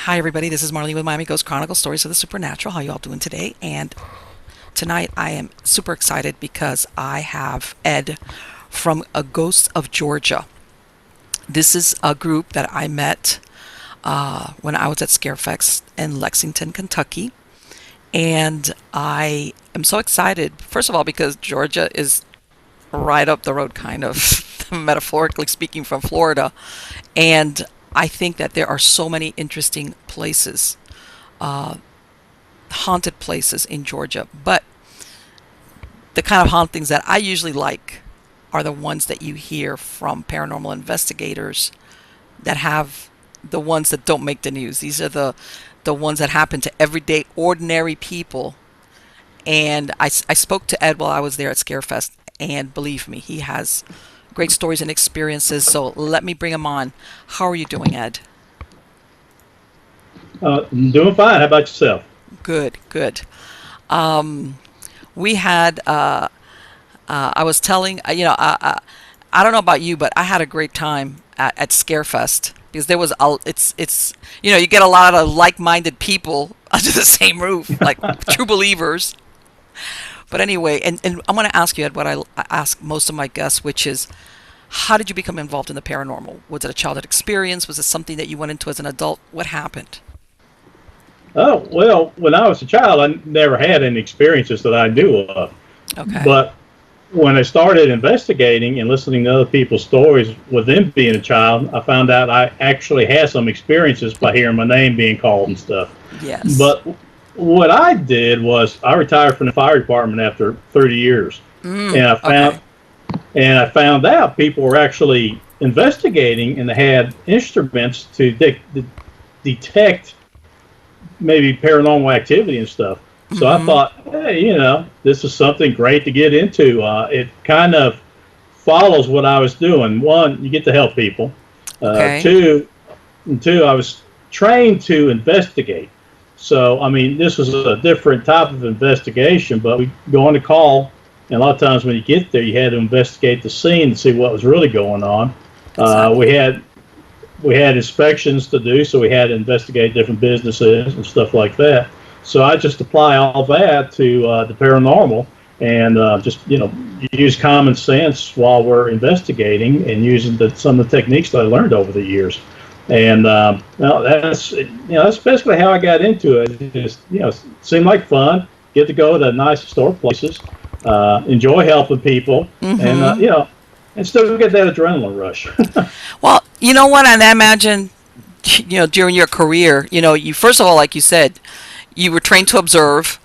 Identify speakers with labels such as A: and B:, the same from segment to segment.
A: Hi, everybody. This is Marlene with Miami Ghost Chronicles, Stories of the Supernatural. How you all doing today? And tonight I am super excited because I have Ed from a Ghosts of Georgia. This is a group that I met when I was at Scarefest in Lexington, Kentucky. And I am so excited, first of all, because Georgia is right up the road, kind of, metaphorically speaking, from Florida. And I think that there are so many interesting places, uh, haunted places in Georgia. But the kind of hauntings that I usually like are the ones that you hear from paranormal investigators that have the ones that don't make the news. These are the ones that happen to everyday, ordinary people. And I spoke to Ed while I was there at Scarefest, and believe me, he has great stories and experiences. So let me bring him on. How are you doing, Ed?
B: Doing fine. How about yourself?
A: Good, good. Um, we had, I was telling, I don't know about you, but I had a great time at Scarefest because there was, you get a lot of like-minded people under the same roof, like true believers. But anyway, and I'm going to ask you, Ed, what I ask most of my guests, which is, how did you become involved in the paranormal? Was it a childhood experience? Was it something that you went into as an adult? What happened?
B: Oh, well, when I was a child, I never had any experiences that I knew of.
A: Okay.
B: But when I started investigating and listening to other people's stories with them being a child, I found out I actually had some experiences by hearing my name being called and stuff.
A: Yes.
B: But what I did was I retired from the fire department after 30 years. And I
A: Okay.
B: found and I found out people were actually investigating and they had instruments to detect maybe paranormal activity and stuff. So I
A: Mm-hmm.
B: thought, hey, this is something great to get into. It kind of follows what I was doing. One, you get to help people.
A: Okay.
B: Two, I was trained to investigate. So, I mean, this was a different type of investigation, but we go on a call, and a lot of times when you get there, you had to investigate the scene to see what was really going on. Uh,
A: Exactly.
B: we had we had inspections to do, so we had to investigate different businesses and stuff like that. So I just apply all that to the paranormal and just use common sense while we're investigating and using some of the techniques that I learned over the years. And well, that's basically how I got into it. It just seemed like fun. Get to go to nice historic places, enjoy helping people, and
A: Mm-hmm.
B: and still get that adrenaline rush.
A: Well, you know what? And I imagine, during your career, you first of all, like you said, you were trained to observe.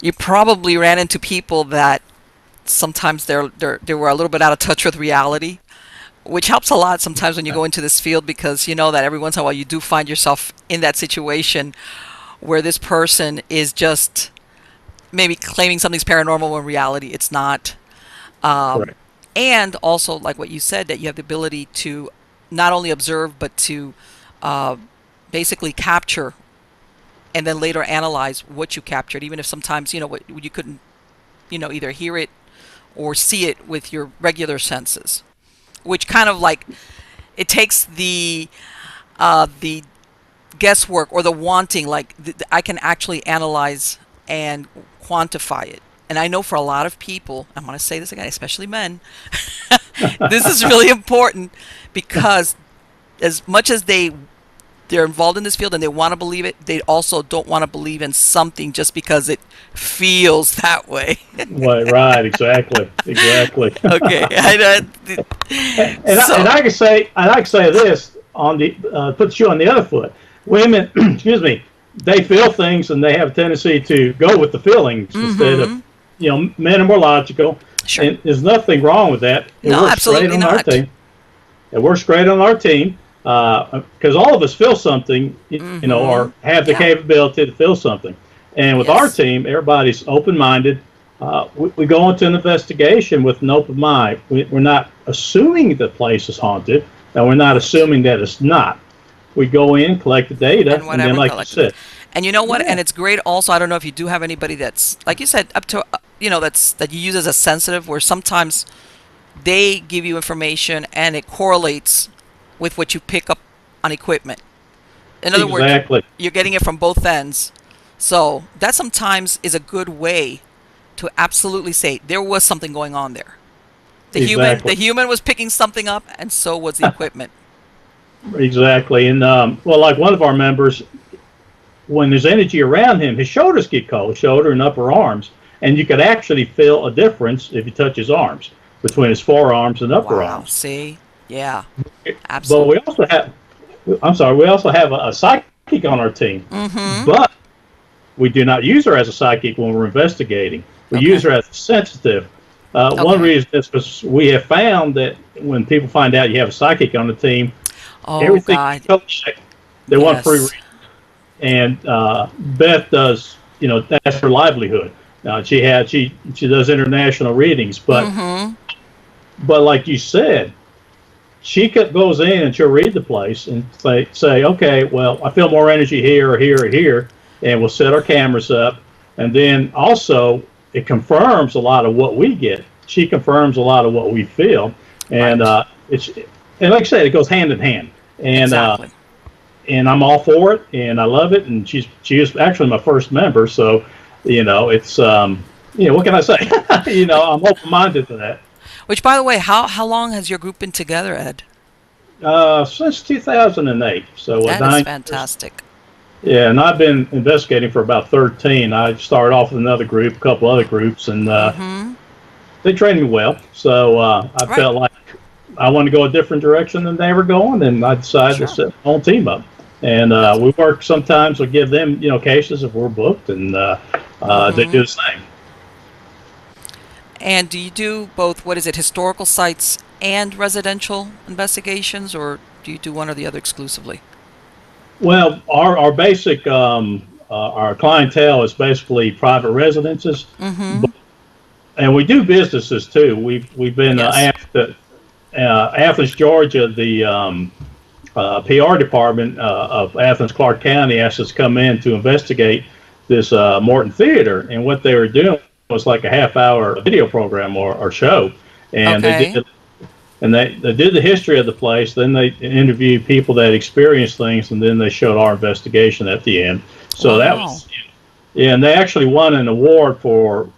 A: You probably ran into people that sometimes they were a little bit out of touch with reality, which helps a lot sometimes when you go into this field because you know that every once in a while you do find yourself in that situation where this person is just maybe claiming something's paranormal when in reality it's not. Um,
B: Correct.
A: and also, like what you said, that you have the ability to not only observe but to uh, basically capture and then later analyze what you captured, even if sometimes what you couldn't either hear it or see it with your regular senses, which kind of like it takes the guesswork or the wanting, like I can actually analyze and quantify it. And I know for a lot of people, I'm going to say this again, especially men, this is really important because as much as they're involved in this field and they want to believe it, they also don't want to believe in something just because it feels that way.
B: Right, exactly.
A: Okay.
B: And
A: So,
B: I can say this on the puts you on the other foot. Women, excuse me, they feel things and they have a tendency to go with the feelings instead of
A: mm-hmm.
B: men are more logical,
A: Sure.
B: and there's nothing wrong with that. It
A: No,
B: works great
A: absolutely
B: on our
A: not.
B: team. It works great on our team because all of us feel something,
A: Mm-hmm.
B: or have the
A: Yeah.
B: capability to feel something. And with our
A: Yes.
B: team, everybody's open-minded. We go into an investigation with an open mind. We're not assuming the place is haunted, and we're not
A: Right.
B: assuming that it's not. We go in, collect the data,
A: And
B: and then,
A: whatever
B: like you
A: collective is.
B: said,
A: And you know what?
B: yeah,
A: And it's great also. I don't know if you do have anybody that's like you said up to that you use as a sensitive, where sometimes they give you information and it correlates with what you pick up on equipment. In other words,
B: Exactly.
A: you're getting it from both ends. So that sometimes is a good way to absolutely say there was something going on there. The
B: Exactly.
A: human was picking something up, and so was the equipment.
B: Exactly. And well, like one of our members, when there's energy around him, his shoulders get cold, shoulder and upper arms, and you could actually feel a difference if you touch his arms between his forearms and upper
A: Wow.
B: arms.
A: See? Yeah.
B: But
A: Absolutely.
B: I'm sorry, we also have a psychic on our team,
A: Mm-hmm.
B: but we do not use her as a psychic when we're investigating. We use
A: Okay.
B: her as a sensitive. One
A: Okay.
B: reason is because we have found that when people find out you have a psychic on the team,
A: Oh
B: everything
A: God.
B: you touch, they want free.
A: Yes.
B: And Beth does, that's her livelihood. She does international readings,
A: Mm-hmm.
B: but like you said, goes in and she'll read the place and say, okay, well, I feel more energy here or here or here, and we'll set our cameras up, and then also it confirms a lot of what we get. She confirms a lot of what we feel, and
A: Right.
B: it's and like I said, it goes hand in hand, and
A: Exactly.
B: I'm all for it, and I love it, and she is actually my first member, so it's what can I say? I'm open minded to that.
A: Which, by the way, how long has your group been together, Ed?
B: Since 2008, so
A: That is
B: 9 years.
A: fantastic.
B: Yeah, and I've been investigating for about 13. I started off with another group, a couple other groups, and
A: Mm-hmm.
B: they trained me well. So I
A: Right.
B: felt like I wanted to go a different direction than they were going, and I decided to
A: Sure.
B: set my own team up. And
A: That's.
B: we work sometimes. We give them, cases if we're booked, and they
A: Mm-hmm.
B: do the same.
A: And do you do both, what is it, historical sites and residential investigations, or do you do one or the other exclusively?
B: Well, our basic our clientele is basically private residences,
A: Mm-hmm.
B: and we do businesses too. We've been
A: Yes.
B: asked to Athens, Georgia, the PR department of Athens Clark County asked us to come in to investigate this Morton Theater, and what they were doing was like a half-hour video program or show, and
A: Okay.
B: they did the history of the place. Then they interviewed people that experienced things, and then they showed our investigation at the end. So that
A: Wow.
B: was, yeah, and they actually won an award for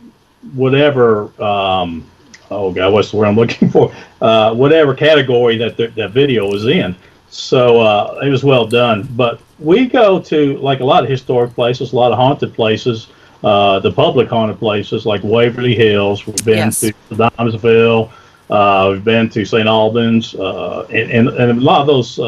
B: whatever. Oh God, what's the word I'm looking for? Whatever category that video was in. So it was well done. But we go to like a lot of historic places, a lot of haunted places, the public haunted places like Waverly Hills. We've been
A: Yes.
B: to Adamsville. We've been to St. Albans, and a lot of those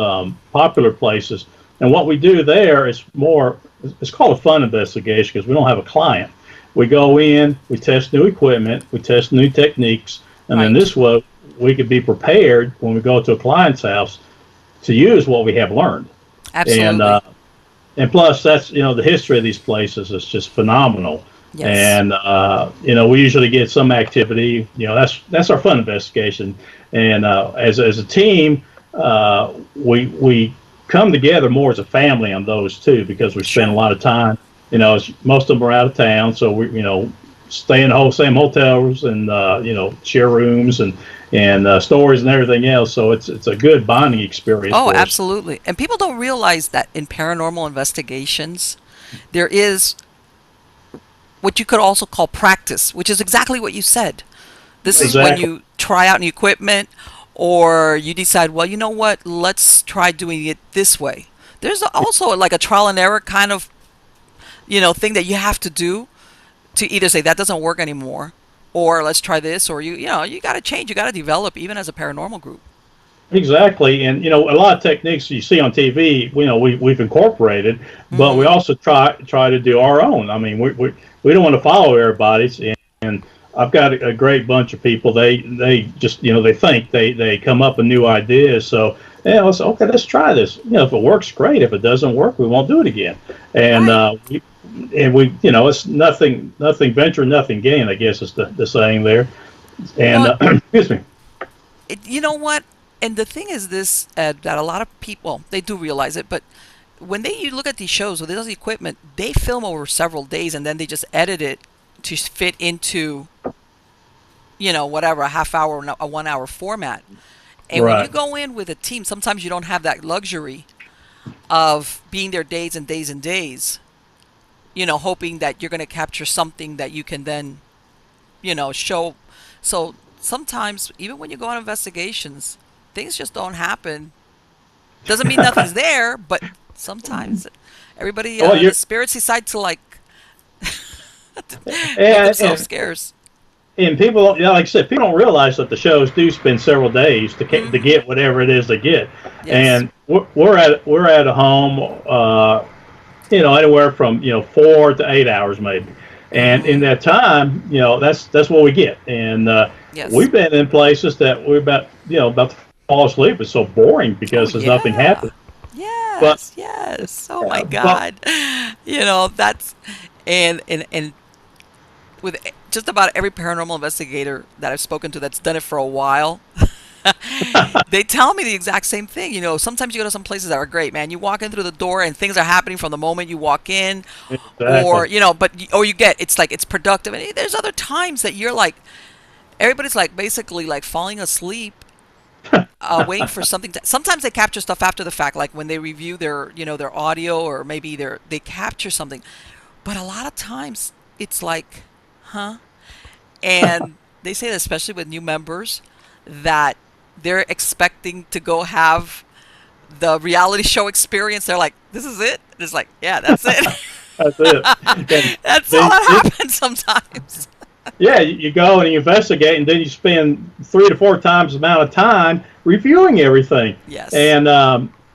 B: popular places. And what we do there is more, it's called a fun investigation because we don't have a client. We go in, we test new equipment, we test new techniques, and then
A: Right.
B: this way we could be prepared when we go to a client's house to use what we have learned. And
A: Absolutely.
B: plus that's the history of these places is just phenomenal.
A: Yes.
B: And we usually get some activity. That's our fun investigation. And as a team, we come together more as a family on those too because we spend a
A: Sure.
B: lot of time. Most of them are out of town, so we stay in the whole same hotels and share rooms and stories and everything else. So it's a good bonding experience
A: Oh,
B: for us.
A: absolutely. And people don't realize that in paranormal investigations, there is what you could also call practice, which is exactly what you said. This is when
B: Exactly.
A: you try out new equipment or you decide, well, you know what, let's try doing it this way. There's also like a trial and error kind of, thing that you have to do to either say that doesn't work anymore or let's try this or you got to change, you got to develop even as a paranormal group.
B: Exactly, and a lot of techniques you see on TV, we've incorporated, but we
A: Mhm.
B: also try to do our own. I mean, we don't want to follow everybody's, and I've got a great bunch of people. They just they think they come up with new ideas. So let's okay, let's try this. If it works, great. If it doesn't work, we won't do it again. And
A: Right.
B: it's nothing venture, nothing gain. I guess is the saying there. And
A: Well,
B: excuse me.
A: you know what? And the thing is this, Ed, that a lot of people, they do realize it, but when you look at these shows with those equipment, they film over several days and then they just edit it to fit into, whatever, a half hour, a 1 hour format. And when you
B: Right.
A: go in with a team, sometimes you don't have that luxury of being there days and days and days, hoping that you're going to capture something that you can then, show. So sometimes, even when you go on investigations, things just don't happen. Doesn't mean nothing's there, but sometimes everybody,
B: Well,
A: the spirits decide to like make
B: and,
A: themselves
B: and
A: scarce.
B: and people, like I said, people don't realize that the shows do spend several days to
A: Hmm.
B: get whatever it is they get,
A: Yes.
B: and we're at a home, anywhere from 4 to 8 hours maybe, and in
A: Hmm.
B: that time, that's what we get, and
A: Yes.
B: we've been in places that we're about to fall asleep. It's so boring
A: Oh
B: because there's nothing
A: yeah.
B: happening, but
A: Yes. Yes. Oh my
B: but
A: God. That's and with just about every paranormal investigator that I've spoken to that's done it for a while, they tell me the exact same thing. Sometimes you go to some places that are great, man. You walk in through the door and things are happening from the moment you walk in, or
B: exactly.
A: or you get it's like it's productive. And there's other times that you're like everybody's like basically like falling asleep, waiting for something to. Sometimes they capture stuff after the fact, like when they review their their audio, or maybe they capture something. But a lot of times it's like, huh? And they say that especially with new members that they're expecting to go have the reality show experience. They're like, this is it. And it's like, yeah, that's it.
B: That's it. And
A: That's all
B: they,
A: that happens sometimes.
B: yeah, you go and you investigate, and then you spend 3 to 4 times the amount of time reviewing everything.
A: Yes.
B: And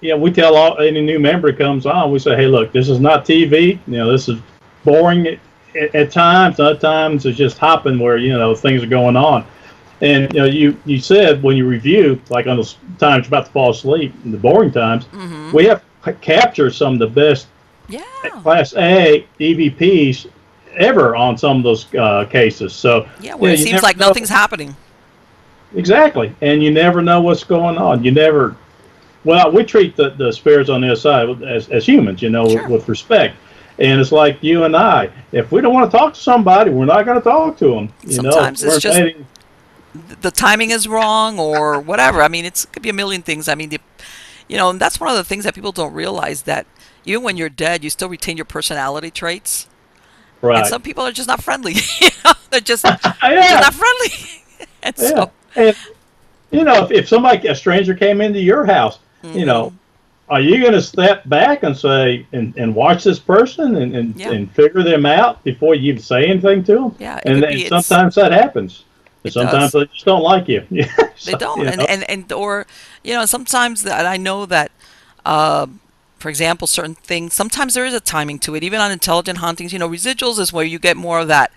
B: we tell any new member that comes on, we say, hey, look, this is not TV. This is boring at times. Other times it's just hopping where things are going on. And you said when you review, like on those times you're about to fall asleep, in the boring times,
A: Mm-hmm.
B: we have captured some of the best
A: Yeah.
B: Class A EVPs ever on some of those cases. So
A: Yeah, where it
B: you
A: seems
B: never
A: like
B: know
A: nothing's happening.
B: exactly, and you never know what's going on. You never. Well, we treat the spirits on the other side as humans,
A: Sure.
B: with respect. And it's like you and I. If we don't want to talk to somebody, we're not going to talk to them.
A: Sometimes
B: We're
A: it's just
B: invading.
A: the timing is wrong or whatever. I mean, it could be a million things. I mean, and that's one of the things that people don't realize, that even when you're dead, you still retain your personality traits. And
B: Right.
A: some people are just not friendly. They're just
B: Yeah.
A: not friendly. And
B: Yeah.
A: so,
B: And if somebody, a stranger, came into your house, you know,
A: hmm,
B: are you going to step back and say and watch this person
A: yeah,
B: and figure them out before you even say anything to them?
A: yeah, it
B: And,
A: could
B: and
A: be. It's
B: sometimes that happens. And
A: it
B: sometimes
A: does.
B: they just don't like you. Yeah.
A: They
B: So,
A: don't, and or sometimes that I know that, uh, for example, certain things. Sometimes there is a timing to it. Even on intelligent hauntings, residuals is where you get more of that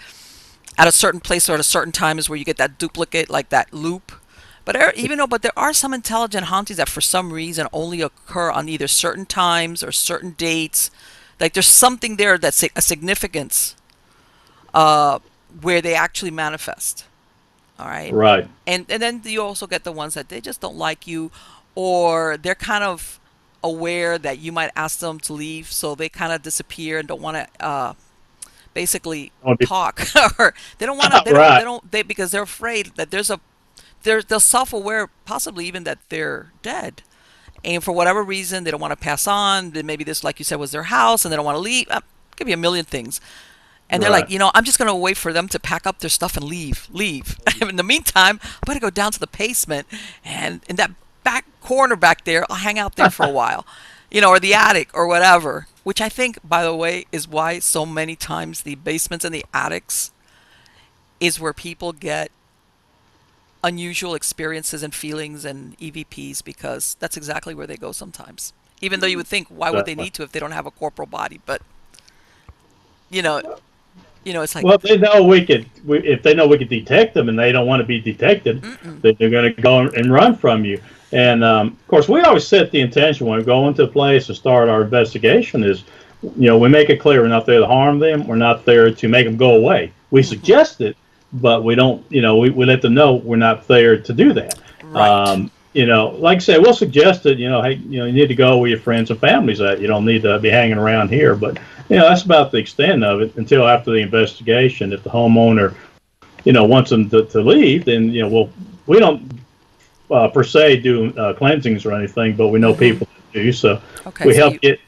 A: at a certain place or at a certain time is where you get that duplicate, like that loop. But but there are some intelligent hauntings that for some reason only occur on either certain times or certain dates. Like there's something there that's a significance, uh, where they actually manifest. All right.
B: right.
A: And then you also get the ones that they just don't like you, or they're kind of aware that you might ask them to leave, so they kind of disappear and don't want to basically
B: I wanna be-
A: talk, or they don't want to
B: right.
A: they because they're afraid that they're self-aware, possibly even that they're dead, and for whatever reason they don't want to pass on. Then maybe this, like you said, was their house and they don't want to leave. Could be a million things. And they're like,
B: Right.
A: I'm just going to wait for them to pack up their stuff and leave. In the meantime, I'm going to go down to the basement, and in that back corner back there, I'll hang out there for a while, or the attic or whatever. Which I think, by the way, is why so many times the basements and the attics is where people get unusual experiences and feelings and EVPs, because that's exactly where they go sometimes. Even though you would think, why would they
B: Exactly.
A: need to if they don't have a corporal body? But you know, it's like,
B: Well, they know if they know we could detect them and they don't want to be detected,
A: mm-mm,
B: then they're going to go and run from you. And of course, we always set the intention when we go into a place to start our investigation is, we make it clear we're not there to harm them. We're not there to make them go away. We
A: mm-hmm,
B: suggest it, but we don't, we let them know we're not there to do that.
A: right.
B: Like I said, we'll suggest it, hey, you need to go where your friends and families at. You don't need to be hanging around here. But, that's about the extent of it until after the investigation. If the homeowner, wants them to leave, then, we don't per se do cleansings or anything, but we know
A: Mm-hmm.
B: people do. So
A: Okay,
B: we
A: so
B: help get.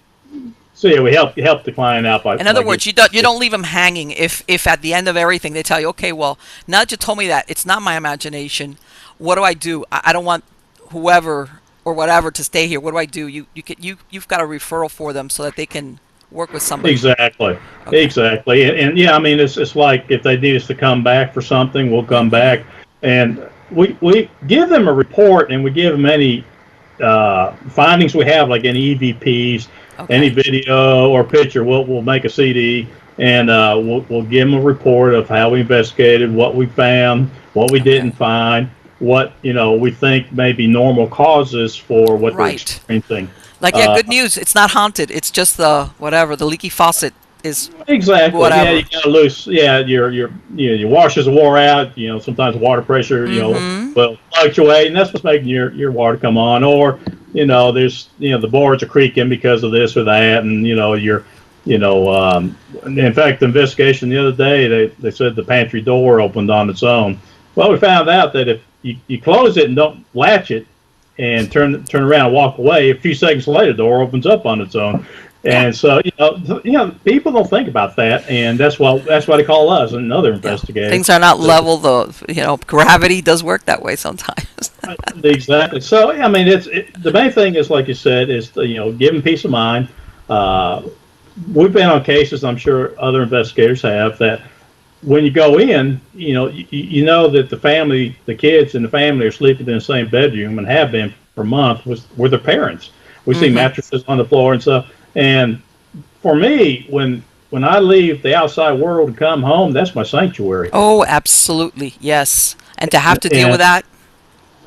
B: So yeah, we help the client out
A: in
B: by
A: other words, you
B: getting.
A: don't leave them hanging. If at the end of everything they tell you, okay, well, now that you told me that it's not my imagination, what do I do? I don't want whoever or whatever to stay here. What do I do? You've got a referral for them so that they can work with somebody.
B: Exactly,
A: Okay.
B: exactly, and yeah, I mean, it's like if they need us to come back for something, we'll come
A: Mm-hmm.
B: back, and we give them a report, and we give them any findings we have, like any EVPs, any
A: Okay.
B: video or picture. We'll make a CD, and we'll give them a report of how we investigated, what we found, what we
A: Okay.
B: didn't find, what we think may be normal causes for what they're
A: Right.
B: experiencing.
A: Like, yeah,
B: Uh,
A: good news. It's not haunted. It's just the whatever. The leaky faucet is
B: Exactly. Yeah, you
A: whatever.
B: got loose. Yeah, your washers wore out. Sometimes water pressure
A: Mm-hmm.
B: will fluctuate, and that's what's making your water come on. Or there's the boards are creaking because of this or that, and in fact, the investigation the other day they said the pantry door opened on its own. Well, we found out that if you close it and don't latch it and turn around and walk away, a few seconds later, the door opens up on its own.
A: Yeah.
B: And so, people don't think about that, and that's why they call us and other
A: Yeah.
B: investigators.
A: Things are not level. Gravity does work that way sometimes.
B: Exactly. So, I mean, the main thing is, like you said, is give them peace of mind. Uh, we've been on cases, I'm sure other investigators have, that when you go in, you know that the kids in the family are sleeping in the same bedroom and have been for months with their parents. We see
A: Mm-hmm.
B: mattresses on the floor and stuff. And for me, when I leave the outside world and come home, that's my sanctuary.
A: Oh, absolutely. Yes. And to have to deal with
B: And
A: that.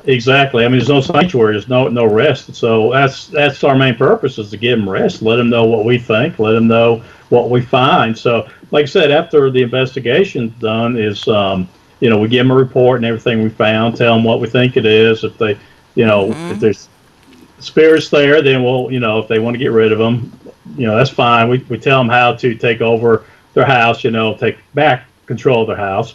B: exactly, I mean, there's no sanctuary, there's no rest. So that's our main purpose, is to give them rest, let them know what we think, let them know what we find. So, like I said, after the investigation's done, we give them a report and everything we found, tell them what we think it is. If they, if
A: Mm-hmm.
B: there's spirits there, then we'll, if they want to get rid of them, that's fine. We tell them how to take over their house, take back control of their house,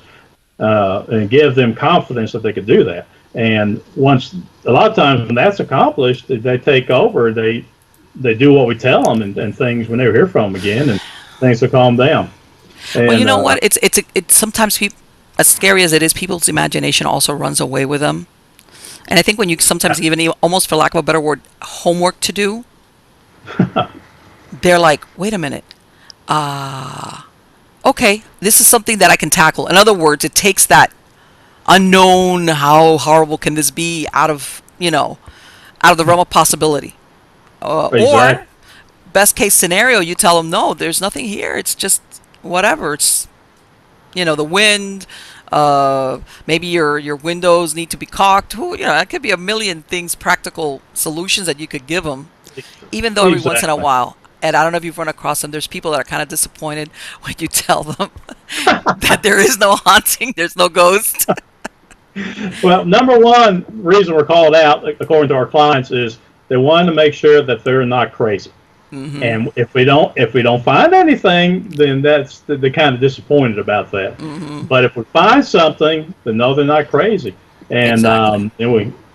B: and give them confidence that they could do that. And a lot of times when that's accomplished, they take over, they do what we tell them, and things, we never hear from them again, and things will calm down.
A: Well, you
B: And
A: know what? It's sometimes as scary as it is, people's imagination also runs away with them. And I think when you sometimes even almost, for lack of a better word, homework to do, they're like, wait a minute. Okay, this is something that I can tackle. In other words, it takes that unknown, how horrible can this be, out of the realm of possibility. Or
B: exactly,
A: best case scenario, you tell them, no, there's nothing here. It's just whatever. It's the wind. Maybe your windows need to be caulked. That could be a million things, practical solutions that you could give them. Even though every once in a
B: exactly.
A: while, and I don't know if you've run across them, there's people that are kind of disappointed when you tell them that there is no haunting, there's no ghost.
B: Well, number one reason we're called out, according to our clients, is they want to make sure that they're not crazy.
A: Mm-hmm.
B: And if we don't find anything, then they're kind of disappointed about that.
A: Mm-hmm.
B: But if we find something, then no, they're not crazy. And
A: Exactly.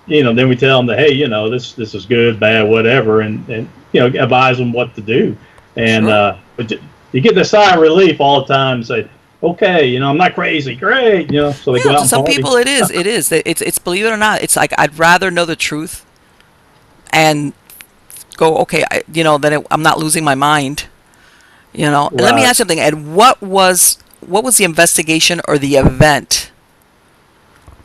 B: then we tell them that, hey, this is good, bad, whatever, and advise them what to do. And
A: Sure.
B: but you get the sigh of relief all the time and say, okay, I'm not crazy, great, so they go
A: Yeah,
B: out
A: to
B: and
A: some
B: party.
A: people it is. It is. It's believe it or not, it's like I'd rather know the truth and go, okay, I'm not losing my mind. And let me
B: Right.
A: ask you something, Ed. What was the investigation or the event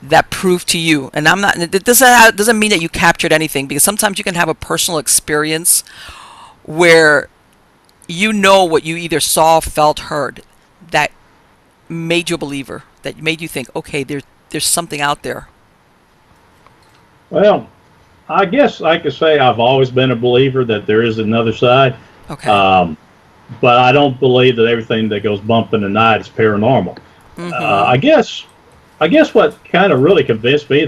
A: that proved to you? And I'm not. It doesn't mean that you captured anything, because sometimes you can have a personal experience where what you either saw, felt, heard, that made you a believer, that made you think, okay, there's something out there.
B: Well, I guess I could say I've always been a believer that there is another side.
A: Okay.
B: Um, but I don't believe that everything that goes bump in the night is paranormal. Uh,
A: Mm-hmm.
B: I guess I guess what kind of really convinced me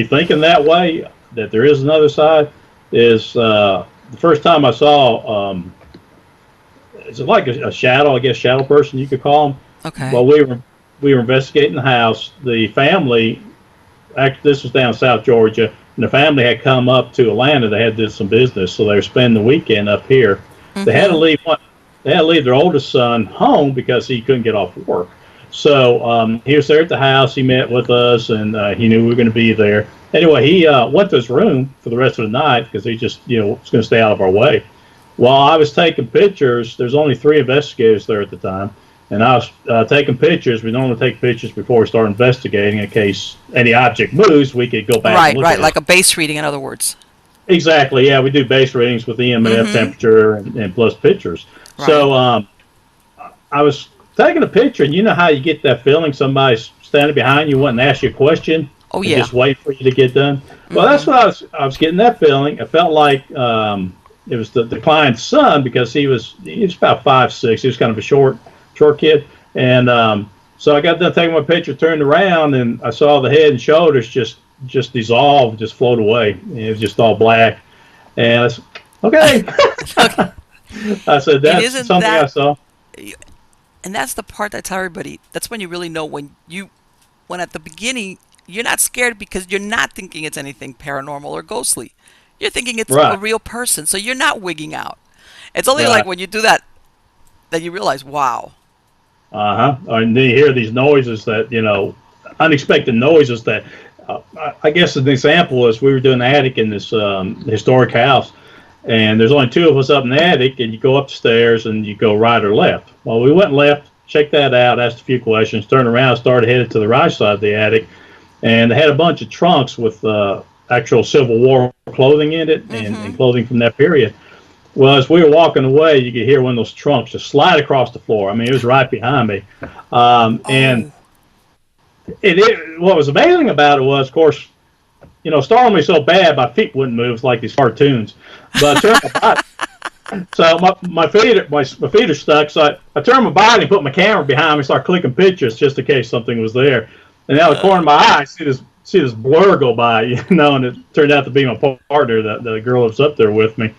B: thinking that way, that there is another side, is the first time I saw it's like a shadow, I guess shadow person you could call them.
A: Okay.
B: Well, we were investigating the house. The family, actually, this was down South Georgia, And the family had come up to Atlanta. They had did some business, so they were spending the weekend up here. They had to
A: Mm-hmm.
B: leave they had to leave their oldest son home because he couldn't get off work. So he was there at the house. He met with us, and he knew we were going to be there. Anyway, he went to his room for the rest of the night because he just, was going to stay out of our way. While I was taking pictures, there's only 3 investigators there at the time, and I was taking pictures. We normally take pictures before we start investigating in case any object moves. We could go back and
A: Right,
B: look
A: right,
B: at it.
A: like a base reading, in other words.
B: Exactly. Yeah, we do base readings with EMF,
A: Mm-hmm.
B: temperature, and plus pictures.
A: Right.
B: So I was taking a picture, and you know how you get that feeling somebody's standing behind you wanting to ask you a question
A: Oh
B: and
A: yeah.
B: just wait for you to get done. Well, that's
A: Mm-hmm.
B: what I was getting that feeling. I felt like it was the client's son because he was about 5'6". He was kind of a short kid, and so I got done taking my picture, turned around, and I saw the head and shoulders just dissolve, just float away. It was just all black, and I said, okay.
A: Look,
B: I said
A: and
B: that's
A: isn't
B: something I
A: that,
B: saw.
A: and that's the part that I tell everybody. That's when you really know when at the beginning you're not scared because you're not thinking it's anything paranormal or ghostly. You're thinking it's a
B: Right,
A: real person, so you're not wigging out. It's only like
B: right.
A: when you do that that you realize, wow.
B: Uh-huh. And then you hear these noises that, unexpected noises that, I guess an example is we were doing the attic in this historic house, and there's only 2 of us up in the attic, and you go up the stairs and you go right or left. Well, we went left, checked that out, asked a few questions, turned around, started headed to the right side of the attic, and they had a bunch of trunks with actual Civil War clothing in it and
A: Mm-hmm.
B: clothing from that period. Well, as we were walking away, you could hear one of those trunks just slide across the floor. I mean, it was right behind me. And
A: Oh.
B: what was amazing about it was, of course, startled me so bad my feet wouldn't move. It's like these cartoons. But I turned my body, so my feet are stuck. So I turned my body and put my camera behind me, start clicking pictures just in case something was there. And out of the corner of my eye, I see this blur go by, and it turned out to be my partner, the girl that's up there with me.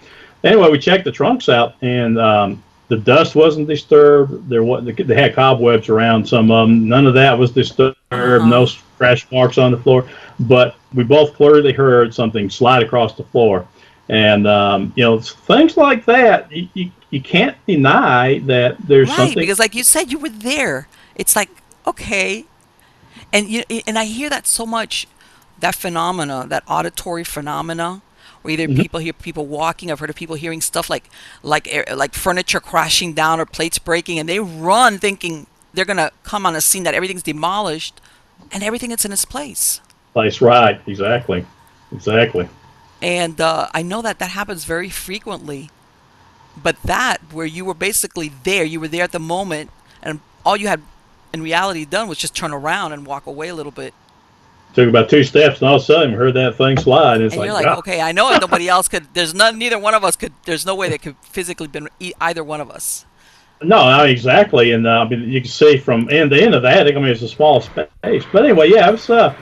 B: Anyway, we checked the trunks out, and the dust wasn't disturbed. They had cobwebs around some of them. None of that was disturbed.
A: Uh-huh.
B: No scratch marks on the floor. But we both clearly heard something slide across the floor, and things like that. You can't deny that there's
A: Right,
B: something.
A: because like you said, you were there. It's like, okay, and I hear that so much, that phenomena, that auditory phenomena, where either
B: Mhm.
A: people hear people walking. I've heard of people hearing stuff like furniture crashing down or plates breaking, and they run thinking they're gonna come on a scene that everything's demolished, and everything is in its place.
B: Place right, exactly.
A: And I know that that happens very frequently. But that where you were basically there, you were there at the moment, and all you had in reality done was just turn around and walk away a little bit.
B: Took about 2 steps, and all of a sudden we heard that thing slide. And it's
A: And you're
B: like,
A: like,
B: God.
A: okay, I know nobody else could. There's none. Neither one of us could. There's no way that could physically been either one of us.
B: No, no, exactly, and I mean, you can see from end to end of the attic. I mean, it's a small space, but anyway, yeah, it was.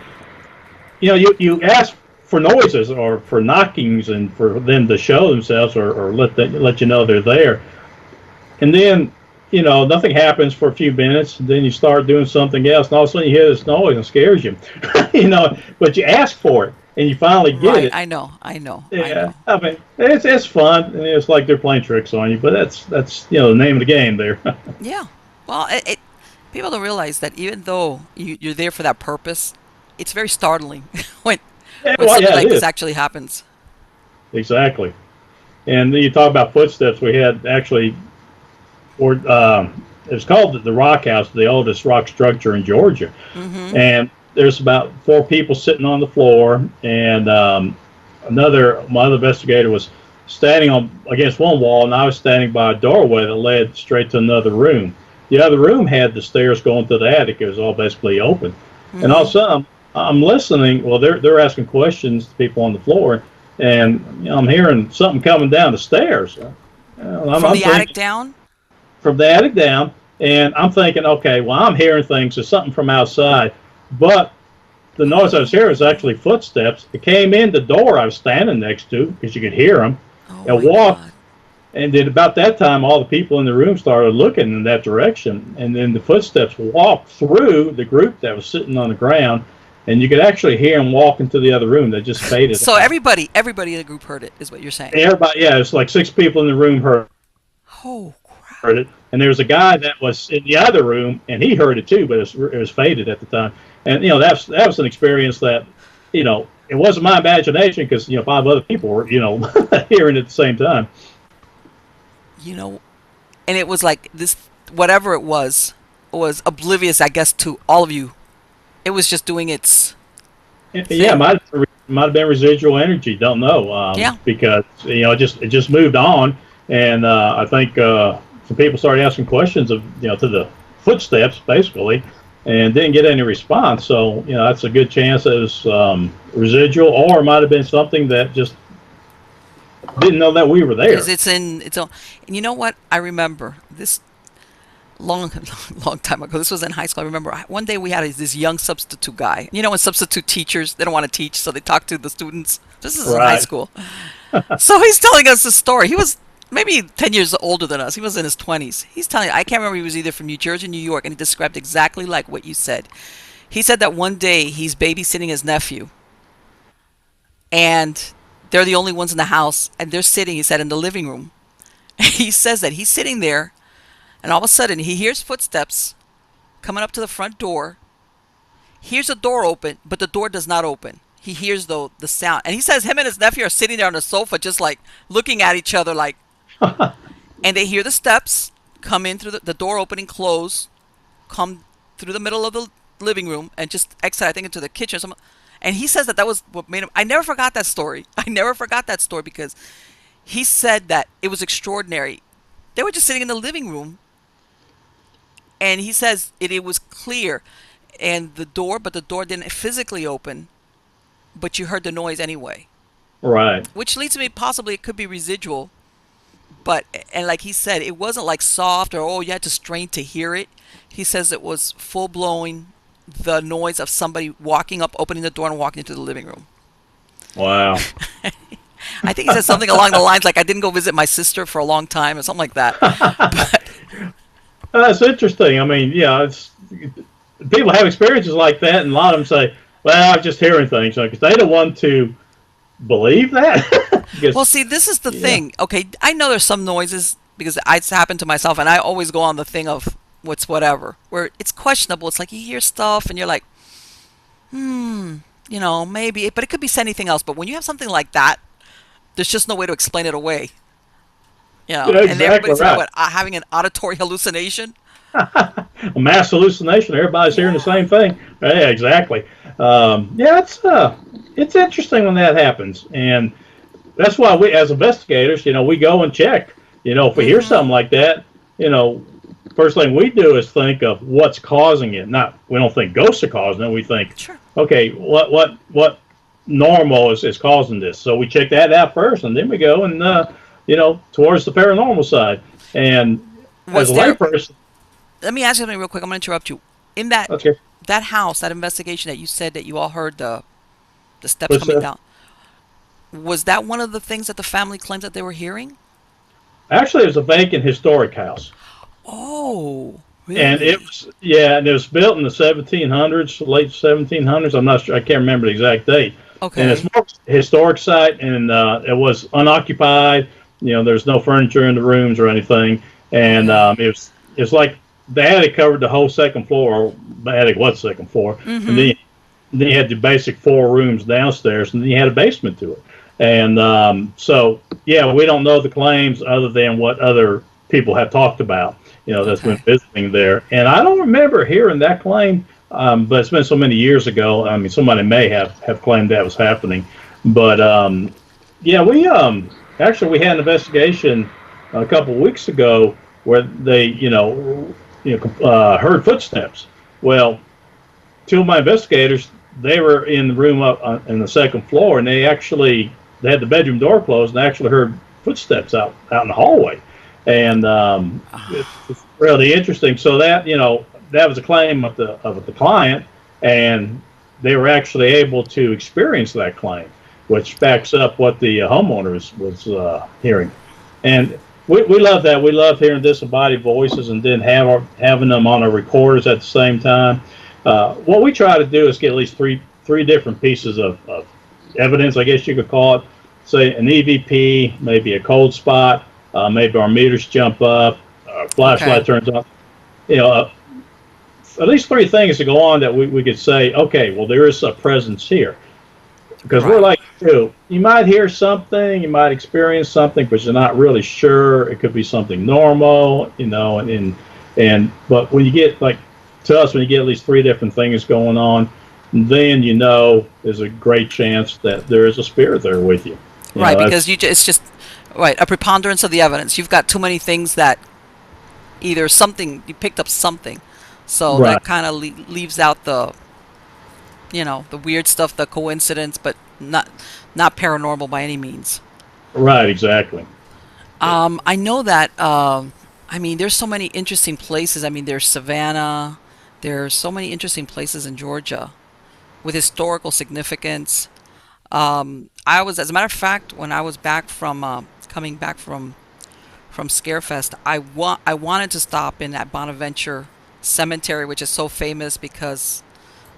B: You ask for noises or for knockings, and for them to show themselves or let you know they're there, and then nothing happens for a few minutes, and then you start doing something else, and all of a sudden you hear this noise and it scares you, but you ask for it and you finally get
A: Right.
B: it.
A: I know. I know. I
B: Yeah,
A: know.
B: I mean, it's fun, and it's like they're playing tricks on you, but that's the name of the game there.
A: Yeah. Well, people don't realize that even though you're there for that purpose, it's very startling when
B: Yeah,
A: when
B: well,
A: something
B: yeah, it
A: like this
B: is.
A: actually happens.
B: Exactly. And then you talk about footsteps. We had actually, or it was called the Rock House, the oldest rock structure in Georgia.
A: Mm-hmm.
B: And there's about 4 people sitting on the floor, and my other investigator was standing on against one wall, and I was standing by a doorway that led straight to another room. The other room had the stairs going to the attic. It was all basically open. And all of
A: Mm-hmm.
B: a sudden, I'm listening. Well, they're asking questions to people on the floor, and I'm hearing something coming down the stairs.
A: From
B: I'm
A: the attic
B: thinking
A: down.
B: from the attic down, and I'm thinking, okay, well, I'm hearing things. There's something from outside, but the noise I was hearing was actually footsteps. It came in the door I was standing next to because you could hear them,
A: Oh
B: and
A: my
B: walked.
A: God.
B: And then about that time, all the people in the room started looking in that direction, and then the footsteps walked through the group that was sitting on the ground, and you could actually hear him walk into the other room. They just faded
A: So
B: out.
A: everybody in the group heard it, is what you're saying.
B: Everybody, yeah, it's like 6 people in the room
A: Oh crap!
B: heard it, and there was a guy that was in the other room, and he heard it too, but it was faded at the time. And that was an experience that, it wasn't my imagination because 5 other people were hearing it at the same time.
A: You know, and it was like this, whatever it was oblivious, I guess, to all of you. It was just doing its
B: Yeah,
A: thing.
B: might have been residual energy. Don't know,
A: Yeah.
B: because it just moved on, and I think some people started asking questions of to the footsteps basically, and didn't get any response. So that's a good chance it was residual, or it might have been something that just didn't know that we were
A: Because
B: there.
A: it's in its own. And you know what? I remember this long, long time ago. This was in high school. I remember one day we had this young substitute guy. You know, when substitute teachers, they don't want to teach, so they talk to the students. This is in high
B: Right.
A: school. So he's telling us the story. He was maybe 10 years older than us. He was in his 20s. He's telling, I can't remember, he was either from New Jersey, New York, and he described exactly like what you said. He said that one day he's babysitting his nephew, and they're the only ones in the house, and they're sitting, he said, in the living room. He says that he's sitting there, and all of a sudden he hears footsteps coming up to the front door, hears a door open, but the door does not open. He hears the sound, and he says him and his nephew are sitting there on the sofa, just like looking at each other, like, and they hear the steps come in through the door opening, close, come through the middle of the living room, and just exit, I think, into the kitchen. And he says that was what made him. I never forgot that story. I never forgot that story because he said that it was extraordinary. They were just sitting in the living room, and he says it was clear, and but the door didn't physically open, but you heard the noise anyway.
B: Right.
A: Which leads to me possibly it could be residual, but and like he said, it wasn't like soft or you had to strain to hear it. He says it was full blowing, the noise of somebody walking up, opening the door, and walking into the living room.
B: Wow.
A: I think he said something along the lines like, "I didn't go visit my sister for a long time," or something like that. But
B: That's interesting. I mean, yeah, it's people have experiences like that, and a lot of them say, "Well, I'm just hearing things," because they don't want to believe that.
A: well,
B: Because
A: see, this is the
B: yeah,
A: thing. Okay, I know there's some noises because it's happened to myself, and I always go on the thing of what's whatever, where it's questionable. It's like you hear stuff, and you're like, maybe, but it could be anything else. But when you have something like that, there's just no way to explain it away.
B: yeah,
A: And
B: exactly
A: everybody's like,
B: right.
A: what, having an auditory hallucination?
B: A mass hallucination. Everybody's hearing the
A: Yeah.
B: same thing. Yeah, exactly. Yeah, it's interesting when that happens, and that's why we, as investigators, we go and check. If we hear
A: Mm-hmm.
B: something like that, you know, first thing we do is think of what's causing it. Not we don't think ghosts are causing it. We think,
A: Sure.
B: okay, what normal is causing this? So we check that out first, and then we go and towards the paranormal side. And as
A: Was
B: a
A: there,
B: layperson,
A: let me ask you something real quick. I'm going to interrupt you. In
B: okay,
A: that house, that investigation that you said that you all heard the steps
B: what's
A: coming down, was that one of the things that the family claims that they were hearing?
B: actually it was a vacant historic house.
A: Oh,
B: And it
A: really?
B: was, yeah, and it was built in the 1700s, late 1700s. I'm not sure, I can't remember the exact date. And it's
A: Okay.
B: more historic site, and it was unoccupied. There's no furniture in the rooms or anything, and
A: Okay.
B: it was like the attic covered the whole second floor. Or the attic was second floor, and
A: Mm-hmm.
B: then you had the basic 4 rooms downstairs, and then you had a basement to it. And so, yeah, we don't know the claims other than what other people have talked about. That's been
A: Okay.
B: visiting there, and I don't remember hearing that claim. But it's been so many years ago. I mean, somebody may have claimed that was happening, but yeah, we actually we had an investigation a couple of weeks ago where they heard footsteps. Well, 2 of my investigators, they were in the room up in the second floor, and they had the bedroom door closed, and they actually heard footsteps out in the hallway, and it's really interesting. So that was a claim of the client, and they were actually able to experience that claim, which backs up what the homeowner was hearing. And we love that. We love hearing disembodied voices, and then having them on our recorders at the same time. What we try to do is get at least three different pieces of evidence, I guess you could call it. Say an EVP, maybe a cold spot, maybe our meters jump up, our
A: Okay.
B: flashlight turns off. You know, at least three things to go on that we could say, okay, well, there is a presence here. Because we're
A: Right.
B: like you might hear something, you might experience something, but you're not really sure. It could be something normal, and but when you get like to us, when you get at least three different things going on, then there's a great chance that there is a spirit there with you.
A: Right, because
B: That's
A: it's just right a preponderance of the evidence. You've got too many things that either something you picked up something, so
B: right,
A: that kind of leaves out the weird stuff, the coincidence, but not paranormal by any means.
B: right, exactly.
A: I know that. I mean, there's so many interesting places. I mean, there's Savannah. There's so many interesting places in Georgia with historical significance. As a matter of fact, when I was back from coming back from Scarefest, I wanted to stop in at Bonaventure Cemetery, which is so famous because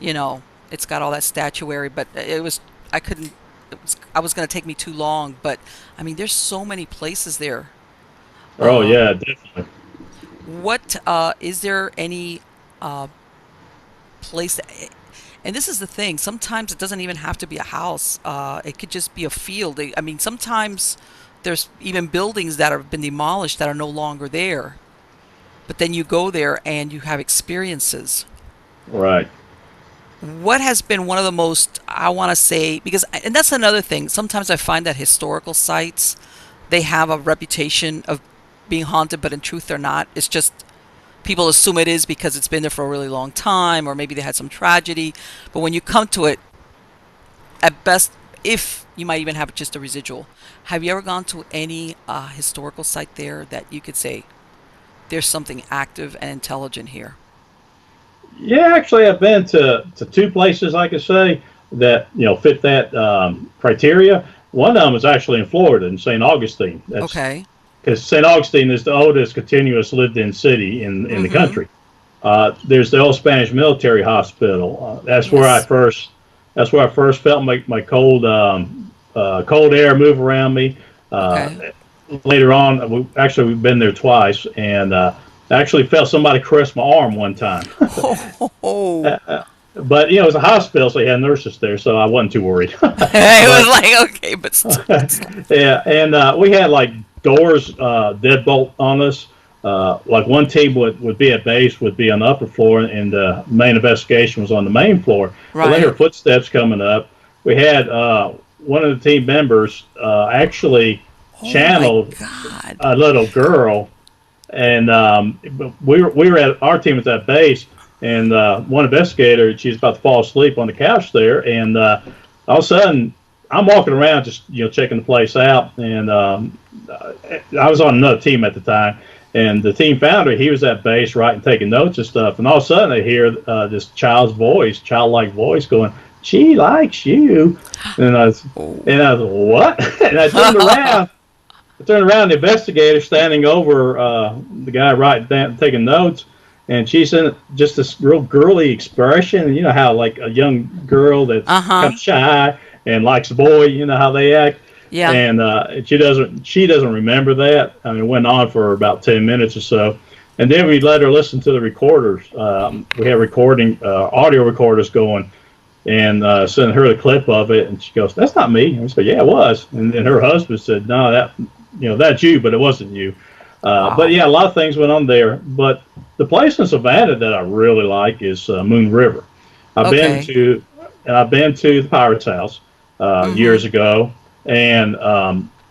A: you know it's got all that statuary. But I couldn't. I was going to take me too long. But I mean, there's so many places there.
B: Oh
A: Uh,
B: yeah, definitely.
A: what is there any uh, place that, and this is the thing, sometimes it doesn't even have to be a house, it could just be a field. I mean, sometimes there's even buildings that have been demolished that are no longer there, but then you go there and you have experiences.
B: Right.
A: What has been one of the most, I want to say, because and that's another thing, sometimes I find that historical sites, they have a reputation of being haunted, but in truth they're not. It's just people assume it is because it's been there for a really long time, or maybe they had some tragedy. But when you come to it, at best, if you might even have just a residual. Have you ever gone to any historical site there that you could say there's something active and intelligent here?
B: Yeah, actually, I've been to two places I could say that fit that criteria. One of them is actually in Florida, in St. Augustine. That's
A: Okay.
B: because St. Augustine is the oldest continuous lived-in city in the
A: Mm-hmm.
B: country. There's the old Spanish military hospital.
A: Yes.
B: That's where I first felt my cold air move around me. Uh,
A: Okay.
B: Later on, we've been there twice, and I actually felt somebody caress my arm one time.
A: Oh.
B: But it was a hospital, so you had nurses there, so I wasn't too worried.
A: It was
B: But
A: like, okay, but still.
B: yeah, and we had like doors deadbolt on us. Like one team would be at base, would be on the upper floor, and the main investigation was on the main floor. Well, they
A: Right.
B: heard footsteps coming up. We had one of the team members actually
A: Oh my
B: channeled
A: God.
B: a little girl, and we were at our team was at base, and one investigator, she's about to fall asleep on the couch there, and all of a sudden I'm walking around just checking the place out, and I was on another team at the time, and the team founder, he was at base writing, taking notes and stuff, and all of a sudden I hear this childlike voice going, "She likes you," and
A: Oh.
B: I was what? And I turned around. I turned around, the investigator standing over the guy writing down, taking notes, and she's in just this real girly expression. You know how like a young girl that's
A: Uh-huh.
B: kind of shy and likes a boy, you know how they act.
A: Yeah.
B: And she doesn't remember that. I mean, it went on for about 10 minutes or so, and then we let her listen to the recorders. We have audio recorders going, and sent her the clip of it, and she goes, "That's not me." And we said, "Yeah, it was." And then her husband said, "No, that's you, but it wasn't you." But
A: Wow.
B: yeah, a lot of things went on there. But the place in Savannah that I really like is Moon River. I've been
A: Okay.
B: to, and I've been to the Pirates House
A: Mm-hmm.
B: years ago, and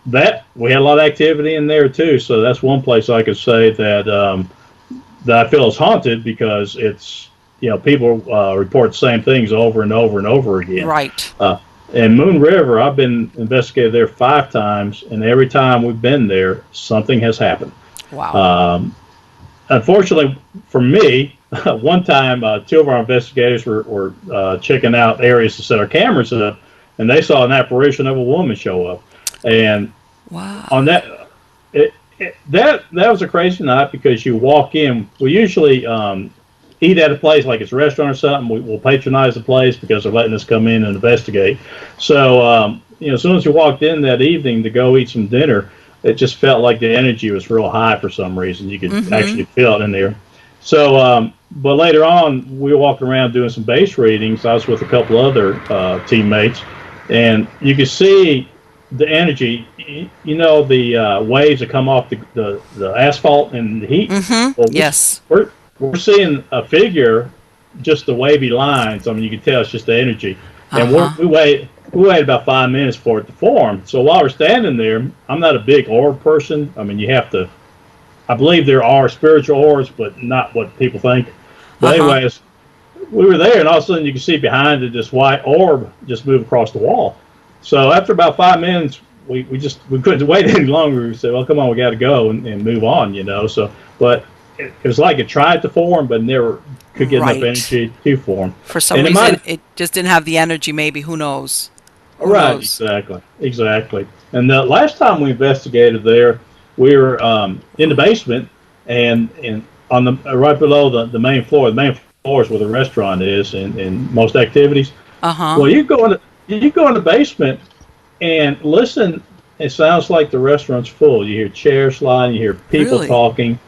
B: that we had a lot of activity in there too. So that's one place I could say that I feel is haunted because it's people report the same things over and over and over again.
A: Right.
B: Uh, and Moon River, I've been investigated there 5 times, and every time we've been there, something has happened.
A: Wow.
B: Um, Unfortunately for me, one time two of our investigators were checking out areas to set our cameras up, and they saw an apparition of a woman show up. And on
A: Wow.
B: that, that was a crazy night because you walk in. We usually eat at a place like it's a restaurant or something, we'll patronize the place because they're letting us come in and investigate. So, as soon as we walked in that evening to go eat some dinner, it just felt like the energy was real high for some reason. You could actually feel it in there. So, but later on, we were walking around doing some base readings. I was with a couple other teammates, and you could see the energy. The waves that come off the asphalt and the heat. Well,
A: Yes.
B: we're seeing a figure, just the wavy lines. I mean, you can tell it's just the energy. And we waited about 5 minutes for it to form. So while we're standing there, I'm not a big orb person. I mean, you have to. I believe there are spiritual orbs, but not what people think. But anyways, we were there, and all of a sudden you can see behind it this white orb just move across the wall. So after about 5 minutes, we couldn't wait any longer. We said, "Well, come on, we got to go and move on," So, but it was like it tried to form, but never could get enough energy to form.
A: For some reason, it just didn't have the energy. Maybe, who knows? Who knows?
B: Exactly. And the last time we investigated there, we were in the basement, and on the right below the main floor. The main floor is where the restaurant is, and most activities. Well, you go in the basement and listen. It sounds like the restaurant's full. You hear chairs sliding, you hear people talking,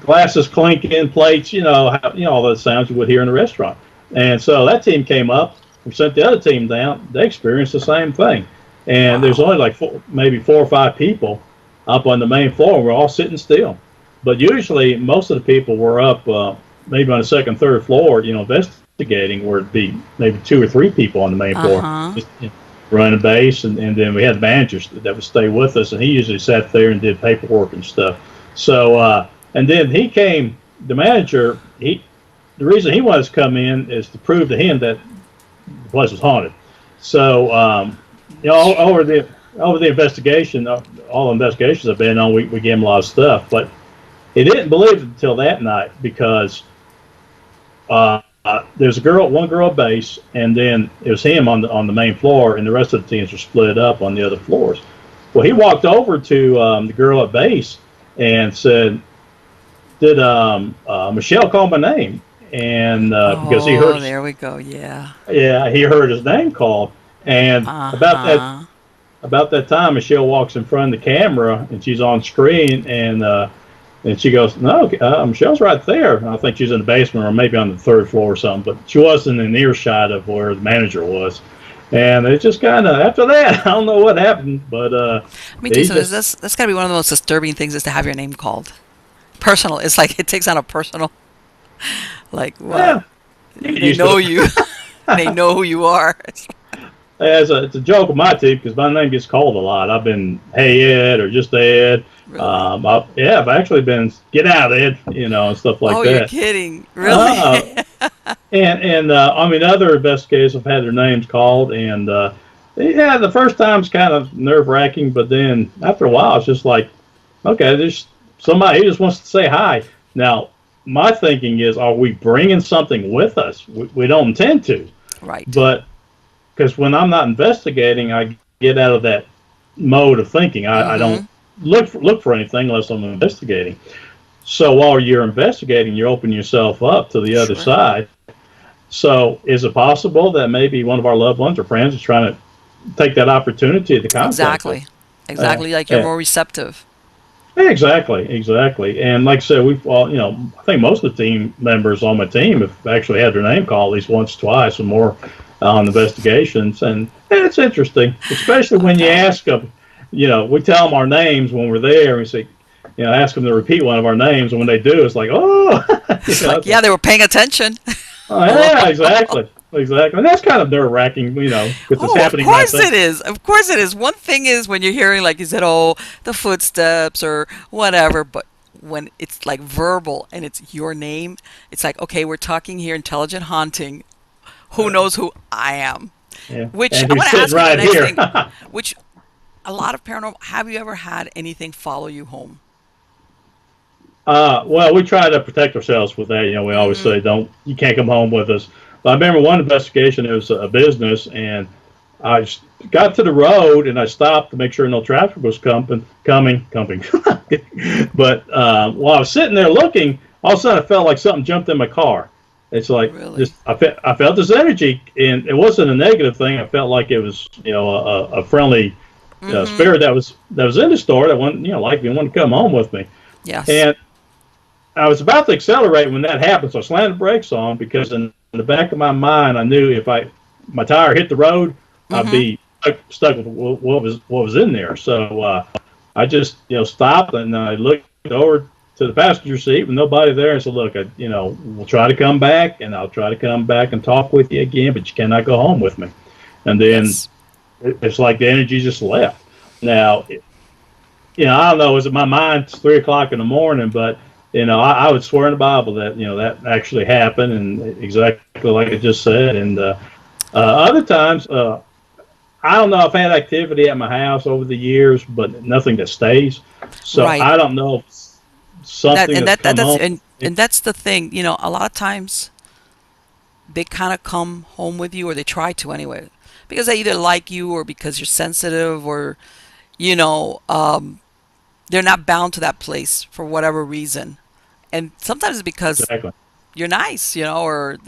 B: glasses clinking, plates. All those sounds you would hear in a restaurant. And so that team came up. We sent the other team down. They experienced the same thing. And there's only like maybe 4 or 5 people up on the main floor. We're all sitting still. But usually most of the people were up maybe on the second, third floor, investigating, where it'd be maybe 2 or 3 people on the main floor. Just, running a base, and then we had managers that would stay with us, and he usually sat there and did paperwork and stuff. So, and then he came, the manager, the reason he wanted us to come in is to prove to him that the place was haunted. So, over the investigation, all the investigations I've been on, we gave him a lot of stuff, but he didn't believe it until that night, because there's one girl at base, and then it was him on the main floor, and the rest of the teams were split up on the other floors. Well, he walked over to the girl at base and said, "Did Michelle call my name?" And because he heard,
A: there we go, yeah,
B: he heard his name called, and about that time, Michelle walks in front of the camera, and she's on screen, and she goes, "No, Michelle's right there." I think she's in the basement or maybe on the third floor or something, but she wasn't in earshot of where the manager was. And it just kind of, after that, I don't know what happened, but
A: me too. So that's got to be one of the most disturbing things, is to have your name called. Personal. It's like it takes on a personal, like, what? Yeah, they know you. They know who you are.
B: It's a joke with my team, because my name gets called a lot. I've been "Hey Ed" or just Ed. Really? I've actually been "Get out, Ed," and stuff like that.
A: Oh, you're kidding? Really?
B: And I mean, other investigators have had their names called, and the first time's kind of nerve-wracking, but then after a while, it's just like, okay, there's somebody who just wants to say hi. Now, my thinking is, are we bringing something with us? We don't intend to,
A: right?
B: But because when I'm not investigating, I get out of that mode of thinking. I don't look for anything unless I'm investigating. So while you're investigating, you're opening yourself up to the other side. So is it possible that maybe one of our loved ones or friends is trying to take that opportunity to contact us?
A: Exactly. Like you're more receptive.
B: Exactly. And like I said, we've all, I think most of the team members on my team have actually had their name called at least once, twice, or more on investigations. And it's interesting, especially when you ask them, we tell them our names when we're there, and we say, ask them to repeat one of our names, and when they do, it's like, oh,
A: like, they were paying attention.
B: Yeah, exactly. And that's kind of nerve-wracking, because it's happening.
A: Of course it is. Of course it is. One thing is when you're hearing, like you said, the footsteps or whatever, but when it's like verbal and it's your name, it's like, okay, we're talking here intelligent haunting. Who knows who I am?
B: Yeah.
A: Which
B: I
A: want to ask you the next
B: here.
A: thing. Which a lot of paranormal. Have you ever had anything follow you home?
B: Well, we try to protect ourselves with that. We always say, you can't come home with us. But I remember one investigation, it was a business, and I got to the road, and I stopped to make sure no traffic was coming. But while I was sitting there looking, all of a sudden I felt like something jumped in my car. It's like
A: Really?
B: this. I felt this energy, and it wasn't a negative thing. I felt like it was, a friendly
A: Mm-hmm.
B: spirit that was in the store that wanted, like me, wanted to come home with me.
A: Yes.
B: And I was about to accelerate when that happened, so I slammed the brakes on because in the back of my mind, I knew if my tire hit the road, I'd
A: Mm-hmm.
B: be stuck with what was in there. So I just stopped and I looked over to the passenger seat with nobody there and said, "Look, we'll try to come back and I'll try to come back and talk with you again, but you cannot go home with me." And then
A: Yes.
B: it's like the energy just left. Now, I don't know. Was it my mind? It's 3 o'clock in the morning, but I would swear in the Bible that that actually happened, and exactly like I just said. And other times, I don't know. I've had activity at my house over the years, but nothing that stays. So
A: Right.
B: I don't know if
A: That
B: something
A: and
B: that's
A: that, that
B: come
A: that's
B: home.
A: and that's the thing. A lot of times they kind of come home with you, or they try to anyway, because they either like you or because you're sensitive, or you know, um, they're not bound to that place for whatever reason. And sometimes it's because
B: Exactly.
A: you're nice, or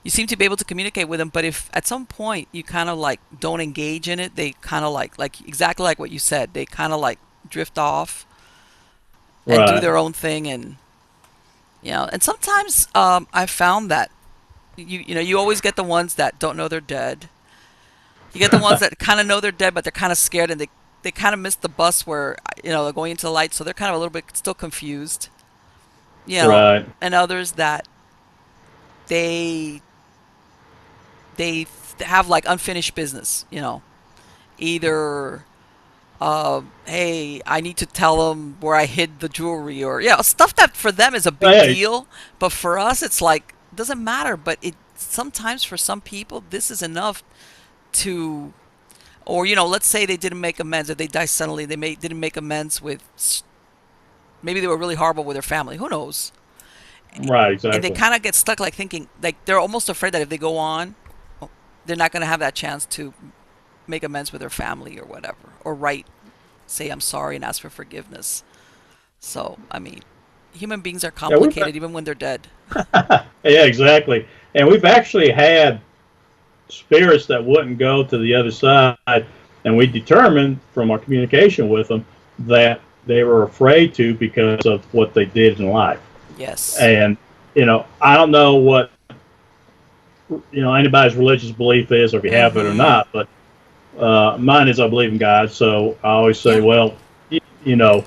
A: you seem to be able to communicate with them. But if at some point you kind of like don't engage in it, they kind of like exactly like what you said, they kind of like drift off and do
B: Right.
A: their own thing. And and sometimes I found that you always get the ones that don't know they're dead. You get the ones that kind of know they're dead, but they're kind of scared, and they kind of missed the bus where they're going into the light, so they're kind of a little bit still confused. you know
B: Right.
A: and others that they they have like unfinished business. Either hey, I need to tell them where I hid the jewelry, or stuff that for them is a big
B: Hey.
A: deal, but for us it's like it doesn't matter. But it sometimes for some people this is enough to, or let's say they didn't make amends, if they die suddenly, didn't make amends with, maybe they were really horrible with their family, who knows,
B: Right.
A: and they
B: Exactly.
A: kind of get stuck like thinking like they're almost afraid that if they go on, they're not going to have that chance to make amends with their family or whatever, or say I'm sorry and ask for forgiveness. So I mean, human beings are
B: Yeah.
A: complicated even when they're dead.
B: Yeah. Exactly. And we've actually had spirits that wouldn't go to the other side, and we determined from our communication with them that they were afraid to because of what they did in life.
A: Yes.
B: And I don't know what anybody's religious belief is, or if you have it or
A: Mm-hmm.
B: not, but mine is I believe in God. So I always say,
A: Yeah.
B: well, you know,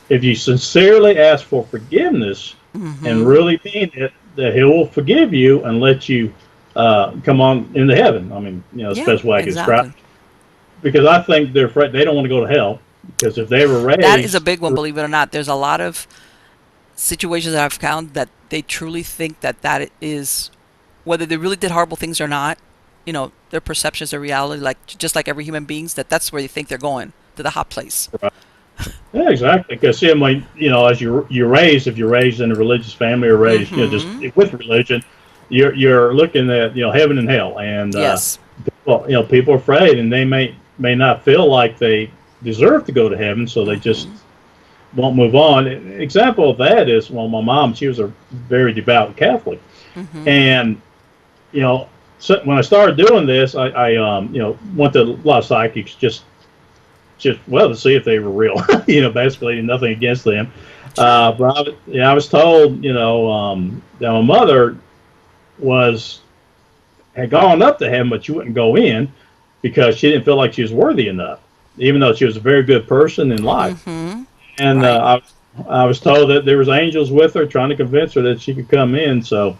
B: if you sincerely ask for forgiveness and
A: Mm-hmm.
B: really mean it, that He will forgive you and let you come on into heaven. I mean, that's the
A: Yeah,
B: best way I can describe
A: exactly.
B: it. Because I think they're afraid they don't want to go to hell because if they were
A: That is a
B: raised,
A: big one, believe it or not. There's a lot of situations that I've found that they truly think that is, whether they really did horrible things or not, their perceptions, their reality, like just like every human beings, that's where they think they're going, to the hot place.
B: yeah, exactly. Because I mean, as you're raised, if you're raised in a religious family or raised, just
A: Mm-hmm.
B: with religion, you're looking at heaven and hell, and
A: Yes.
B: well, people are afraid, and they may not feel like they deserve to go to heaven, so they just
A: Mm-hmm.
B: won't move on. An example of that is, well, my mom, she was a very devout Catholic,
A: Mm-hmm.
B: and you know, so when I started doing this, I went to a lot of psychics just well to see if they were real. Basically nothing against them.
A: Sure.
B: I was told, that my mother was had gone up to heaven, but she wouldn't go in because she didn't feel like she was worthy enough, even though she was a very good person in life.
A: Mm-hmm.
B: And
A: Right.
B: I was told that there was angels with her trying to convince her that she could come in. So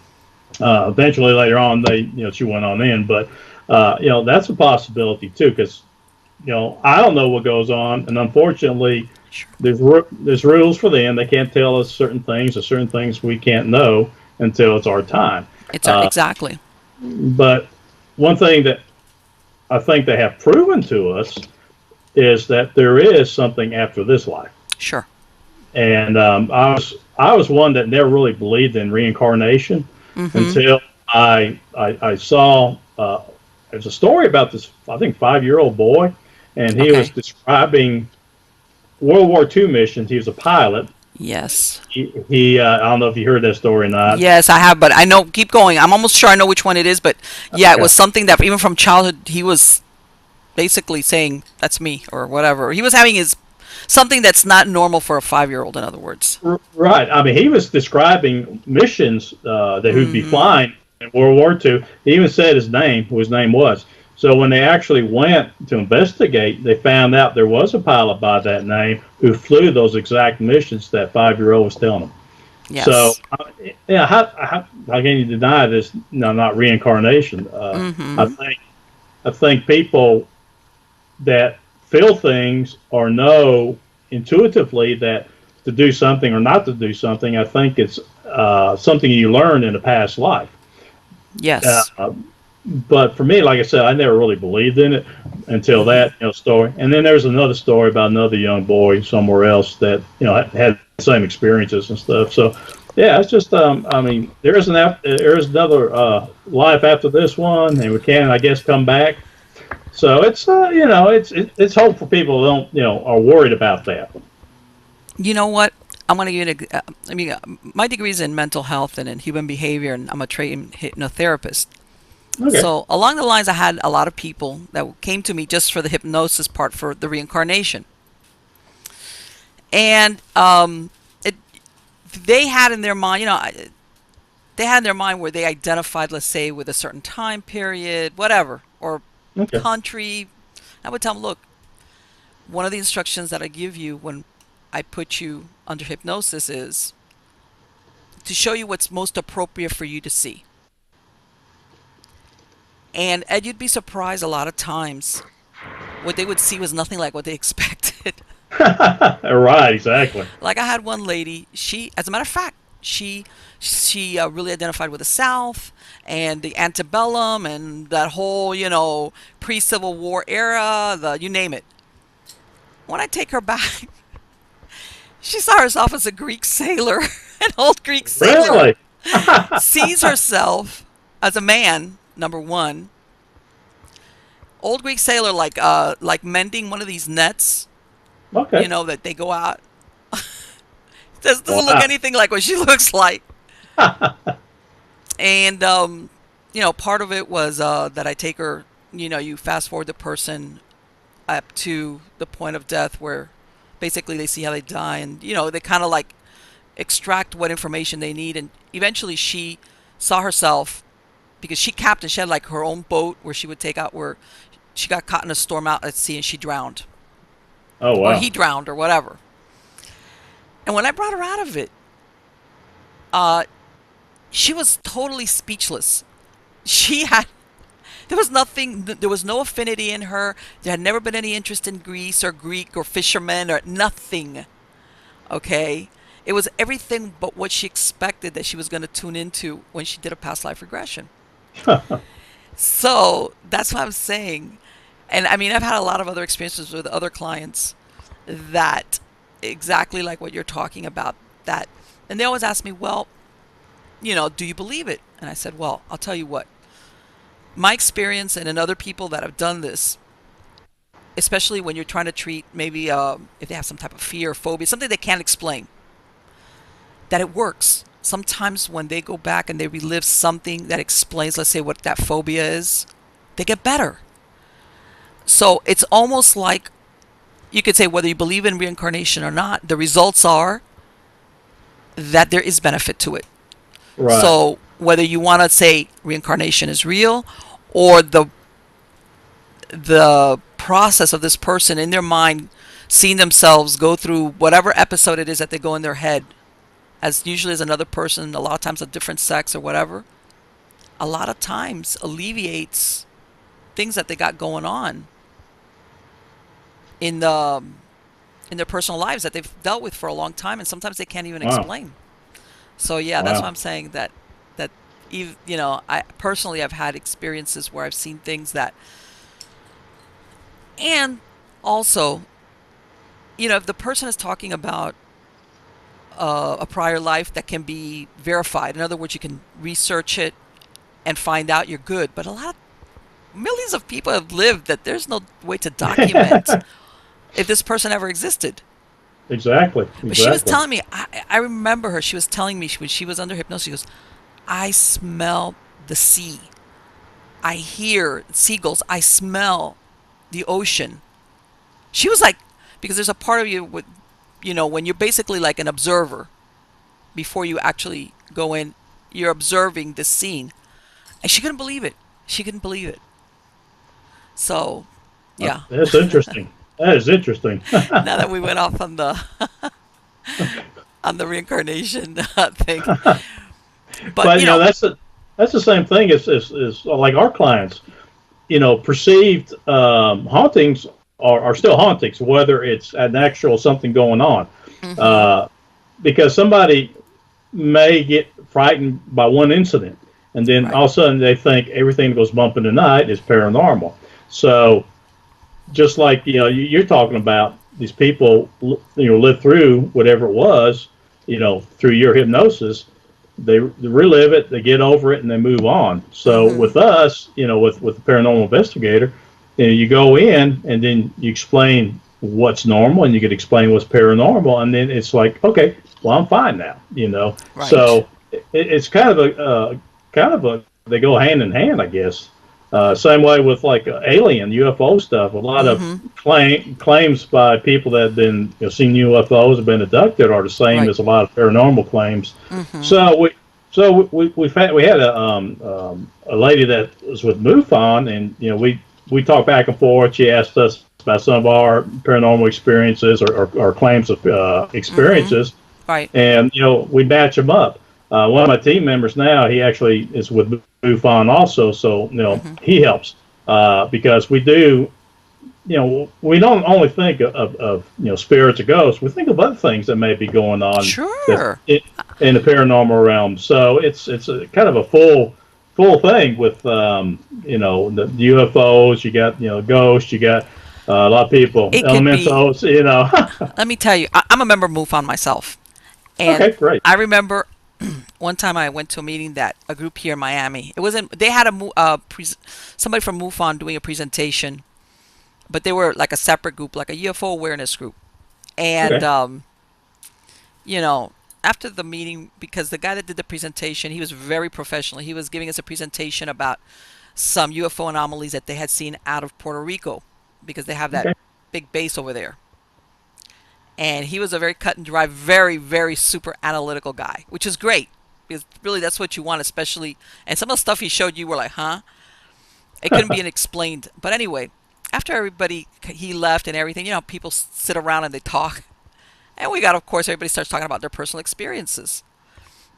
B: eventually, later on, she went on in. But that's a possibility too, because I don't know what goes on, and unfortunately,
A: Sure.
B: there's rules for them. They can't tell us certain things, or certain things we can't know until it's our time.
A: It's
B: Uh,
A: exactly.
B: but one thing that I think they have proven to us is that there is something after this life.
A: Sure.
B: And I was one that never really believed in reincarnation
A: Mm-hmm.
B: until I saw there's a story about this, I think, 5-year-old boy, and he was
A: Okay.
B: describing World War II missions. He was a pilot,
A: Yes.
B: I don't know if you heard that story or not.
A: Yes, I have, but I know. Keep going. I'm almost sure I know which one it is, but yeah, it
B: Okay.
A: was something that even from childhood he was basically saying that's me or whatever. He was having his something that's not normal for a 5-year-old. In other words.
B: Right. I mean, he was describing missions that he'd be
A: Mm-hmm.
B: flying in World War II. He even said his name, who his name was. So when they actually went to investigate, they found out there was a pilot by that name who flew those exact missions that 5-year-old was telling them. So,
A: Yes.
B: yeah, how can you deny this? No, not reincarnation. I
A: Mm-hmm.
B: think I think people that feel things or know intuitively that to do something or not to do something, I think it's something you learn in a past life.
A: Yes.
B: Uh, but for me, like I said, I never really believed in it until
A: Mm-hmm.
B: that story. And then there's another story about another young boy somewhere else that had the same experiences and stuff. So yeah, it's just I mean, there is another life after this one, and we can, I guess, come back. So it's it's hope for people who don't are worried about that.
A: You know what? I'm going to give you I mean, my degree is in mental health and in human behavior, and I'm a trained hypnotherapist.
B: Okay.
A: So along the lines, I had a lot of people that came to me just for the hypnosis part for the reincarnation, and it they had in their mind, they had in their mind where they identified, let's say, with a certain time period, whatever, or
B: Okay.
A: country. I would tell them, look, one of the instructions that I give you when I put you under hypnosis is to show you what's most appropriate for you to see. And you'd be surprised a lot of times what they would see was nothing like what they expected.
B: Right. Exactly.
A: Like I had one lady, as a matter of fact, she really identified with the South and the antebellum and that whole, pre-Civil War era, the you name it. When I take her back, she saw herself as a Greek sailor, an old Greek sailor,
B: Really.
A: sees herself as a man, number one, old Greek sailor, like mending one of these nets,
B: Okay.
A: that they go out. Doesn't look
B: Wow.
A: anything like what she looks like. And part of it was that I take her. You fast forward the person up to the point of death, where basically they see how they die, and they kind of like extract what information they need, and eventually she saw herself because she had like her own boat where she would take out where she got caught in a storm out at sea and she drowned
B: Oh
A: or
B: wow.
A: he drowned or whatever. And when I brought her out of it, uh, she was totally speechless. She had There was nothing, there was no affinity in her. There had never been any interest in Greece or Greek or fishermen or nothing. Okay? It was everything but what she expected that she was going to tune into when she did a past life regression. So that's what I'm saying. And I mean, I've had a lot of other experiences with other clients that exactly like what you're talking about. That, and they always ask me, well, do you believe it? And I said, well, I'll tell you what. My experience and in other people that have done this, especially when you're trying to treat maybe if they have some type of fear or phobia, something they can't explain, that it works. Sometimes when they go back and they relive something that explains, let's say, what that phobia is, they get better. So it's almost like you could say whether you believe in reincarnation or not, the results are that there is benefit to it.
B: Right.
A: So whether you want to say reincarnation is real or the process of this person in their mind seeing themselves go through whatever episode it is that they go in their head as usually as another person, a lot of times a different sex or whatever, a lot of times alleviates things that they got going on in the in their personal lives that they've dealt with for a long time, and sometimes they can't even
B: Wow.
A: explain. So yeah, that's why
B: Wow.
A: I'm saying that I personally I've had experiences where I've seen things that, and also, if the person is talking about a prior life that can be verified, in other words, you can research it and find out you're good. But a lot of millions of people have lived that there's no way to document if this person ever existed.
B: Exactly.
A: But she was
B: Exactly.
A: telling me, I remember her. She was telling me when she was under hypnosis, she goes, I smell the sea. I hear seagulls. I smell the ocean. She was like, because there's a part of you with, when you're basically like an observer before you actually go in, you're observing the scene. And she couldn't believe it. She couldn't believe it. So, yeah.
B: That's interesting. That is interesting.
A: Now that we went off on the reincarnation thing, but
B: But that's the same thing as like our clients. Perceived hauntings are still hauntings, whether it's an actual something going on.
A: mm-hmm,
B: Uh, because somebody may get frightened by one incident, and then
A: right,
B: all of a sudden they think everything that goes bump in the night is paranormal. So just like you're talking about, these people live through whatever it was, through your hypnosis. They relive it, they get over it, and they move on. So
A: mm-hmm,
B: with us, with the paranormal investigator, you go in and then you explain what's normal, and you can explain what's paranormal, and then it's like, okay, well, I'm fine now.
A: right.
B: So it's kind of a they go hand in hand, I guess. Same way with like alien UFO stuff. A lot of
A: Mm-hmm,
B: claims by people that have been seen UFOs, have been abducted, are the same
A: right.
B: as a lot of paranormal claims.
A: Mm-hmm.
B: So we had a lady that was with MUFON, and we talked back and forth. She asked us about some of our paranormal experiences, or claims of
A: Mm-hmm.
B: experiences,
A: Right.
B: and we match them up. One of my team members now, he actually is with MUFON also, so
A: Mm-hmm.
B: he helps, because we do. We don't only think of spirits or ghosts. We think of other things that may be going on that's
A: Sure.
B: in the paranormal realm. So it's a kind of a full thing with the UFOs. You got ghosts. You got a lot of people,
A: It could be.
B: elementals.
A: Let me tell you, I'm a member of MUFON myself, and
B: Okay, great.
A: I remember one time I went to a meeting that a group here in Miami. It wasn't. They had somebody from MUFON doing a presentation, but they were like a separate group, like a UFO awareness group. And
B: Okay.
A: you know, after the meeting, because the guy that did the presentation, he was very professional. He was giving us a presentation about some UFO anomalies that they had seen out of Puerto Rico, because they have that
B: Okay.
A: big base over there. And he was a very cut and dry, very, very super analytical guy, which is great, because really that's what you want, especially. And some of the stuff he showed you were like, huh? It couldn't be explained. But anyway, after everybody he left and everything, people sit around and they talk, and we got, of course, everybody starts talking about their personal experiences,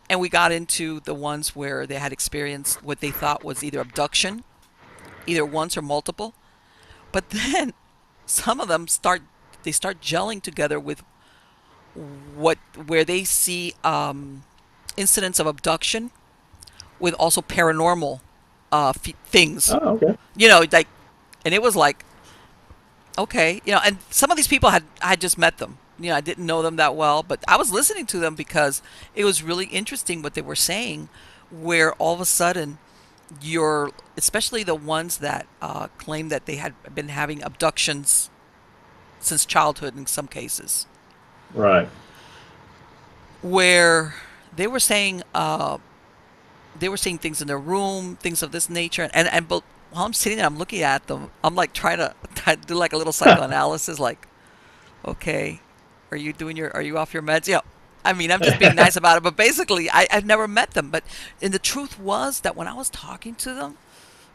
A: and we got into the ones where they had experienced what they thought was either abduction, either once or multiple. But then some of them start gelling together with what where they see incidents of abduction with also paranormal things.
B: Oh, okay.
A: Like, and it was like, okay, and some of these people I had just met them. I didn't know them that well, but I was listening to them because it was really interesting what they were saying. Where all of a sudden, especially the ones that claim that they had been having abductions since childhood in some cases,
B: Right.
A: where they were saying things in their room, things of this nature, but while I'm sitting there, I'm looking at them. I'm like trying to do like a little psychoanalysis, like, okay, are you off your meds? I mean, I'm just being nice about it, but basically, I've never met them. And the truth was that when I was talking to them,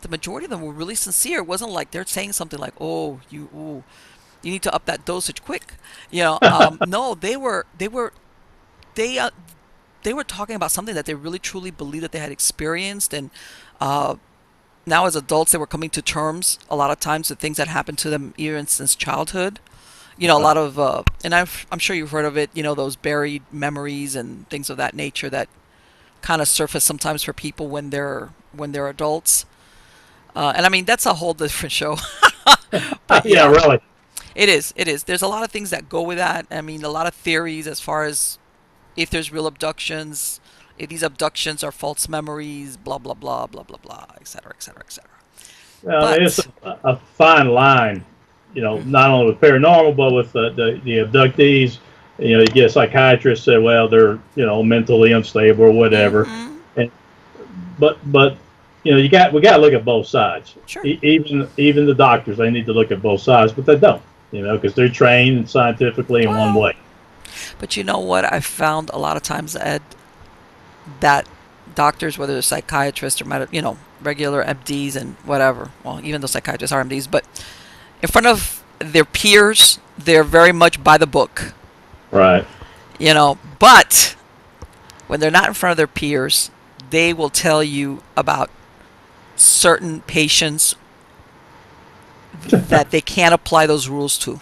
A: the majority of them were really sincere. It wasn't like they're saying something like, "Oh, you need to up that dosage quick." No, they uh, they were talking about something that they really truly believed that they had experienced, and uh, now as adults, they were coming to terms a lot of times with things that happened to them even since childhood. A lot of, and I'm sure you've heard of it. Those buried memories and things of that nature that kind of surface sometimes for people when they're adults. And I mean, that's a whole different show. But
B: Yeah,
A: yeah,
B: really.
A: it is. It is. There's a lot of things that go with that. I mean, a lot of theories as far as if there's real abductions, if these abductions are false memories, blah blah blah blah blah blah, etc. etc. etc.
B: It's
A: But
B: a fine line, not only with paranormal, but with the abductees. You get a psychiatrist say, well, they're mentally unstable or whatever,
A: Mm-hmm.
B: and but we got to look at both sides.
A: Sure.
B: Even the doctors, they need to look at both sides, but they don't. Because they're trained scientifically in one
A: Well,
B: way.
A: but you know what? I found a lot of times, Ed, that doctors, whether they're psychiatrists or regular MDs and whatever, well, even though psychiatrists are MDs, but in front of their peers, they're very much by the book.
B: Right.
A: But when they're not in front of their peers, they will tell you about certain patients that they can't apply those rules to.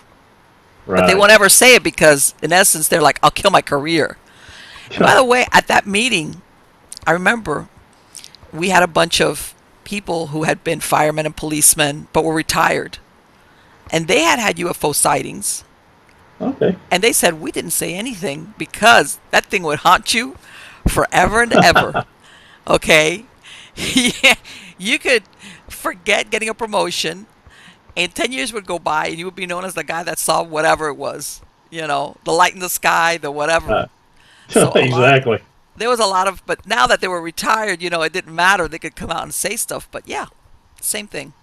A: But they
B: Right.
A: won't ever say it because, in essence, they're like, I'll kill my career. And by the way, at that meeting, I remember we had a bunch of people who had been firemen and policemen but were retired. And they had UFO sightings.
B: Okay.
A: And they said, we didn't say anything because that thing would haunt you forever and ever. Okay? Yeah, you could forget getting a promotion, and 10 years would go by, and you would be known as the guy that saw whatever it was. The light in the sky, the whatever. So
B: Exactly.
A: there was a lot of, but now that they were retired, it didn't matter. They could come out and say stuff. But yeah, same thing.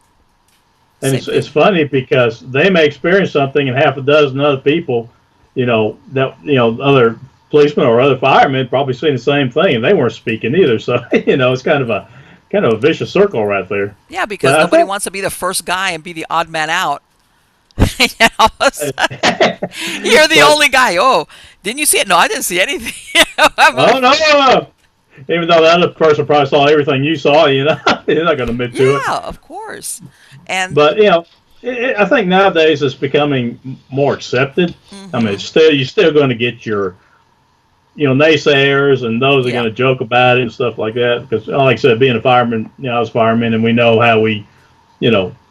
B: And
A: Same
B: it's
A: thing.
B: funny because they may experience something, and half a dozen other people, other policemen or other firemen probably seen the same thing, and they weren't speaking either. So it's kind of a vicious circle right there.
A: Yeah, because
B: But I
A: nobody
B: think
A: wants to be the first guy and be the odd man out. All of a sudden, you're the
B: but
A: only guy. Oh, didn't you see it? No, I didn't see anything. I'm
B: oh
A: like,
B: no, no, no. Even though the other person probably saw everything you saw, they're not going to admit to it.
A: yeah, of course. And
B: But I think nowadays it's becoming more accepted. I mean,
A: hmm
B: you're still going to get your naysayers and those are
A: yeah,
B: going to joke about it and stuff like that. Because, like I said, being a fireman, I was a fireman, and we know how we,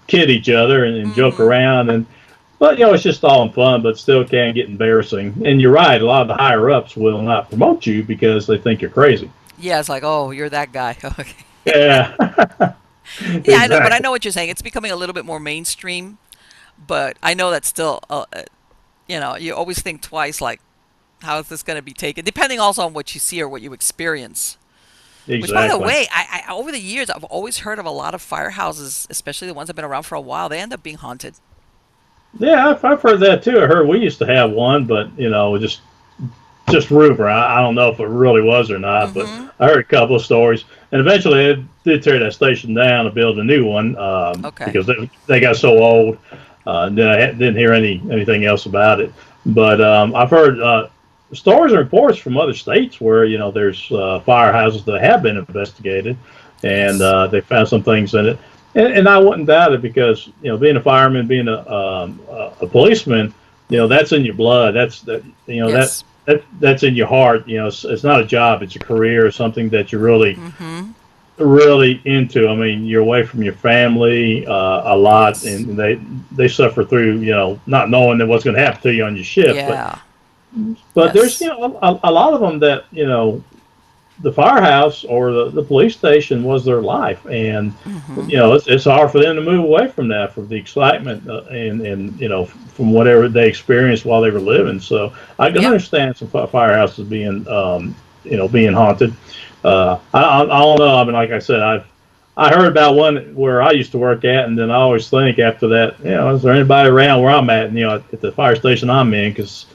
B: kid each other and joke
A: hmm
B: around. But it's just all in fun, but still can get embarrassing. And you're right, a lot of the higher ups will not promote you because they think you're crazy.
A: yeah, it's like, oh, you're that guy. Okay.
B: Yeah,
A: Yeah, I know, but I
B: exactly.
A: know what you're saying. It's becoming a little bit more mainstream, but I know that still, you always think twice, like, how is this going to be taken? Depending also on what you see or what you experience. Which, by the
B: Exactly.
A: way, I over the years, I've always heard of a lot of firehouses, especially the ones that have been around for a while. They end up being haunted.
B: Yeah, I've heard that too. I heard we used to have one, but just rumor. I don't know if it really was or not, but
A: Mm-hmm.
B: I heard a couple of stories. And eventually, they did tear that station down and build a new one
A: Okay.
B: because they got so old. And then I didn't hear anything else about it. But I've heard stories and reports from other states where there's firehouses that have been investigated, and
A: Yes.
B: they found some things in it. And I wouldn't doubt it because being a fireman, being a policeman, that's in your blood.
A: Yes.
B: That's in your heart. It's not a job; it's a career, something that you're
A: Mm-hmm.
B: really into. I mean, you're away from your family a lot,
A: Yes.
B: and they suffer through not knowing that what's going to happen to you on your shift.
A: Yeah.
B: But there's
A: Yes.
B: a lot of them that the firehouse or the police station was their life, and
A: Mm-hmm.
B: it's hard for them to move away from that, from the excitement and from whatever they experienced while they were living. So I can
A: Yep.
B: understand some firehouses being being haunted. I don't know. I mean, like I said, I heard about one where I used to work at, and then I always think after that, is there anybody around where I'm at? And, at the fire station I'm in, because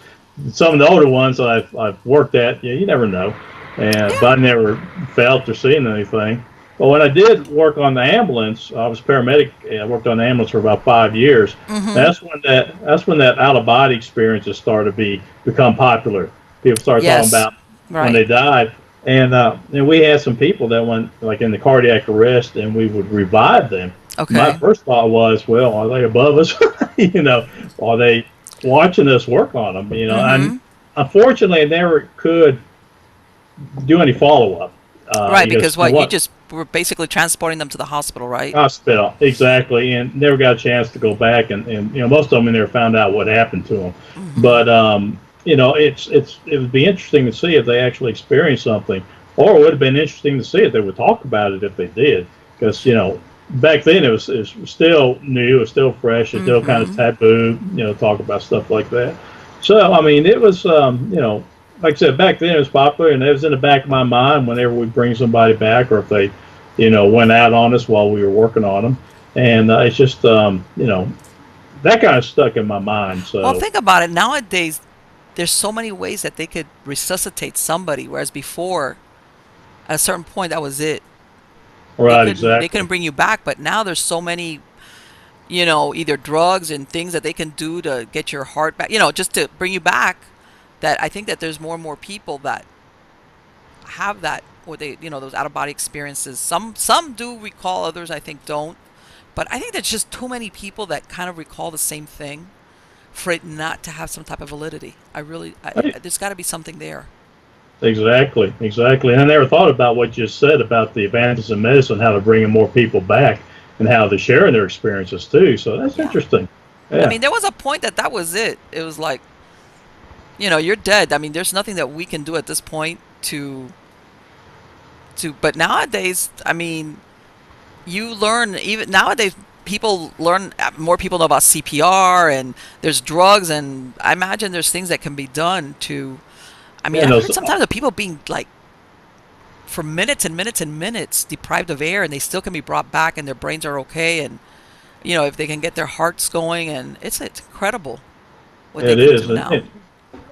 B: some of the older ones that I've worked at, you never know. And
A: Yeah.
B: but I never felt or seen anything. But when I did work on the ambulance, I was a paramedic. And I worked on the ambulance for about 5 years.
A: Mm-hmm.
B: That's when that out of body experiences started to become popular. People started talking
A: Yes.
B: about when
A: Right.
B: they died, and we had some people that went like in the cardiac arrest, and we would revive them. My
A: Okay.
B: first thought was, well, are they above us? Are they watching us work on them? And
A: Mm-hmm.
B: unfortunately, I never could do any follow up
A: Right,
B: because
A: because what you
B: what
A: just were basically transporting them to the hospital, right?
B: hospital exactly, and never got a chance to go back, and most of them in there found out what happened to them.
A: Mm-hmm.
B: But it would be interesting to see if they actually experienced something, or it would have been interesting to see if they would talk about it if they did, because back then it was still new, it was still fresh, it's still kind of
A: Mm-hmm.
B: taboo, talk about stuff like that. So I mean, it was like I said, back then it was popular, and it was in the back of my mind whenever we bring somebody back, or if they, went out on us while we were working on them, and it's just that kind of stuck in my mind.
A: Well,
B: So
A: think about it. Nowadays, there's so many ways that they could resuscitate somebody, whereas before, at a certain point, that was it. They
B: right,
A: couldn't they
B: exactly,
A: couldn't bring you back. But now there's so many, either drugs and things that they can do to get your heart back, just to bring you back. That I think that there's more and more people that have that, or they, those out of body experiences. Some do recall, others I think don't. But I think there's just too many people that kind of recall the same thing for it not to have some type of validity. There's got to be something there.
B: exactly, exactly. And I never thought about what you said about the advances in medicine, how to bring in more people back, and how they're sharing their experiences too. So that's
A: Yeah.
B: interesting.
A: I
B: Yeah,
A: mean, there was a point that was it. It was like, you're dead. I mean, there's nothing that we can do at this point but nowadays, I mean, you learn, even nowadays people learn, more people know about CPR, and there's drugs, and I imagine there's things that can be done to, I mean,
B: yeah.
A: I've
B: No,
A: heard sometimes of people being like for minutes and minutes and minutes deprived of air, and they still can be brought back and their brains are okay, and if they can get their hearts going, and it's incredible what they
B: it
A: can
B: is,
A: do now.
B: and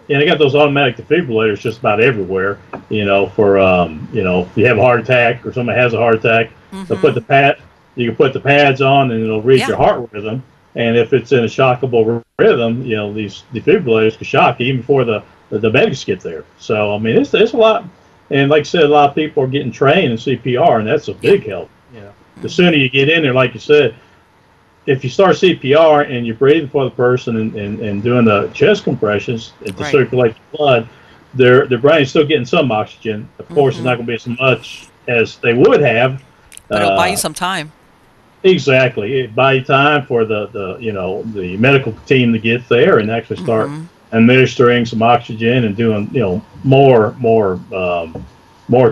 B: they got those automatic defibrillators just about everywhere. For if you have a heart attack or somebody has a heart attack, they'll put
A: Mm-hmm.
B: the pad. You can put the pads on, and it'll read
A: Yeah.
B: your heart rhythm. And if it's in a shockable rhythm, these defibrillators can shock you even before the medics get there. So I mean, it's a lot. And like I said, a lot of people are getting trained in CPR, and that's a
A: Yeah.
B: big help. The
A: Hmm.
B: sooner you get in there, like you said, if you start CPR and you're breathing for the person and doing the chest compressions to
A: Right.
B: circulate the blood, their brain's still getting some oxygen. Of course, it's
A: Hmm.
B: not going to be as much as they would have.
A: But it'll buy you
B: Uh,
A: some time.
B: exactly. It buy you time for the medical team to get there and actually start
A: Hmm.
B: administering some oxygen and doing more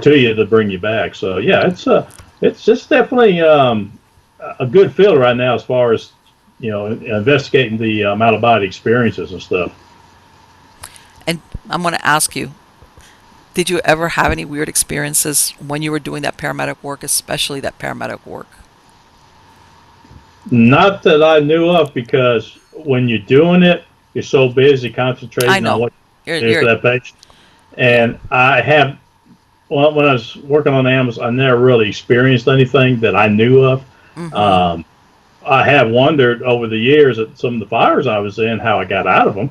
B: to you to bring you back. So yeah, it's just definitely a good field right now as far as investigating the out of body experiences and stuff.
A: And I'm going to ask you, did you ever have any weird experiences when you were doing that paramedic work, especially that paramedic work?
B: Not that I knew of, because when you're doing it, you're so busy
A: I
B: concentrating on
A: know.
B: what you do for
A: You're
B: that patient.
A: yeah.
B: And I have, well, when I was working on animals, I never really experienced anything that I knew of.
A: Hmm.
B: Um, I have wondered over the years at some of the fires I was in how I got out of them.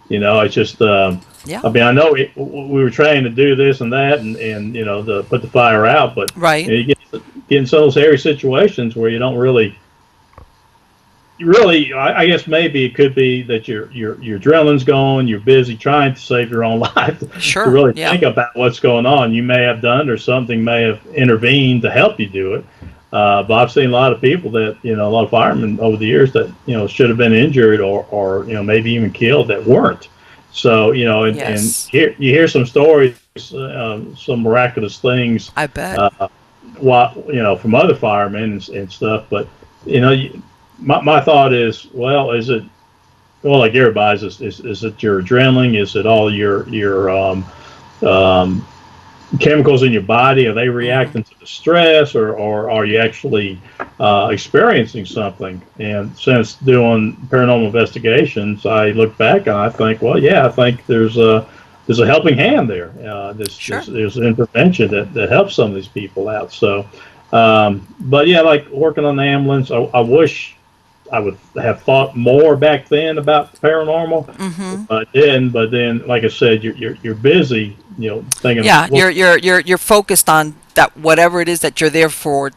B: It's just,
A: Yeah.
B: I mean, I know we were trained to do this and that, and to put the fire out, but
A: Right.
B: you get in some of those hairy situations where you don't really, I guess maybe it could be that your adrenaline's going, you're busy trying to save your own life to
A: Sure.
B: really
A: Yeah.
B: think about what's going on. You may have done, or something may have intervened to help you do it. But I've seen a lot of people that, a lot of firemen over the years that, should have been injured, or maybe even killed, that weren't. So, and
A: Yes.
B: you hear some stories, some miraculous things,
A: I bet.
B: uh, from other firemen and stuff. But, you know, my thought is, well, is it, well, like everybody's, is it your adrenaline? Is it all your um, chemicals in your body? Are they
A: Hmm.
B: reacting to the stress, or are you actually experiencing something? And since doing paranormal investigations, I look back and I think, well, yeah, I think there's a helping hand there.
A: Sure.
B: There's intervention that helps some of these people out. So, but yeah, like working on the ambulance, I wish I would have thought more back then about paranormal.
A: Hmm.
B: But then, like I said, you're busy, thinking,
A: Yeah.
B: well,
A: You're focused on that, whatever it is that you're there for.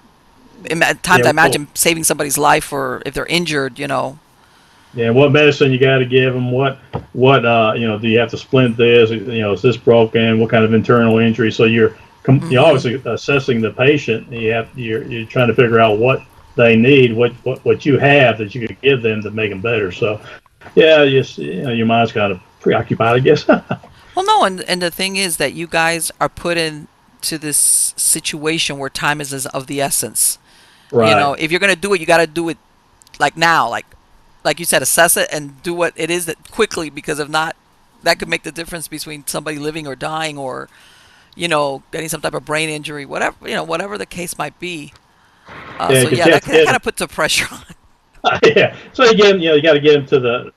A: At times,
B: yeah,
A: I
B: well,
A: imagine saving somebody's life, or if they're injured.
B: yeah, what medicine you got to give them? What do you have to splint this? Is this broken? What kind of internal injury? So you're
A: Hmm.
B: obviously assessing the patient. You're trying to figure out what they need, what you have that you could give them to make them better. So yeah, your mind's kind of preoccupied, I guess.
A: Well, no, and the thing is that you guys are put into this situation where time is of the essence.
B: Right.
A: If you're gonna do it, you got to do it like now, like like you said, assess it and do what it is that quickly, because if not, that could make the difference between somebody living or dying, or getting some type of brain injury, whatever whatever the case might be.
B: Yeah,
A: So
B: because
A: yeah,
B: you have to
A: that
B: get
A: kind of puts a pressure on.
B: yeah. So again, you got to get them to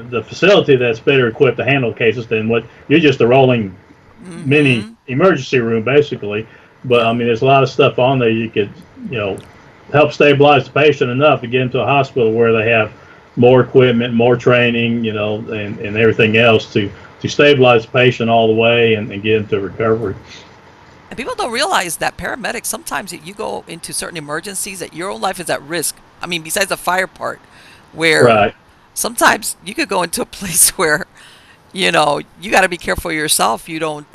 B: the facility that's better equipped to handle cases than what you're just a rolling mini
A: Mm-hmm.
B: emergency room basically. But
A: Yeah.
B: I mean, there's a lot of stuff on there you could help stabilize the patient enough to get into a hospital where they have more equipment, more training, and everything else to stabilize the patient all the way and get into recovery.
A: And people don't realize that paramedics, sometimes you go into certain emergencies that your own life is at risk. I mean, besides the fire part, where
B: Right.
A: sometimes you could go into a place where, you got to be careful yourself. You don't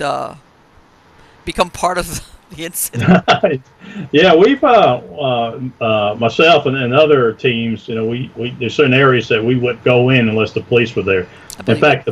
A: become part of the incident.
B: Yeah, we've myself and other teams, we there's certain areas that we wouldn't go in unless the police were there.
A: I
B: In
A: believe it.
B: fact,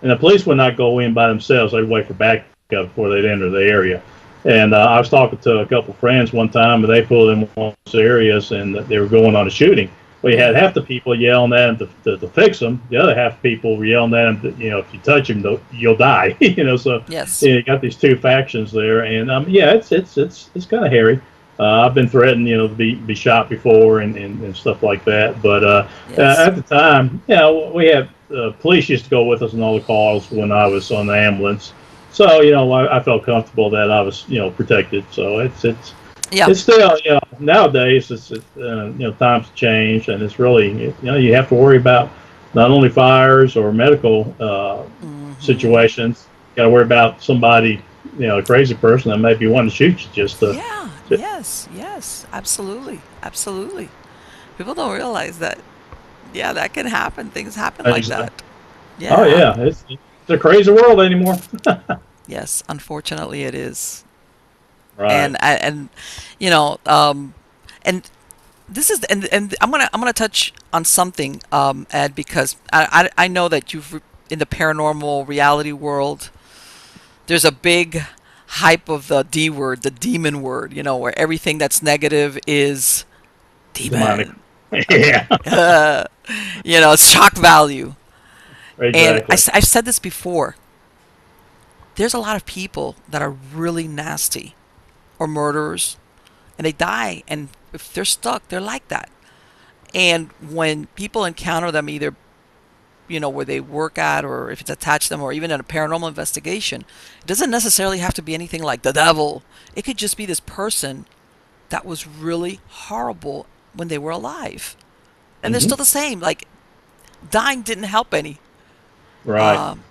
B: the police would not go in by themselves; they'd wait for backup before they'd enter the area. And I was talking to a couple of friends one time, and they pulled in one of those areas, and they were going on a shooting. We had
A: Mm.
B: half the people yelling at them to fix them. The other half of people were yelling at them, if you touch them, you'll die. So
A: Yes.
B: you got these two factions there, and yeah, it's kind of hairy. I've been threatened, to be shot before and stuff like that. But
A: Yes.
B: at the time, we had police used to go with us on all the calls when I was on the ambulance. So I felt comfortable that I was protected. So
A: Yeah.
B: it's still nowadays times change, and it's really you have to worry about not only fires or medical
A: Hmm.
B: situations. You got to worry about somebody, a crazy person that may be wanting to shoot you just to.
A: Yeah. Yes. Yes. Absolutely. Absolutely. People don't realize that. Yeah, that can happen. Things happen like
B: Exactly.
A: that.
B: Oh
A: Yeah.
B: yeah, it's a crazy world anymore.
A: Yes. Unfortunately, it is.
B: Right.
A: And you know and this is and I'm gonna touch on something, Ed, because I know that in the paranormal reality world, there's a big hype of the D word, the demon word, where everything that's negative is
B: Demonic.
A: demon. Okay.
B: Yeah.
A: It's shock value. And
B: Exactly.
A: I've said this before. There's a lot of people that are really nasty, or murderers, and they die, and if they're stuck, they're like that. And when people encounter them, either where they work at, or if it's attached to them, or even in a paranormal investigation, it doesn't necessarily have to be anything like the devil. It could just be this person that was really horrible when they were alive, and they're
B: Hmm.
A: still the same. Like, dying didn't help any.
B: Right.
A: um,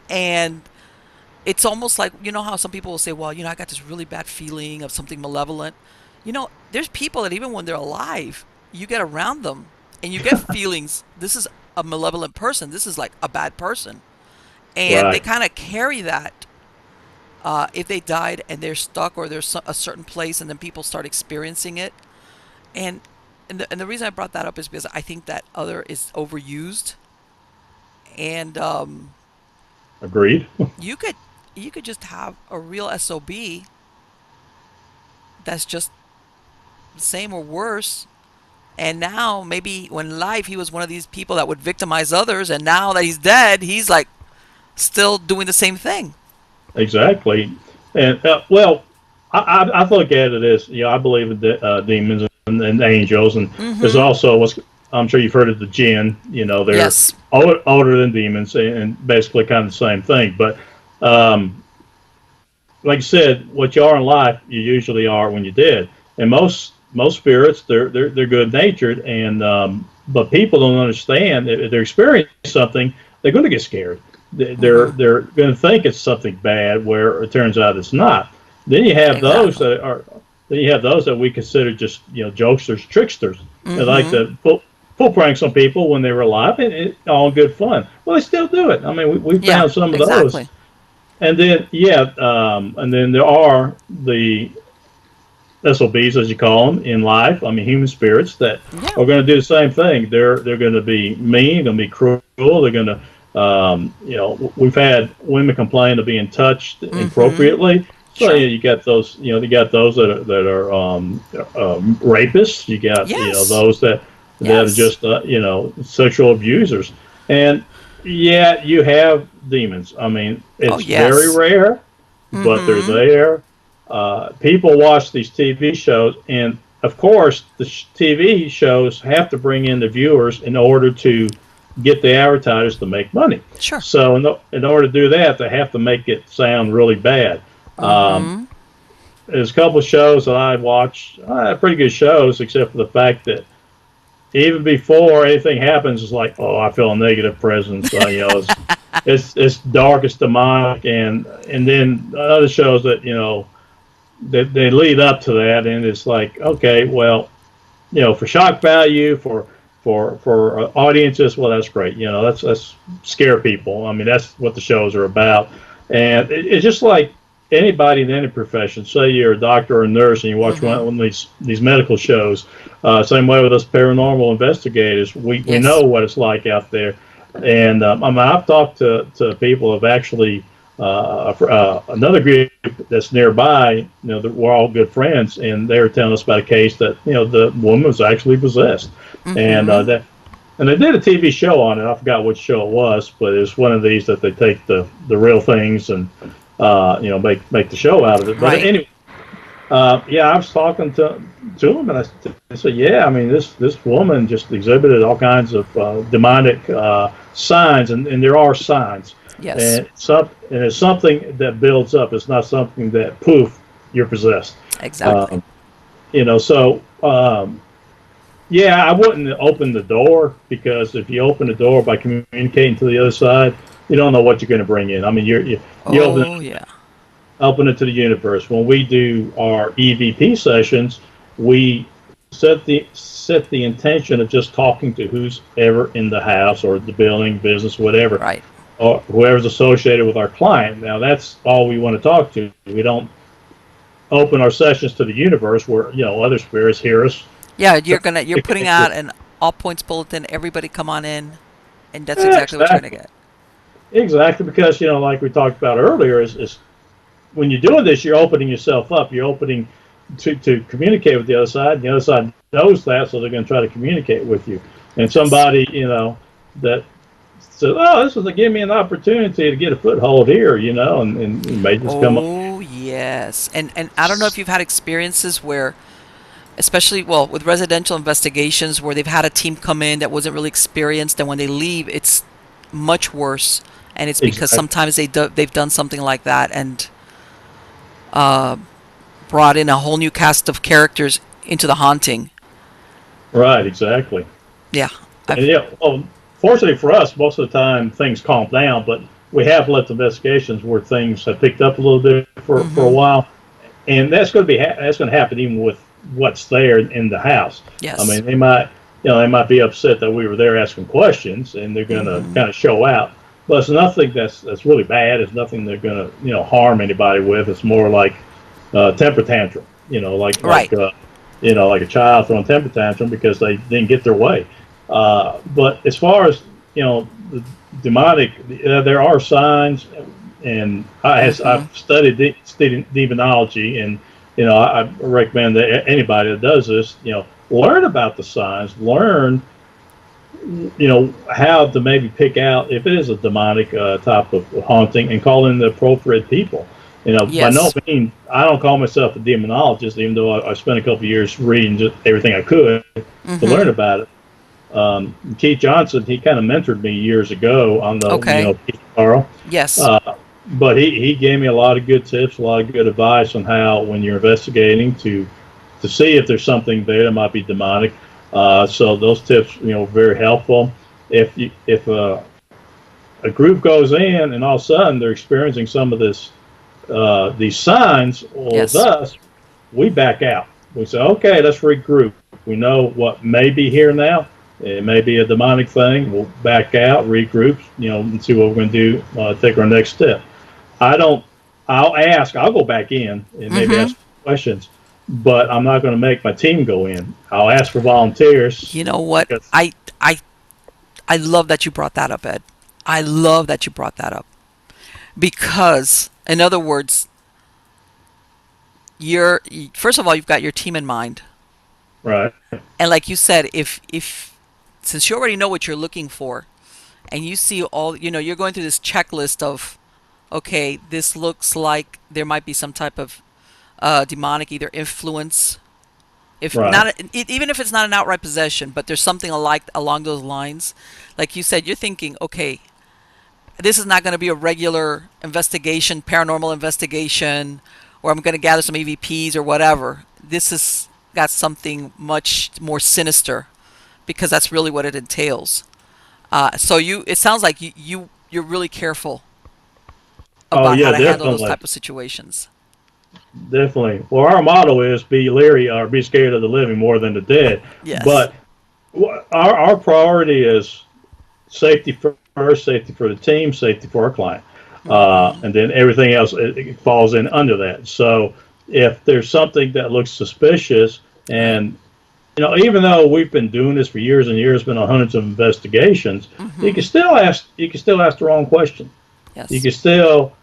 A: and it's almost like, how some people will say, well, I got this really bad feeling of something malevolent. There's people that even when they're alive, you get around them and you get feelings. This is a malevolent person. This is like a bad person. And they
B: Right.
A: kind of carry that, if they died and they're stuck, or there's a certain place and then people start experiencing it. And, and the reason I brought that up is because I think that other is overused. And
B: Agreed.
A: you could you could just have a real SOB that's just the same or worse. And now maybe when live he was one of these people that would victimize others, and now that he's dead, he's like still doing the same thing.
B: Exactly. And well, I look at it as I believe in demons and angels, and there's
A: Mm-hmm.
B: also what's I'm sure you've heard of the jinn. They're
A: Yes.
B: older than demons and basically kind of the same thing. But um, like you said, what you are in life, you usually are when you're dead. And most spirits, they're good natured, and but people don't understand if they're experiencing something, they're going to get scared. They're
A: Mm-hmm.
B: they're going to think it's something bad, where it turns out it's not. Then you have those
A: Exactly.
B: that are. Then you have those that we consider just jokesters, tricksters. They like
A: Mm-hmm.
B: to pull pranks on people when they were alive, and all good fun. Well, they still do it. I mean, we
A: Yeah.
B: found some of those.
A: Exactly.
B: And then, yeah, and then there are the SOBs, as you call them, in life. I mean, human spirits that
A: Yeah.
B: are going to do the same thing. They're going to be mean, going to be cruel. They're going to, we've had women complain of being touched
A: Mm-hmm.
B: inappropriately. So
A: Sure.
B: you got those, you got those that are rapists. You got
A: Yes.
B: those that that are
A: Yes.
B: just sexual abusers. And yeah, you have demons. I mean,
A: Oh,
B: it's very
A: yes.
B: rare, but they're
A: Mm-hmm.
B: there. People watch these TV shows, and of course, the TV shows have to bring in the viewers in order to get the advertisers to make money.
A: Sure.
B: So, in order to do that, they have to make it sound really bad. Um,
A: Mm-hmm.
B: there's a couple of shows that I watch, pretty good shows, except for the fact that even before anything happens, it's like, oh, I feel a negative presence. It's dark, it's demonic, and then other shows that they lead up to that, and it's like, okay, well, for shock value, for audiences, well, that's great. That's scare people. I mean, that's what the shows are about, and it's just like anybody in any profession. Say you're a doctor or a nurse, and you watch
A: Mm-hmm.
B: one of these medical shows. Same way with us paranormal investigators, we know
A: Yes.
B: what it's like out there, and I mean, I've talked to people who have actually another group that's nearby, that we're all good friends, and they were telling us about a case that the woman was actually possessed, and
A: Mm-hmm.
B: and they did a TV show on it. I forgot which show it was, but it was one of these that they take the real things and make the show out of it. But
A: Right.
B: anyway, yeah, I was talking to him, and I said, yeah, I mean, this woman just exhibited all kinds of demonic signs, and there are signs,
A: Yes.
B: and it's something that builds up. It's not something that poof, you're possessed.
A: Exactly.
B: Um, so yeah, I wouldn't open the door, because if you open the door by communicating to the other side, you don't know what you're going to bring in. I mean, you
A: Oh, yeah.
B: open it to the universe. When we do our EVP sessions, we set the intention of just talking to who's ever in the house or the building, business, whatever,
A: Right.
B: or whoever's associated with our client. Now, that's all we want to talk to. We don't open our sessions to the universe where other spirits hear us.
A: Yeah, you're putting out an all points bulletin. Everybody come on in, and that's
B: Yeah,
A: exactly what you're gonna
B: exactly,
A: get.
B: exactly. Because like we talked about earlier, is when you're doing this, you're opening yourself up. You're opening to communicate with the other side. And the other side knows that, so they're going to try to communicate with you. And
A: Yes.
B: somebody, that says, "Oh, this is to give me an opportunity to get a foothold here," and you may just come up.
A: Oh, yes. And I don't know if you've had experiences where, especially, well, with residential investigations, where they've had a team come in that wasn't really experienced, and when they leave, it's much worse. And it's because
B: Exactly.
A: sometimes they've done something like that and uh, brought in a whole new cast of characters into the haunting.
B: Right. Exactly.
A: Yeah,
B: And
A: I've.
B: yeah, well, fortunately for us, most of the time things calm down, but we have left investigations where things have picked up a little bit for a
A: Mm-hmm.
B: while, and that's going to happen even with what's there in the house. I
A: Yes.
B: mean, they might be upset that we were there asking questions, and they're going to
A: Mm-hmm.
B: kind of show out. But it's nothing that's really bad. It's nothing they're going to harm anybody with. It's more like temper tantrum.
A: Right.
B: Like a child throwing temper tantrum because they didn't get their way. But as far as the demonic, there are signs, and
A: Mm-hmm.
B: I've studied demonology, and I recommend that anybody that does this, learn about the signs, learn how to maybe pick out if it is a demonic type of haunting, and call in the appropriate people. By no
A: Yes.
B: means, I don't call myself a demonologist, even though I spent a couple of years reading just everything I could to
A: Mm-hmm.
B: learn about it. Keith Johnson, he kind of mentored me years ago on the,
A: Okay.
B: Keith Carl.
A: Yes.
B: But he gave me a lot of good tips, a lot of good advice on how, when you're investigating, to see if there's something there that might be demonic. So those tips, very helpful. If a group goes in and all of a sudden they're experiencing some of these signs, well, with
A: Yes.
B: us, we back out. We say, okay, let's regroup. We know what may be here now. It may be a demonic thing. We'll back out, regroup, and see what we're going to do. Take our next step. I don't. I'll ask. I'll go back in and maybe
A: Mm-hmm.
B: ask questions, but I'm not going to make my team go in. I'll ask for volunteers
A: You know what?
B: because
A: I love that you brought that up, Ed. I love that you brought that up because, in other words, you're first of all, you've got your team in mind,
B: right,
A: And like you said, if since you already know what you're looking for, and you see all, you're going through this checklist of, okay, this looks like there might be some type of demonic either influence, if
B: Right.
A: not, even if it's not an outright possession, but there's something alike along those lines. Like you said, you're thinking, okay, this is not going to be a regular investigation, paranormal investigation, or I'm going to gather some EVPs or whatever. This has got something much more sinister because that's really what it entails. So it sounds like you're really careful
B: Oh
A: about how
B: yeah,
A: to handle those
B: definitely,
A: type of situations.
B: definitely. Well, our motto is be leery or be scared of the living more than the dead.
A: Yes.
B: But our priority is safety first, safety for the team, safety for our client,
A: Hmm.
B: and then everything else it falls in under that. So if there's something that looks suspicious,
A: Right.
B: and even though we've been doing this for years and years, been on hundreds of investigations,
A: Hmm.
B: you can still ask the wrong question. You
A: Yes.
B: can still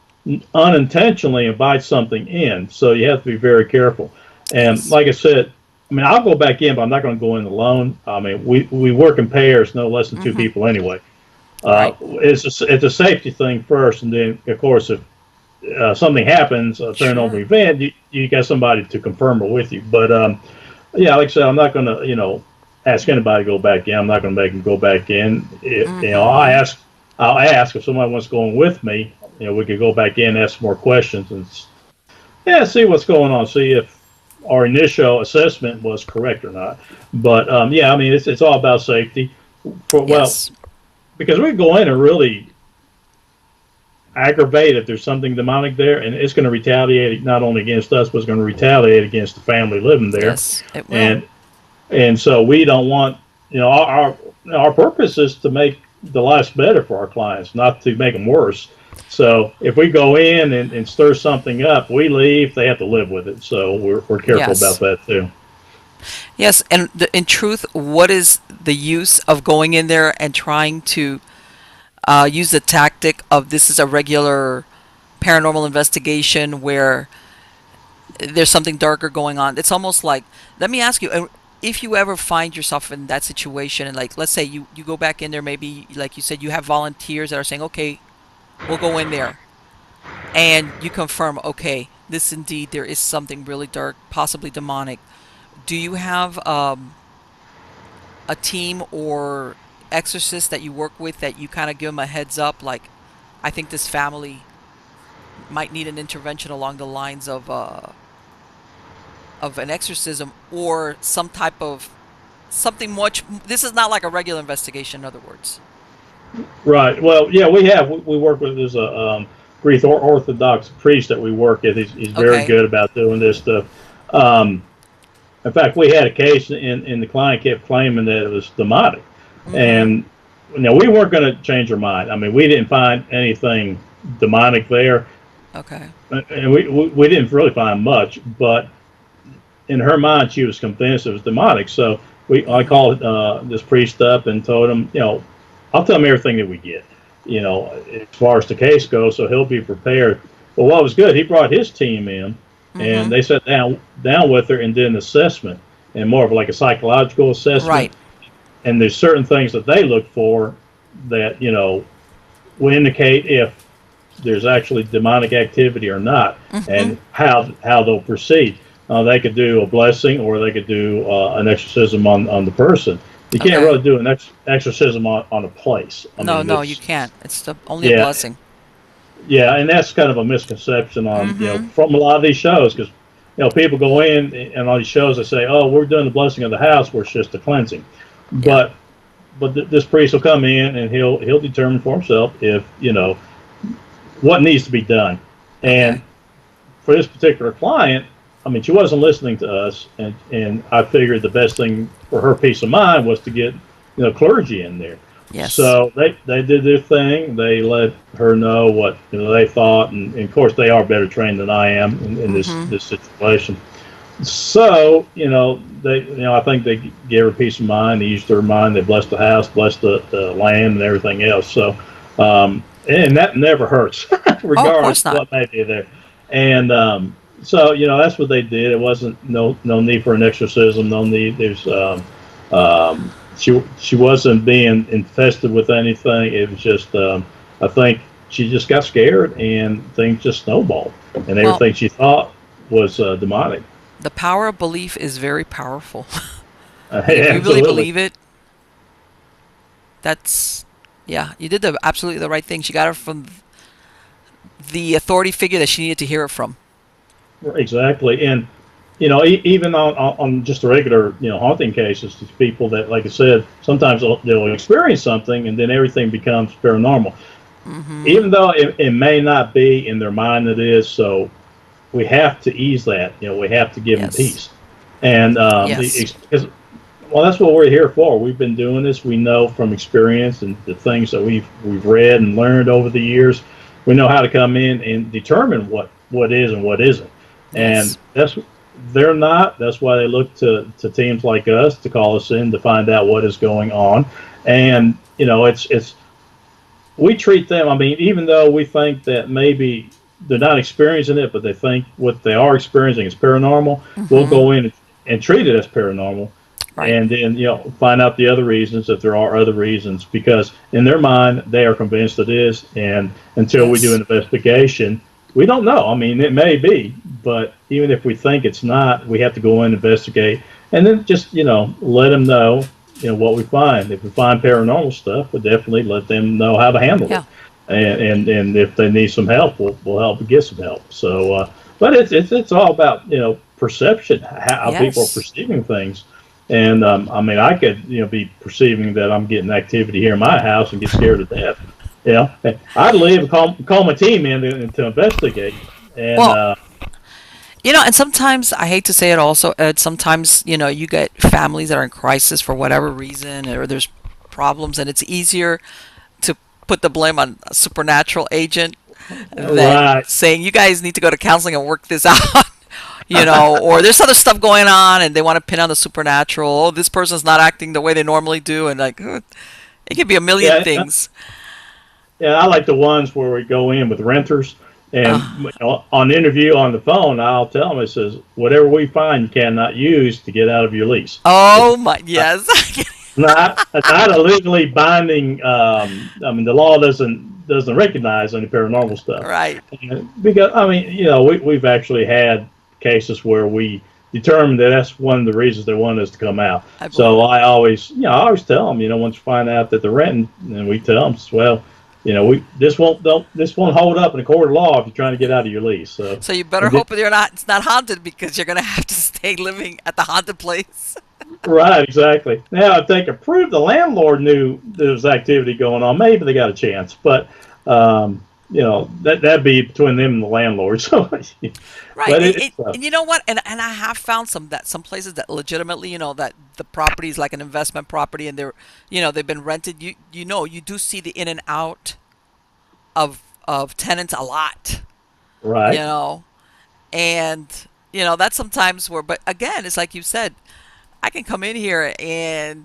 B: unintentionally invite something in. So you have to be very careful. And
A: Yes.
B: like I said, I mean, I'll go back in, but I'm not going to go in alone. I mean, we work in pairs, no less than two
A: Hmm.
B: people anyway.
A: Right.
B: It's a safety thing first, and then of course if something happens, a paranormal
A: Sure.
B: event, you got somebody to confirm it with you. But yeah, like I said, I'm not going to ask anybody to go back in. I'm not going to make them go back in.
A: Hmm.
B: I'll ask if somebody wants going with me. We could go back in, ask some more questions, and yeah, see what's going on, see if our initial assessment was correct or not. But yeah, I mean, it's all about safety. Well,
A: Yes.
B: because we go in and really aggravate if there's something demonic there, and it's going to retaliate not only against us, but it's going to retaliate against the family living there,
A: Yes. It will.
B: and so we don't want our purpose is to make the lives better for our clients, not to make them worse. So if we go in and stir something up, we leave. They have to live with it. So we're careful about
A: Yes.
B: that too.
A: Yes. And in truth, what is the use of going in there and trying to use the tactic of this is a regular paranormal investigation where there's something darker going on? It's almost like, let me ask you, if you ever find yourself in that situation, and like, let's say you go back in there, maybe like you said, you have volunteers that are saying, okay, we'll go in there, and you confirm, okay, this indeed, there is something really dark, possibly demonic. Do you have a team or exorcist that you work with that you kind of give them a heads up, like, I think this family might need an intervention along the lines of an exorcism or some type of something much. This is not like a regular investigation, in other words.
B: Right. Well, yeah, we work with there's a Greek Orthodox priest that we work with. He's very
A: Okay.
B: good about doing this stuff. Um, In fact, we had a case, and the client kept claiming that it was demonic,
A: Mm-hmm.
B: and we weren't going to change our mind. I mean, we didn't find anything demonic there,
A: Okay.
B: and we didn't really find much. But in her mind, she was convinced it was demonic. So I
A: Mm-hmm.
B: called this priest up and told him, I'll tell him everything that we get, as far as the case goes, so he'll be prepared. Well, what was good, he brought his team in, and
A: Mm-hmm.
B: they sat down with her and did an assessment, and more of like a psychological assessment.
A: Right.
B: And there's certain things that they look for that will indicate if there's actually demonic activity or not,
A: Mm-hmm.
B: and how they'll proceed. They could do a blessing, or they could do an exorcism on the person. You can't
A: Okay.
B: really do an exorcism on a place. I
A: No,
B: mean,
A: no, you
B: it's
A: can't. It's only a
B: yeah,
A: blessing.
B: yeah, and that's kind of a misconception on
A: Mm-hmm.
B: from a lot of these shows, because people go in and on these shows they say, oh, we're doing the blessing of the house, where it's just a cleansing,
A: Yeah.
B: but this priest will come in and he'll determine for himself if what needs to be done. And
A: Okay.
B: for this particular client, I mean, she wasn't listening to us, and I figured the best thing for her peace of mind was to get clergy in there.
A: Yes.
B: So they did their thing. They let her know what they thought, and of course they are better trained than I am in
A: Mm-hmm.
B: this situation. So they I think they gave her peace of mind. They used her mind. They blessed the house, blessed the land, and everything else. So and that never hurts,
A: Oh, of
B: regardless
A: course
B: of
A: not.
B: what may be there. And So that's what they did. It wasn't no need for an exorcism. No need. She wasn't being infested with anything. It was just I think she just got scared and things just snowballed, and
A: Well,
B: everything she thought was demonic.
A: the power of belief is very powerful. If you really
B: Absolutely.
A: believe it, that's, yeah, you did the absolutely the right thing. She got it from the authority figure that she needed to hear it from.
B: Exactly, and even on just a regular haunting cases, these people that, like I said, sometimes they'll experience something and then everything becomes paranormal,
A: Mm-hmm.
B: even though it may not be in their mind. It is. So we have to ease that. We have to give them
A: Yes.
B: peace, and
A: Yes.
B: well, that's what we're here for. We've been doing this. We know from experience and the things that we've read and learned over the years. We know how to come in and determine what is and what isn't. And
A: Yes.
B: they're not. That's why they look to teams like us to call us in to find out what is going on. And it's we treat them. I mean, even though we think that maybe they're not experiencing it, but they think what they are experiencing is paranormal, we'll
A: Mm-hmm.
B: go in and treat it as paranormal,
A: Right.
B: and then find out the other reasons if there are other reasons, because in their mind they are convinced it is, and until we do
A: Yes.
B: an investigation, we don't know. I mean, it may be, but even if we think it's not, we have to go in, investigate, and then just let them know what we find. If we find paranormal stuff, we'll definitely let them know how to handle it,
A: Yeah.
B: and if they need some help, we'll help get some help. So, but it's all about perception, how people are
A: Yes.
B: perceiving things. And I mean, I could be perceiving that I'm getting activity here in my house and get scared to death. I'd leave and call my team in to investigate. And
A: Well, and sometimes I hate to say it also, Ed, sometimes, you get families that are in crisis for whatever reason, or there's problems, and it's easier to put the blame on a supernatural agent than
B: right,
A: saying, you guys need to go to counseling and work this out. Or there's other stuff going on and they want to pin on the supernatural. Oh, this person's not acting the way they normally do. And like, it could be a million
B: yeah,
A: things.
B: yeah. I like the ones where we go in with renters, and
A: Uh,
B: on the interview on the phone, I'll tell them, it says whatever we find you cannot use to get out of your lease. It's
A: oh my, yes.
B: not a legally binding. I mean, the law doesn't recognize any paranormal stuff.
A: Right.
B: Because I mean, we've actually had cases where we determined that that's one of the reasons they wanted us to come out.
A: I believe
B: So
A: it.
B: I always tell them, once you find out that they're renting, and we tell them, well, we this won't hold up in a court of law if you're trying to get out of your lease. So,
A: So you better
B: and then,
A: hope it's not haunted, because you're going to have to stay living at the haunted place.
B: right, exactly. Now, if they could prove the landlord knew there was activity going on, maybe they got a chance. But that'd be between them and the landlord. So, but
A: Right.
B: it's
A: And you know what? And I have found some places that legitimately, that the property is like an investment property, and they've been rented. You do see the in and out of tenants a lot. You
B: right.
A: know, and that's sometimes where. But again, it's like you said, I can come in here and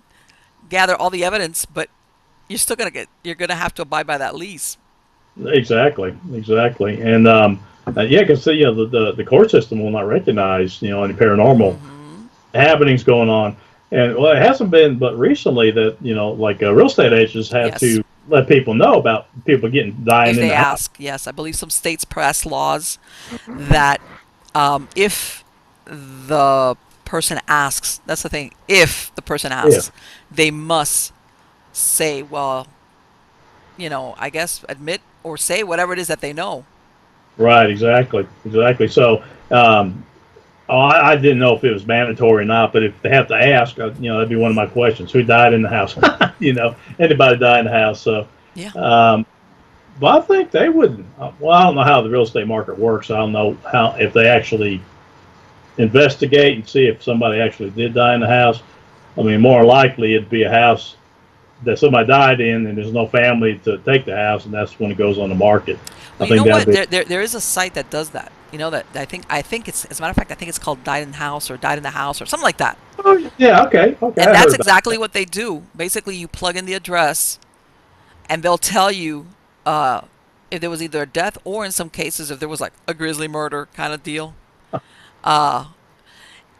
A: gather all the evidence, but you're gonna have to abide by that lease.
B: Exactly, exactly, and yeah, because the court system will not recognize any paranormal
A: Hmm.
B: happenings going on, and well, it hasn't been but recently that like real estate agents have
A: Yes.
B: to let people know about people dying
A: If
B: in
A: they
B: the house.
A: ask, yes, I believe some states pass laws that, if the person asks, that's the thing, if the person
B: Yeah,
A: asks, they must say, well, I guess admit or say whatever it is that they know.
B: right, exactly, exactly. So, I didn't know if it was mandatory or not, but if they have to ask, that'd be one of my questions: who died in the house? Anybody died in the house? So.
A: Yeah.
B: Um, But I think they wouldn't. Well, I don't know how the real estate market works. I don't know how if they actually investigate and see if somebody actually did die in the house. I mean, more likely it'd be a house that somebody died in, and there's no family to take the house, and that's when it goes on the market. I
A: Well, you
B: think
A: know
B: that'd
A: what?
B: be.
A: There is a site that does that. That I think it's, as a matter of fact, I think it's called Died in the House or Died in the House or something like that.
B: Oh yeah, okay, okay,
A: And
B: I
A: that's
B: heard about
A: exactly
B: that.
A: what they do. Basically, you plug in the address, and they'll tell you, if there was either a death, or in some cases if there was like a grisly murder kind of deal. Uh,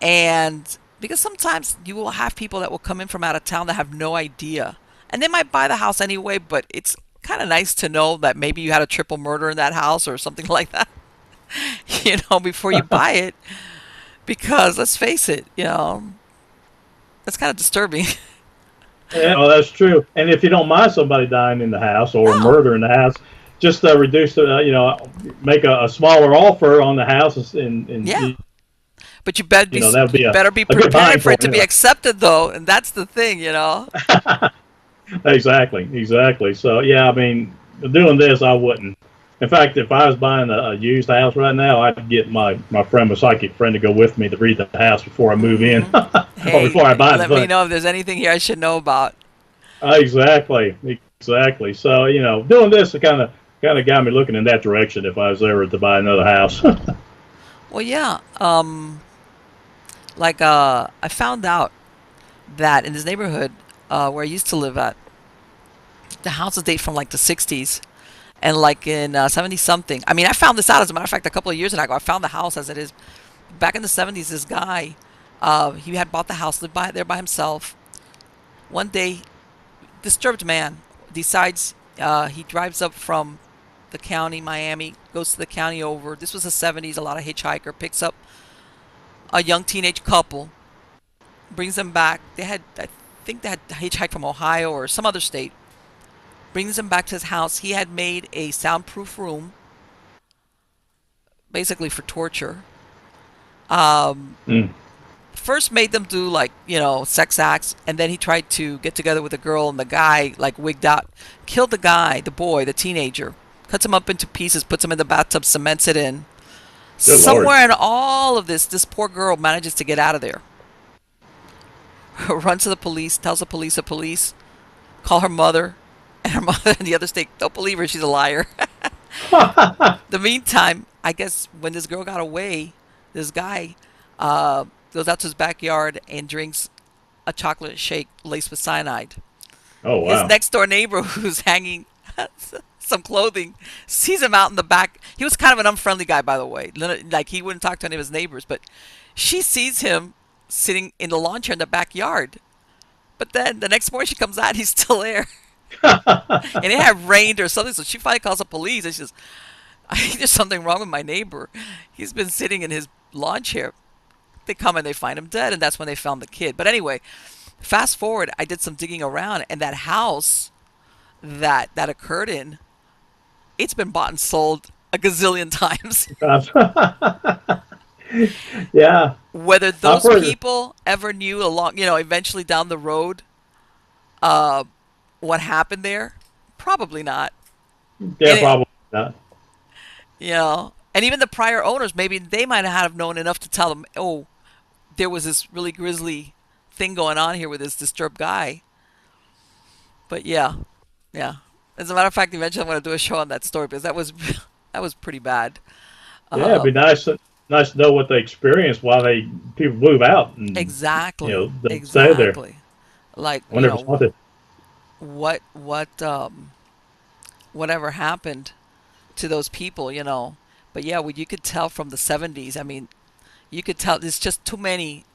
A: and because sometimes you will have people that will come in from out of town that have no idea. And they might buy the house anyway, but it's kind of nice to know that maybe you had a triple murder in that house or something like that, before you buy it. Because let's face it, that's kind of disturbing.
B: Yeah, well, that's true. And if you don't mind somebody dying in the house or a
A: No,
B: murder in the house, just reduce the, make a smaller offer on the house, and
A: yeah. But you better be
B: that would be
A: you better be
B: a good buying
A: prepared for it
B: point
A: to be
B: anyway.
A: accepted, though, and that's the thing.
B: Exactly, exactly. So yeah, I mean, doing this, I wouldn't. In fact, if I was buying a used house right now, I'd get my friend, my psychic friend, to go with me to read the house before I move in, or
A: Hey,
B: before I buy the
A: let me
B: thing.
A: know if there's anything here I should know about.
B: Exactly, exactly. So doing this kind of got me looking in that direction if I was ever to buy another house.
A: Well, yeah. I found out that in this neighborhood where I used to live at, the houses date from like the 60s and like in 70 something. I mean, I found this out as a matter of fact a couple of years ago. I found the house as it is. Back in the 70s, this guy, he had bought the house, lived there by himself. One day, disturbed man decides he drives up from the county, Miami, goes to the county over. This was the 70s, a lot of hitchhiker, picks up a young teenage couple, brings them back. I think they had hitchhiked from Ohio or some other state. Brings them back to his house. He had made a soundproof room, basically for torture. Um,
B: Mm.
A: First made them do like sex acts, and then he tried to get together with a girl, and the guy like wigged out, killed the guy, the boy, the teenager, cuts him up into pieces, puts him in the bathtub, cements it in.
B: Good lord.
A: Somewhere in all of this poor girl manages to get out of there. Runs to the police, tells the police call her mother, and her mother in the other state don't believe her, she's a liar. The meantime, I guess when this girl got away, this guy goes out to his backyard and drinks a chocolate shake laced with cyanide.
B: Oh
A: His
B: wow.
A: next door neighbor, who's hanging some clothing, sees him out in the back. He was kind of an unfriendly guy, by the way. Like, he wouldn't talk to any of his neighbors, but she sees him sitting in the lawn chair in the backyard. But then the next morning she comes out, he's still there. And it had rained or something, so she finally calls the police and she says, I think there's something wrong with my neighbor. He's been sitting in his lawn chair. They come and they find him dead, and that's when they found the kid. But anyway, fast forward, I did some digging around, and that house that occurred in, it's been bought and sold a gazillion times.
B: Yeah,
A: Whether
B: I've
A: those
B: heard.
A: people ever knew eventually down the road, uh, what happened there, probably not.
B: Yeah,
A: And it,
B: probably not.
A: and even the prior owners, maybe they might have known enough to tell them, oh, there was this really grisly thing going on here with this disturbed guy. But yeah, yeah. As a matter of fact, eventually I'm going to do a show on that story because that was that was pretty bad.
B: Yeah, it'd be
A: Um,
B: nice to know what they experience while people move out and
A: exactly,
B: don't stay there.
A: exactly. Like
B: I wonder if it's haunted.
A: what whatever happened to those people. But yeah, you could tell from the 70s. I mean, you could tell there's just too many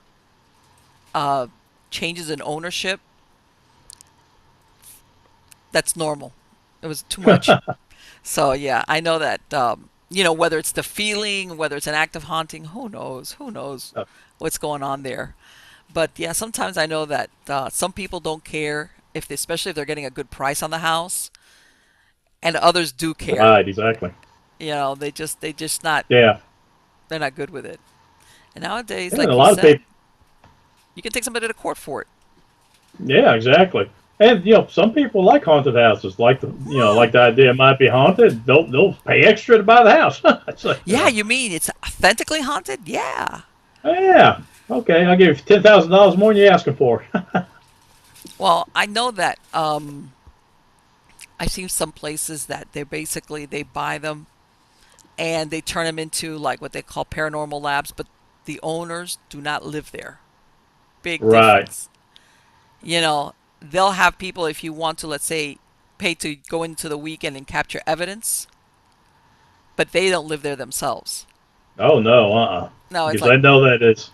A: uh, changes in ownership. That's normal. It was too much. So yeah, I know that whether it's the feeling, whether it's an act of haunting, who knows? Who knows what's going on there? But yeah, sometimes I know that some people don't care especially if they're getting a good price on the house, and others do care.
B: Right, exactly.
A: They just not
B: Yeah,
A: they're not good with it. And nowadays,
B: and
A: like
B: a
A: you
B: lot of
A: said,
B: people.
A: you can take somebody to court for it.
B: Yeah, exactly. And some people like haunted houses, like
A: Oh,
B: the idea it might be haunted. They'll pay extra to buy the house. It's like,
A: yeah, you mean it's authentically haunted? Yeah.
B: oh, yeah, okay, I'll give you $10,000 more than you're asking for.
A: Well, I know that I've seen some places that they buy them and they turn them into like what they call paranormal labs, but the owners do not live there. Big
B: Right.
A: difference. They'll have people, if you want to, let's say, pay to go into the weekend and capture evidence, but they don't live there themselves.
B: Oh no,
A: No, it's
B: because
A: like,
B: I know that it's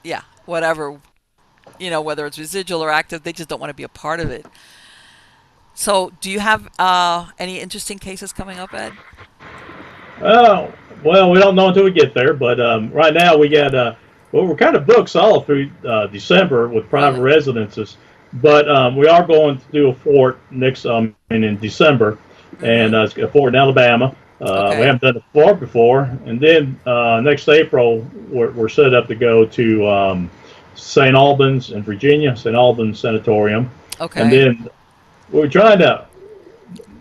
A: yeah, whatever, whether it's residual or active, they just don't want to be a part of it. So, do you have any interesting cases coming up, Ed?
B: oh well, we don't know until we get there. But right now we
A: Yeah,
B: got well, we're kind of booked solid through December with private
A: really.
B: residences, but we are going to do a fort next in December, and
A: Mm-hmm.
B: it's a fort in Alabama. We
A: Okay.
B: haven't done a fort before, and then next April we're set up to go to St. Albans in Virginia, St. Albans Sanatorium, and
A: Okay.
B: then we're trying to.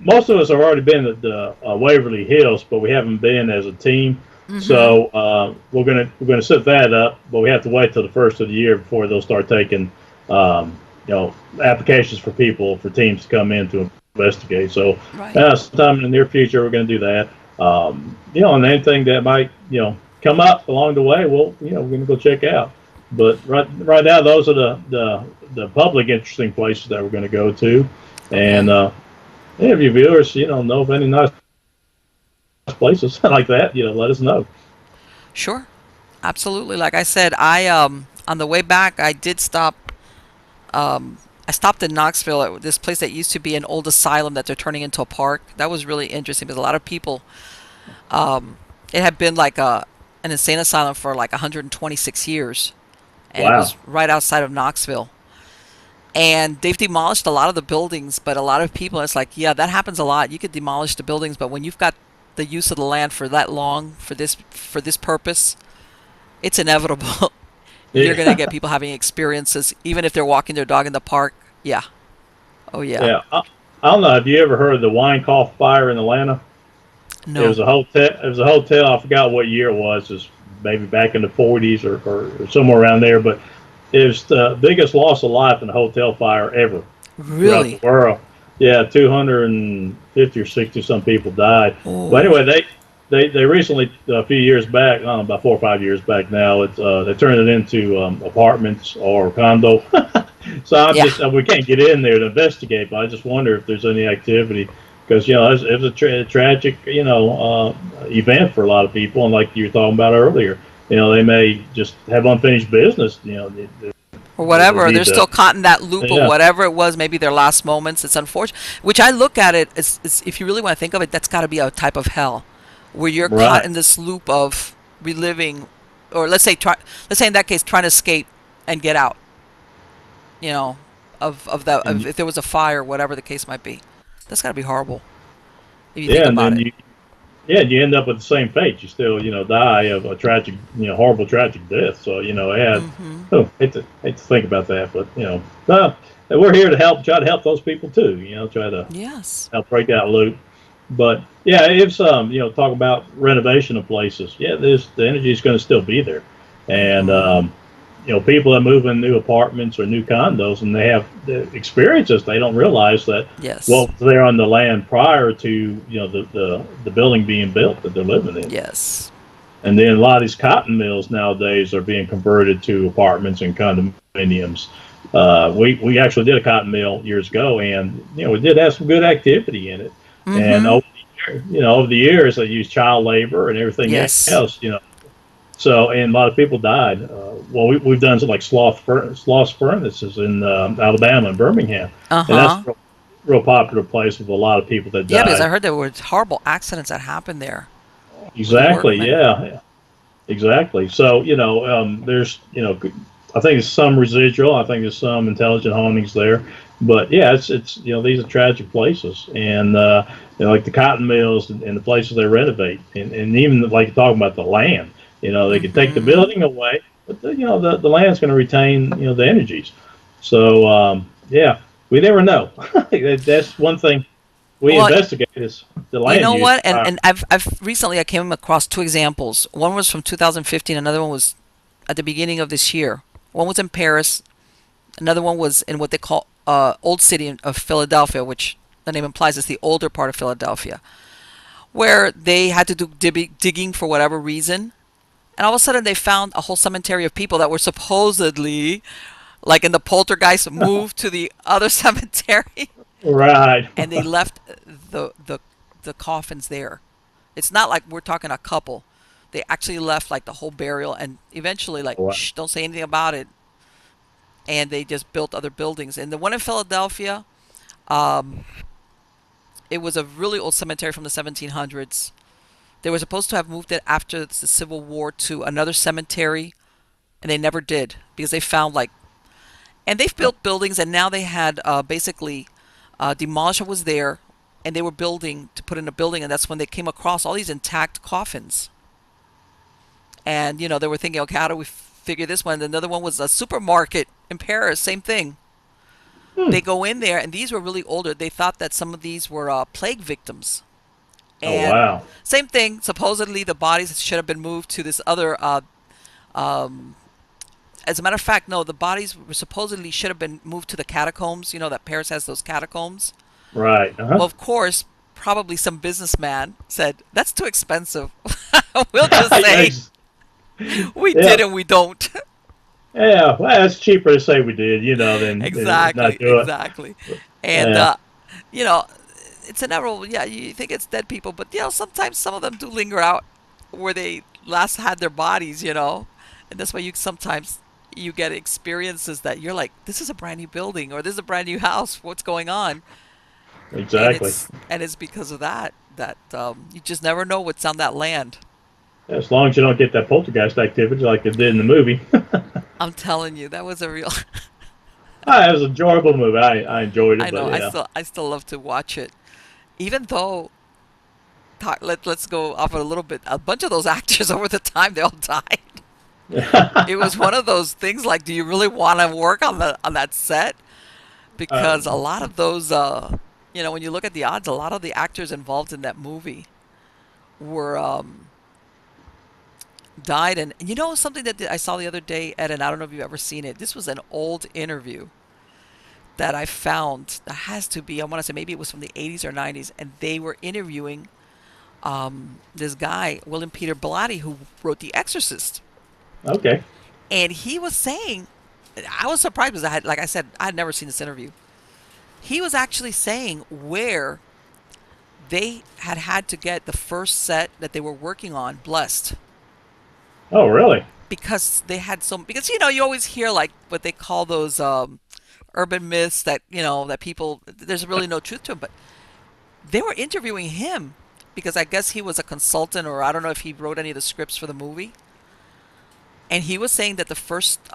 B: Most of us have already been at the Waverly Hills, but we haven't been as a team.
A: Mm-hmm.
B: So we're gonna set that up, but we have to wait till the first of the year before they'll start taking applications for people for teams to come in to investigate. So
A: Right.
B: sometime in the near future we're going to do that. And anything that might come up along the way, we're going to go check out. But right now those are the public interesting places that we're going to go to, and
A: Okay.
B: if your viewers, know of any nice places like that, let us know.
A: Sure. Absolutely. Like I said, I on the way back, I did stop. I stopped in Knoxville at this place that used to be an old asylum that they're turning into a park. That was really interesting because a lot of people. It had been like an insane asylum for like 126 years, and it
B: Wow.
A: was right outside of Knoxville. And they've demolished a lot of the buildings, but a lot of people, it's like, yeah, that happens a lot. You could demolish the buildings, but when you've got the use of the land for that long for this purpose, it's inevitable. You're gonna
B: Yeah.
A: get people having experiences, even if they're walking their dog in the park. Yeah. Oh yeah.
B: Yeah. I don't know. Have you ever heard of the Wine Cough fire in Atlanta? It
A: No.
B: was a hotel. It was a hotel. I forgot what year it was. It was maybe back in the 40s or somewhere around there. But it was the biggest loss of life in a hotel fire ever throughout the
A: Really?
B: world. Yeah, 250 or 60 some people died. But
A: Oh.
B: anyway, they recently a few years back, I don't know, about 4 or 5 years back now, it's they turned it into apartments or condo. So
A: Yeah.
B: we can't get in there to investigate, but I just wonder if there's any activity because it was a tragic event for a lot of people, and like you were talking about earlier, they may just have unfinished business.
A: Or
B: They
A: whatever. They're
B: need to.
A: still caught in that loop of
B: Yeah,
A: whatever it was, maybe their last moments. It's unfortunate. Which I look at it as if you really want to think of it, that's got to be a type of hell, where you're caught
B: right.
A: in this loop of reliving, or let's say in that case, trying to escape and get out. You know, of
B: And
A: if there was a fire, whatever the case might be. That's got to be horrible if you think
B: yeah, and
A: about
B: then
A: it.
B: you end up with the same fate. You still, die of a tragic, horrible, tragic death. So,
A: Mm-hmm.
B: hate to think about that, but we're here to help, try to help those people too. Try to
A: Yes.
B: help break that loop. But yeah, if talk about renovation of places. Yeah, the energy is going to still be there, and
A: Mm-hmm.
B: people that move in new apartments or new condos and they have the experiences, they don't realize that
A: Yes.
B: what was there on the land prior to the building being built that they're living in.
A: Yes.
B: And then a lot of these cotton mills nowadays are being converted to apartments and condominiums. We actually did a cotton mill years ago, and we did have some good activity in it. And
A: Mm-hmm.
B: over the years, they used child labor and everything
A: Yes.
B: else. So, and a lot of people died. Well, we've done some like sloth furnaces in Alabama and Birmingham, and that's
A: Uh-huh.
B: a real popular place with a lot of people that
A: Yeah, because I
B: died.
A: heard there were horrible accidents that happened there with the
B: Exactly.
A: workmen.
B: Yeah. Exactly. So, there's, I think there's some residual. I think there's some intelligent hauntings there, but yeah, it's these are tragic places, and like the cotton mills and the places they renovate, and even like you're talking about the land. They can take the
A: Mm-hmm.
B: building away, but the land's going to retain the energies. So yeah, we never know. That's one thing we
A: Well,
B: investigate is the
A: you
B: land
A: know
B: use.
A: what? And I've recently I came across two examples. One was from 2015. Another one was at the beginning of this year. One was in Paris. Another one was in what they call Old City of Philadelphia, which the name implies is the older part of Philadelphia, where they had to do digging for whatever reason. And all of a sudden, they found a whole cemetery of people that were supposedly, like in the poltergeist, moved to the other cemetery,
B: Right.
A: and they left the the coffins there. It's not like we're talking a couple. They actually left like the whole burial, and eventually like,
B: Wow.
A: shh, don't say anything about it. And they just built other buildings. And the one in Philadelphia, um, it was a really old cemetery from the 1700s. They were supposed to have moved it after the Civil War to another cemetery, and they never did because they found like, and they've built buildings, and now they had basically demolished what was there, and they were building to put in a building, and that's when they came across all these intact coffins. And they were thinking, okay, how do we figure this one? Another one was a supermarket in Paris, same thing.
B: Hmm.
A: They go in there, and these were really older. They thought that some of these were plague victims.
B: Oh,
A: And
B: wow.
A: same thing, supposedly the bodies should have been moved to this other. Um, as a matter of fact, no, the bodies were supposedly should have been moved to the catacombs. You know that Paris has those catacombs.
B: Right.
A: Well,
B: Uh-huh.
A: of course, probably some businessman said that's too expensive. We'll just say
B: Yes.
A: we
B: Yeah.
A: did and we don't.
B: Yeah. Well, it's cheaper to say we did, than not
A: Exactly,
B: do it.
A: exactly. And
B: Yeah.
A: you know, it's inevitable. Yeah, you think it's dead people, but sometimes some of them do linger out where they last had their bodies. And that's why you get experiences that you're like, this is a brand new building or this is a brand new house. What's going on? And
B: Exactly.
A: it's because of that you just never know what's on that land.
B: As long as you don't get that poltergeist activity like they did in the movie.
A: I'm telling you, that was a real.
B: It was an enjoyable movie. I enjoyed it,
A: I
B: but
A: know.
B: yeah.
A: I still love to watch it, even though. Let's go off it a little bit. A bunch of those actors over the time they all died. It was one of those things like, do you really want to work on that set?
B: uh,
A: Because a lot of those, when you look at the odds, a lot of the actors involved in that movie were died. And something that I saw the other day, Ed, and I don't know if you've ever seen it. This was an old interview that I found. That has to be, I want to say maybe it was from the 80s or 90s, and they were interviewing this guy, William Peter Blatty, who wrote The Exorcist.
B: okay.
A: And he was saying, I was surprised because like I said, I had never seen this interview. He was actually saying where they had to get the first set that they were working on blessed
B: Oh, really?
A: because they had because you always hear like what they call those urban myths that that people, there's really no truth to them, but they were interviewing him because I guess he was a consultant, or I don't know if he wrote any of the scripts for the movie. And he was saying that the first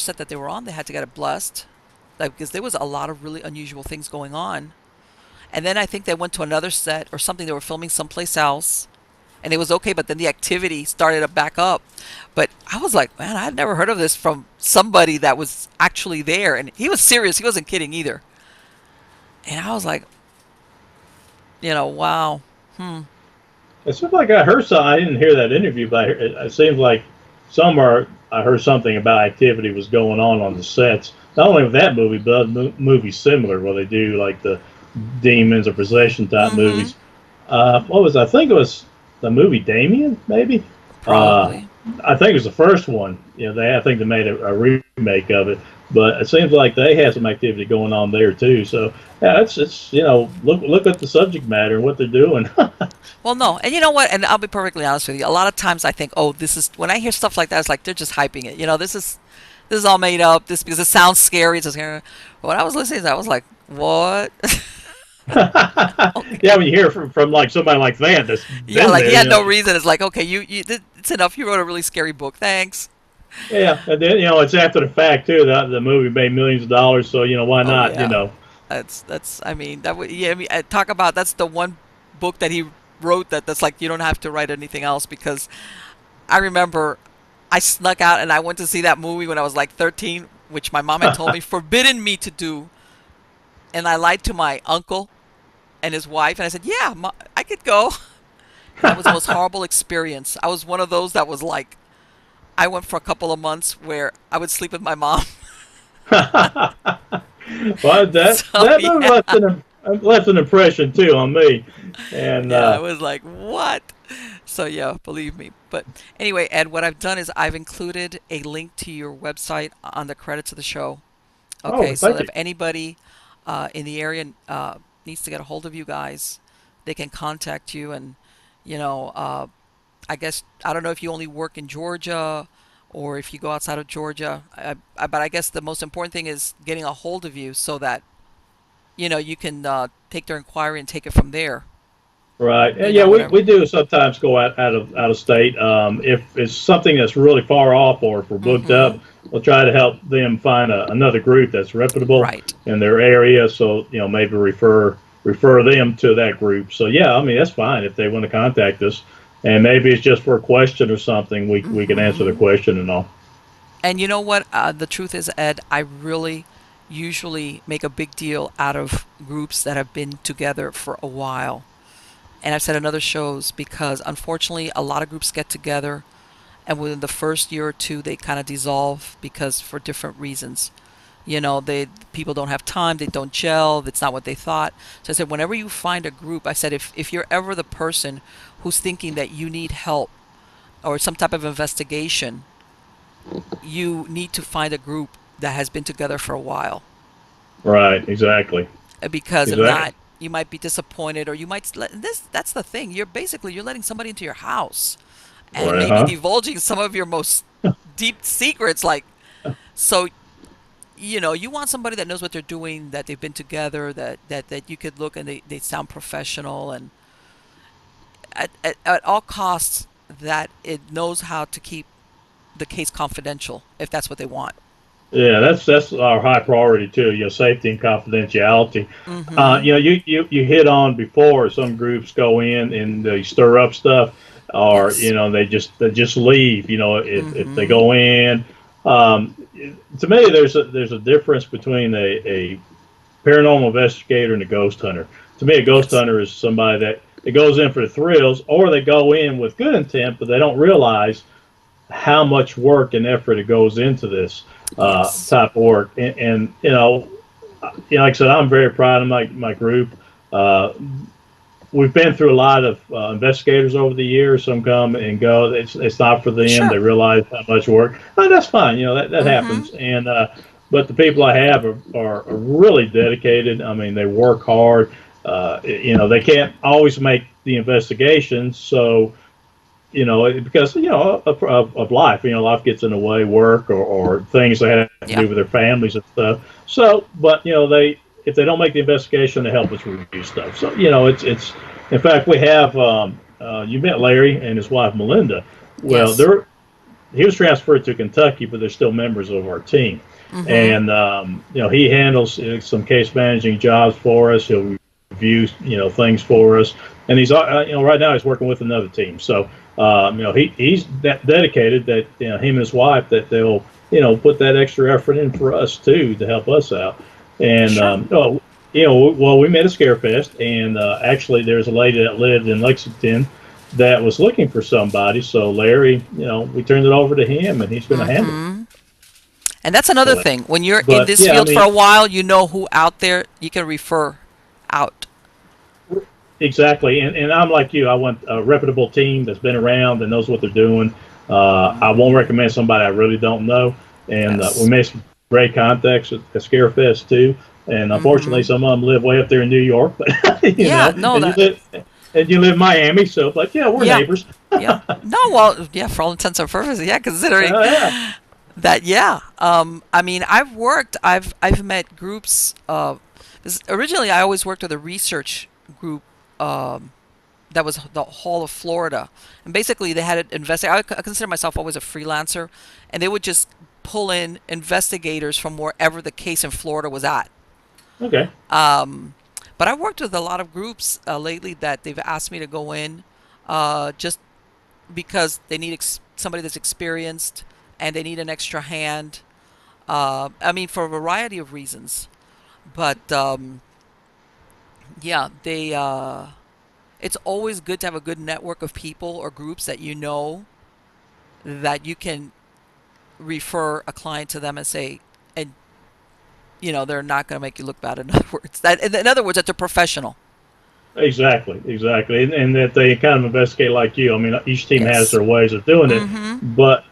A: set that they were on, they had to get it blessed, like because there was a lot of really unusual things going on. And then I think they went to another set or something. They were filming someplace else, and it was okay. But then the activity started to back up. But I was like, man, I had never heard of this from somebody that was actually there, and he was serious. He wasn't kidding either. And I was like, wow. Hmm.
B: It seems like I heard some. I didn't hear that interview, but it seems like somewhere I heard something about activity was going on the sets. Not only with that movie, but other movies similar where they do like the demons or possession type
A: Mm-hmm.
B: movies. What was I think it was the movie Damien, maybe. Uh,
A: Probably.
B: I think it was the first one. I think they made a remake of it, but it seems like they had some activity going on there too. So yeah, it's look at the subject matter and what they're doing.
A: Well, no, and you know what? And I'll be perfectly honest with you. A lot of times I think, oh, this is when I hear stuff like that, it's like they're just hyping it. This is all made up. This because it sounds scary. It's just, when I was listening to that, I was like, what? Okay.
B: Yeah, when you hear from like somebody like that that's
A: Yeah,
B: been
A: like he
B: there,
A: had no reason. It's like, okay, it's enough. You wrote a really scary book. Thanks.
B: yeah, and then it's after the fact too that the movie made millions of dollars, so why
A: Oh
B: not?
A: yeah, that's. I mean, that would. Yeah, I mean, talk about that's the one book that he wrote that's like you don't have to write anything else because I remember I snuck out and I went to see that movie when I was like 13, which my mom had told me forbidden me to do, and I lied to my uncle and his wife, and I said, "Yeah, I could go." And that was the most horrible experience. I was one of those that was like, I went for a couple of months where I would sleep with my mom.
B: Well, that
A: So
B: that movie
A: yeah,
B: left an impression too on me, and
A: yeah, I was like, what? So yeah, believe me. But anyway, Ed, what I've done is I've included a link to your website on the credits of the show.
B: oh,
A: Okay, so
B: thank
A: that
B: you.
A: if anybody in the area needs to get a hold of you guys, they can contact you. And you know, uh, I guess I don't know if you only work in Georgia or if you go outside of Georgia. But I guess the most important thing is getting a hold of you so that you can take their inquiry and take it from there.
B: Right. And yeah, we,
A: Whatever.
B: we do sometimes go out of state. If it's something that's really far off or if we're booked
A: Mm-hmm.
B: up, we'll try to help them find another group that's reputable
A: Right.
B: in their area. So, maybe refer them to that group. So yeah, I mean that's fine if they want to contact us. And maybe it's just for a question or something. We can answer the
A: Mm-hmm.
B: question and all.
A: And you know what? The truth is, Ed, I really usually make a big deal out of groups that have been together for a while. And I've said in other shows because unfortunately, a lot of groups get together and within the first year or two, they kind of dissolve because for different reasons. They people don't have time, they don't gel, it's not what they thought. So I said, whenever you find a group, I said, if you're ever the person who's thinking that you need help or some type of investigation, you need to find a group that has been together for a while.
B: Right. Exactly.
A: Because if
B: Exactly.
A: not, you might be disappointed or you might let this that's the thing. You're letting somebody into your house and
B: Right.
A: maybe
B: Huh.
A: divulging some of your most deep secrets so you want somebody that knows what they're doing, that they've been together, that you could look and they sound professional and at all costs that it knows how to keep the case confidential if that's what they want.
B: Yeah, that's our high priority too. Safety and confidentiality.
A: Mm-hmm.
B: You hit on before some groups go in and they stir up stuff, or
A: Yes.
B: they just leave. If they
A: Mm-hmm.
B: go in, um, to me there's a difference between a paranormal investigator and a ghost hunter. To me, a ghost
A: Yes.
B: hunter is somebody that goes in for the thrills, or they go in with good intent, but they don't realize how much work and effort it goes into this
A: Yes.
B: type of work. And like I said, I'm very proud of my group. Uh, we've been through a lot of investigators over the years. Some come and go. It's not for them.
A: Sure.
B: They realize how much work. That's fine. That
A: Mm-hmm.
B: happens. And but the people I have are really dedicated. I mean, they work hard. They can't always make the investigations, so because of life, life gets in the way, work or things they have to
A: Yeah.
B: do with their families and stuff. So, but they if they don't make the investigation, they help us review stuff. So, it's. In fact, we have you met Larry and his wife Melinda. Well,
A: Yes.
B: he was transferred to Kentucky, but they're still members of our team.
A: Mm-hmm.
B: And he handles some case managing jobs for us. He'll review things for us, and he's right now he's working with another team. So he's that dedicated that him and his wife that they'll put that extra effort in for us too to help us out. And
A: Sure.
B: well, we met at Scarefest, and actually there's a lady that lived in Lexington that was looking for somebody. So Larry, we turned it over to him, and he's going to handle it.
A: Mm-hmm. And that's another
B: So,
A: thing. When you're in
B: but
A: this
B: yeah, I
A: field for
B: mean,
A: a while, you know who out there you can refer out.
B: exactly. And I'm like you. I want a reputable team that's been around and knows what they're doing. I won't recommend somebody I really don't know. And we
A: Yes.
B: made some great contacts at Scarefest too. And unfortunately,
A: Mm-hmm.
B: some of them live way up there in New York, but
A: Yeah. No.
B: and you live in Miami, so it's like, yeah, we're
A: Yeah.
B: neighbors.
A: Yeah. No. Well. Yeah. For all intents and purposes. Yeah. Considering
B: Yeah.
A: that. Yeah. I mean, I've met groups. 'Cause originally, I always worked with a research group. That was the Hall of Florida, and basically they had it investigate. I consider myself always a freelancer, and they would just pull in investigators from wherever the case in Florida was at.
B: Okay.
A: Um, but I worked with a lot of groups lately that they've asked me to go in, just because they need somebody that's experienced and they need an extra hand. I mean, for a variety of reasons. But yeah, they. It's always good to have a good network of people or groups that that you can refer a client to them and say, and they're not going to make you look bad. In other words, in other words, that they're professional.
B: Exactly, exactly, and that they kind of investigate like you. I mean, each team has
A: Yes.
B: their ways of doing it,
A: Mm-hmm.
B: but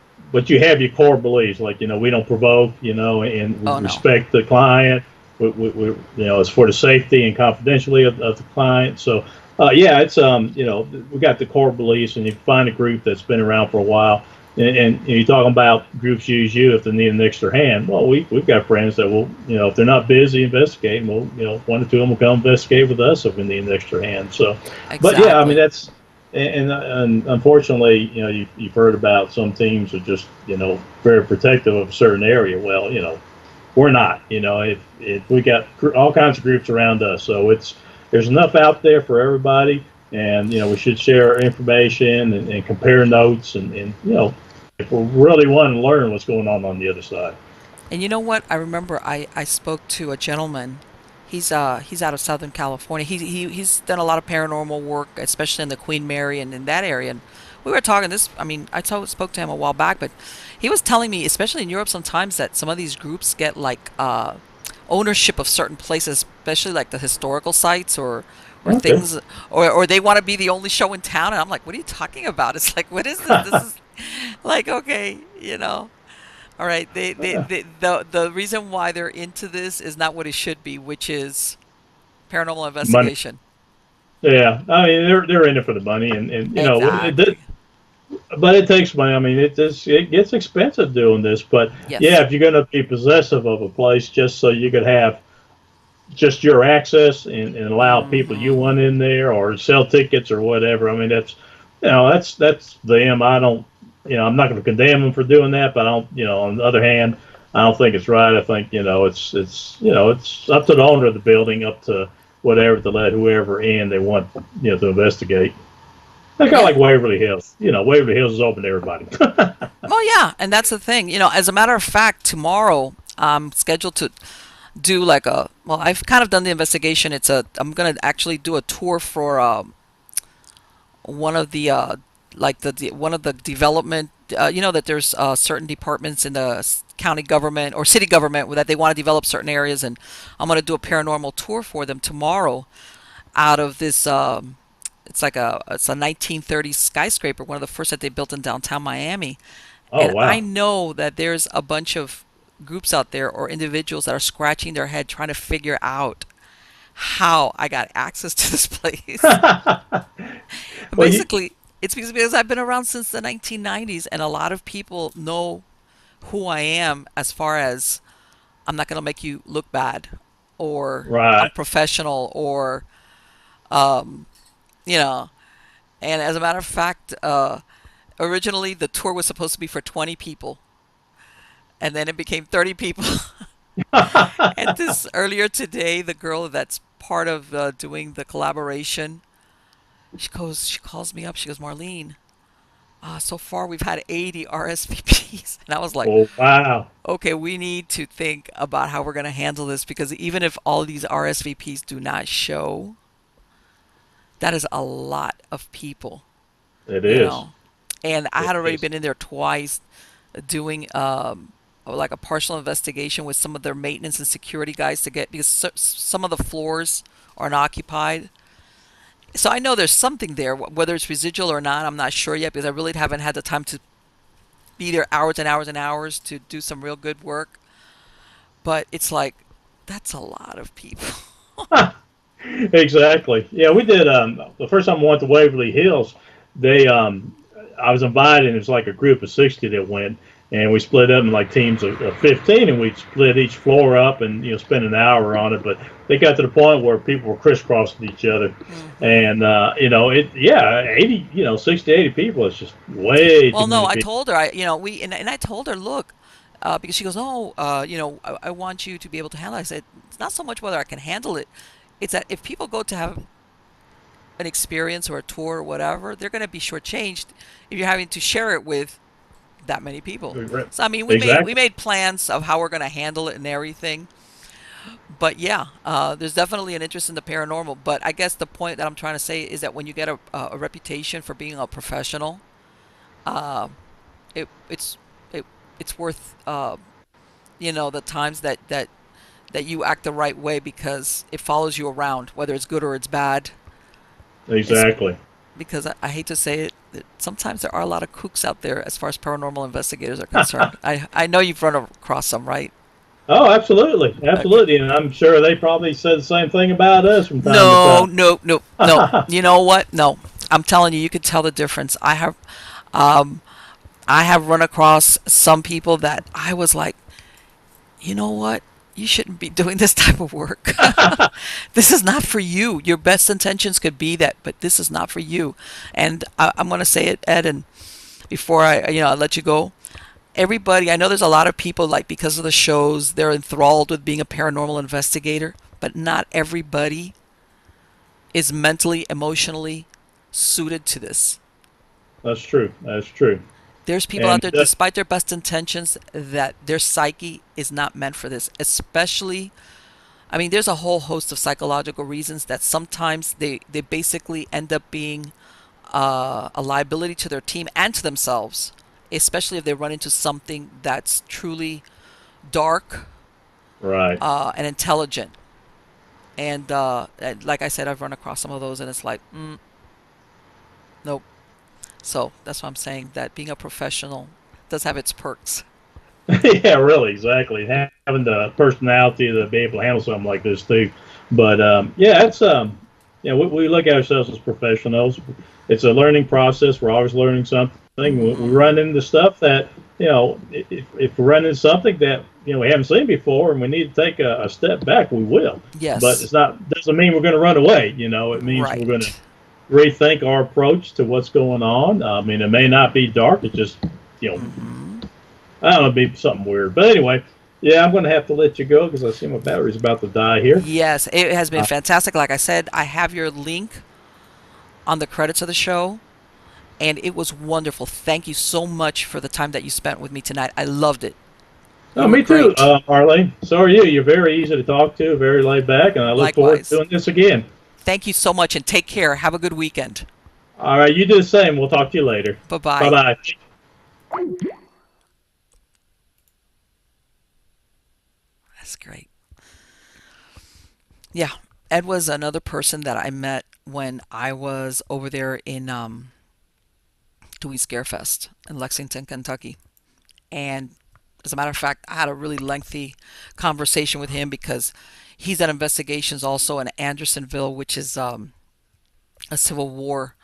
B: you have your core beliefs, like we don't provoke, and we
A: Oh no.
B: respect the client. We it's for the safety and confidentiality of the client. So Yeah, it's we got the core beliefs, and you find a group that's been around for a while, and you're talking about groups use you if they need an extra hand. Well, we've got friends that will, if they're not busy investigating, well, one or two of them will come investigate with us if we need an extra hand. So, but yeah, I mean
A: Exactly.
B: that's. And unfortunately, you've heard about some teams are just, very protective of a certain area. Well, we're not. If we got all kinds of groups around us, so there's enough out there for everybody, and we should share information and compare notes, and if we really want to learn what's going on the other side.
A: And you know what? I remember I spoke to a gentleman. He's out of Southern California. He's done a lot of paranormal work, especially in the Queen Mary and in that area. And we were talking this. I mean, spoke to him a while back, but he was telling me, especially in Europe, sometimes that some of these groups get like ownership of certain places, especially like the historical sites or
B: Okay.
A: things, or they want to be the only show in town. And I'm like, what are you talking about? It's like, what is this? This is like, okay, you know. All right, the reason why they're into this is not what it should be, which is paranormal
B: Money.
A: investigation.
B: Yeah, I mean they're in it for the money, and
A: Exactly.
B: but it takes money. I mean, it gets expensive doing this. But
A: Yes.
B: yeah, if you're going to be possessive of a place just so you could have just your access and allow people you
A: Hmm.
B: want in there or sell tickets or whatever. I mean, that's them. I don't, I'm not going to condemn them for doing that, but I don't, on the other hand, I don't think it's right. I think, it's up to the owner of the building, up to whatever to let whoever in they want, to investigate. They're kind of
A: Yeah.
B: like Waverly Hills. Waverly Hills is open to everybody.
A: Well, yeah, and that's the thing. As a matter of fact, tomorrow I'm scheduled to do like a. Well, I've kind of done the investigation. I'm gonna actually do a tour for one of the like one of the development. That there's certain departments in the county government or city government that they want to develop certain areas, and I'm gonna do a paranormal tour for them tomorrow out of this. It's a 1930s skyscraper, one of the first that they built in downtown Miami.
B: Oh
A: And I
B: wow.
A: know that there's a bunch of groups out there or individuals that are scratching their head trying to figure out how I got access to this place.
B: well, you,
A: Basically, it's because I've been around since the 1990s, and a lot of people know who I am as far as I'm not going to make you look bad or
B: right.
A: unprofessional or, um, you know. And as a matter of fact, originally the tour was supposed to be for 20 people, and then it became 30 people. And this earlier today, the girl that's part of doing the collaboration, she calls me up. She goes, Marlene, so far we've had 80 RSVPs. And I was like,
B: Oh wow.
A: okay, we need to think about how we're going to handle this because even if all of these RSVPs do not show, that is a lot of people,
B: It
A: you
B: is.
A: know. And I
B: It
A: had already
B: is.
A: been in there twice doing like a partial investigation with some of their maintenance and security guys to get because some of the floors are unoccupied. So I know there's something there, whether it's residual or not. I'm not sure yet because I really haven't had the time to be there hours and hours and hours to do some real good work. But it's like that's a lot of people.
B: Exactly. Yeah, we did. The first time I went to Waverly Hills, they I was invited. And it was like a group of 60 that went, and we split up in like teams of 15, and we split each floor up, and spent an hour on it. But they got to the point where people were crisscrossing each other,
A: Hmm.
B: and it yeah, 80, 60, 80 people is just way too
A: Well, no,
B: many
A: I
B: people.
A: told her, and I told her, look, because she goes, oh, I want you to be able to handle it. I said, it's not so much whether I can handle it. It's that if people go to have an experience or a tour or whatever, they're going to be shortchanged if you're having to share it with that many people. So I mean, we
B: Exactly.
A: made plans of how we're going to handle it and everything. But yeah, there's definitely an interest in the paranormal. But I guess the point that I'm trying to say is that when you get a reputation for being a professional, uh, it's it's worth the times that you act the right way because it follows you around, whether it's good or it's bad. It's
B: Exactly.
A: because I hate to say it, that sometimes there are a lot of kooks out there as far as paranormal investigators are concerned. I know you've run across some, right?
B: Oh, absolutely,
A: Okay.
B: absolutely, and I'm sure they probably said the same thing about us from time to
A: No,
B: time.
A: no, no, no. You know what? No. I'm telling you, you could tell the difference. Um, I have run across some people that I was like, you know what? You shouldn't be doing this type of work. This is not for you. Your best intentions could be that, but this is not for you. And I'm going to say it, Ed, and before I let you go, everybody, I know there's a lot of people like because of the shows, they're enthralled with being a paranormal investigator, but not everybody is mentally, emotionally suited to this.
B: That's true. That's true.
A: There's people out
B: And
A: there, despite their best intentions, that their psyche is not meant for this. Especially, I mean, there's a whole host of psychological reasons that sometimes they basically end up being a liability to their team and to themselves, especially if they run into something that's truly dark
B: right.
A: and intelligent. And like I said, I've run across some of those, and it's like, nope. So that's what I'm saying. That being a professional does have its perks.
B: Yeah, really, exactly. Having the personality to be able to handle something like this too. But yeah, it's we look at ourselves as professionals. It's a learning process. We're always learning something. We
A: Hmm.
B: run into stuff that if we run into something that we haven't seen before and we need to take a step back, we will. But
A: Yes.
B: it's not doesn't mean we're going to run away. It means we're going to
A: Right.
B: rethink our approach to what's going on. I mean, it may not be dark. It's just you know
A: Hmm.
B: I don't know, it'd be something weird. But anyway, yeah, I'm going to have to let you go because I see my battery's about to die here.
A: Yes, it has been
B: Uh,
A: fantastic. Like I said, I have your link on the credits of the show, and it was wonderful. Thank you so much for the time that you spent with me tonight. I loved it.
B: oh,
A: You were
B: me too,
A: great.
B: Marlene. So are you. You're very easy to talk to, very laid back, and I look forward to
A: Likewise.
B: doing this again.
A: Thank you so much, and take care. Have a good weekend.
B: All right, you do the same. We'll talk to you later.
A: Bye
B: Bye
A: bye.
B: bye.
A: That's great. Yeah, Ed was another person that I met when I was over there in Dewey Scarefest in Lexington, Kentucky. And as a matter of fact, I had a really lengthy conversation with him because he's done investigations also in Andersonville, which is a Civil War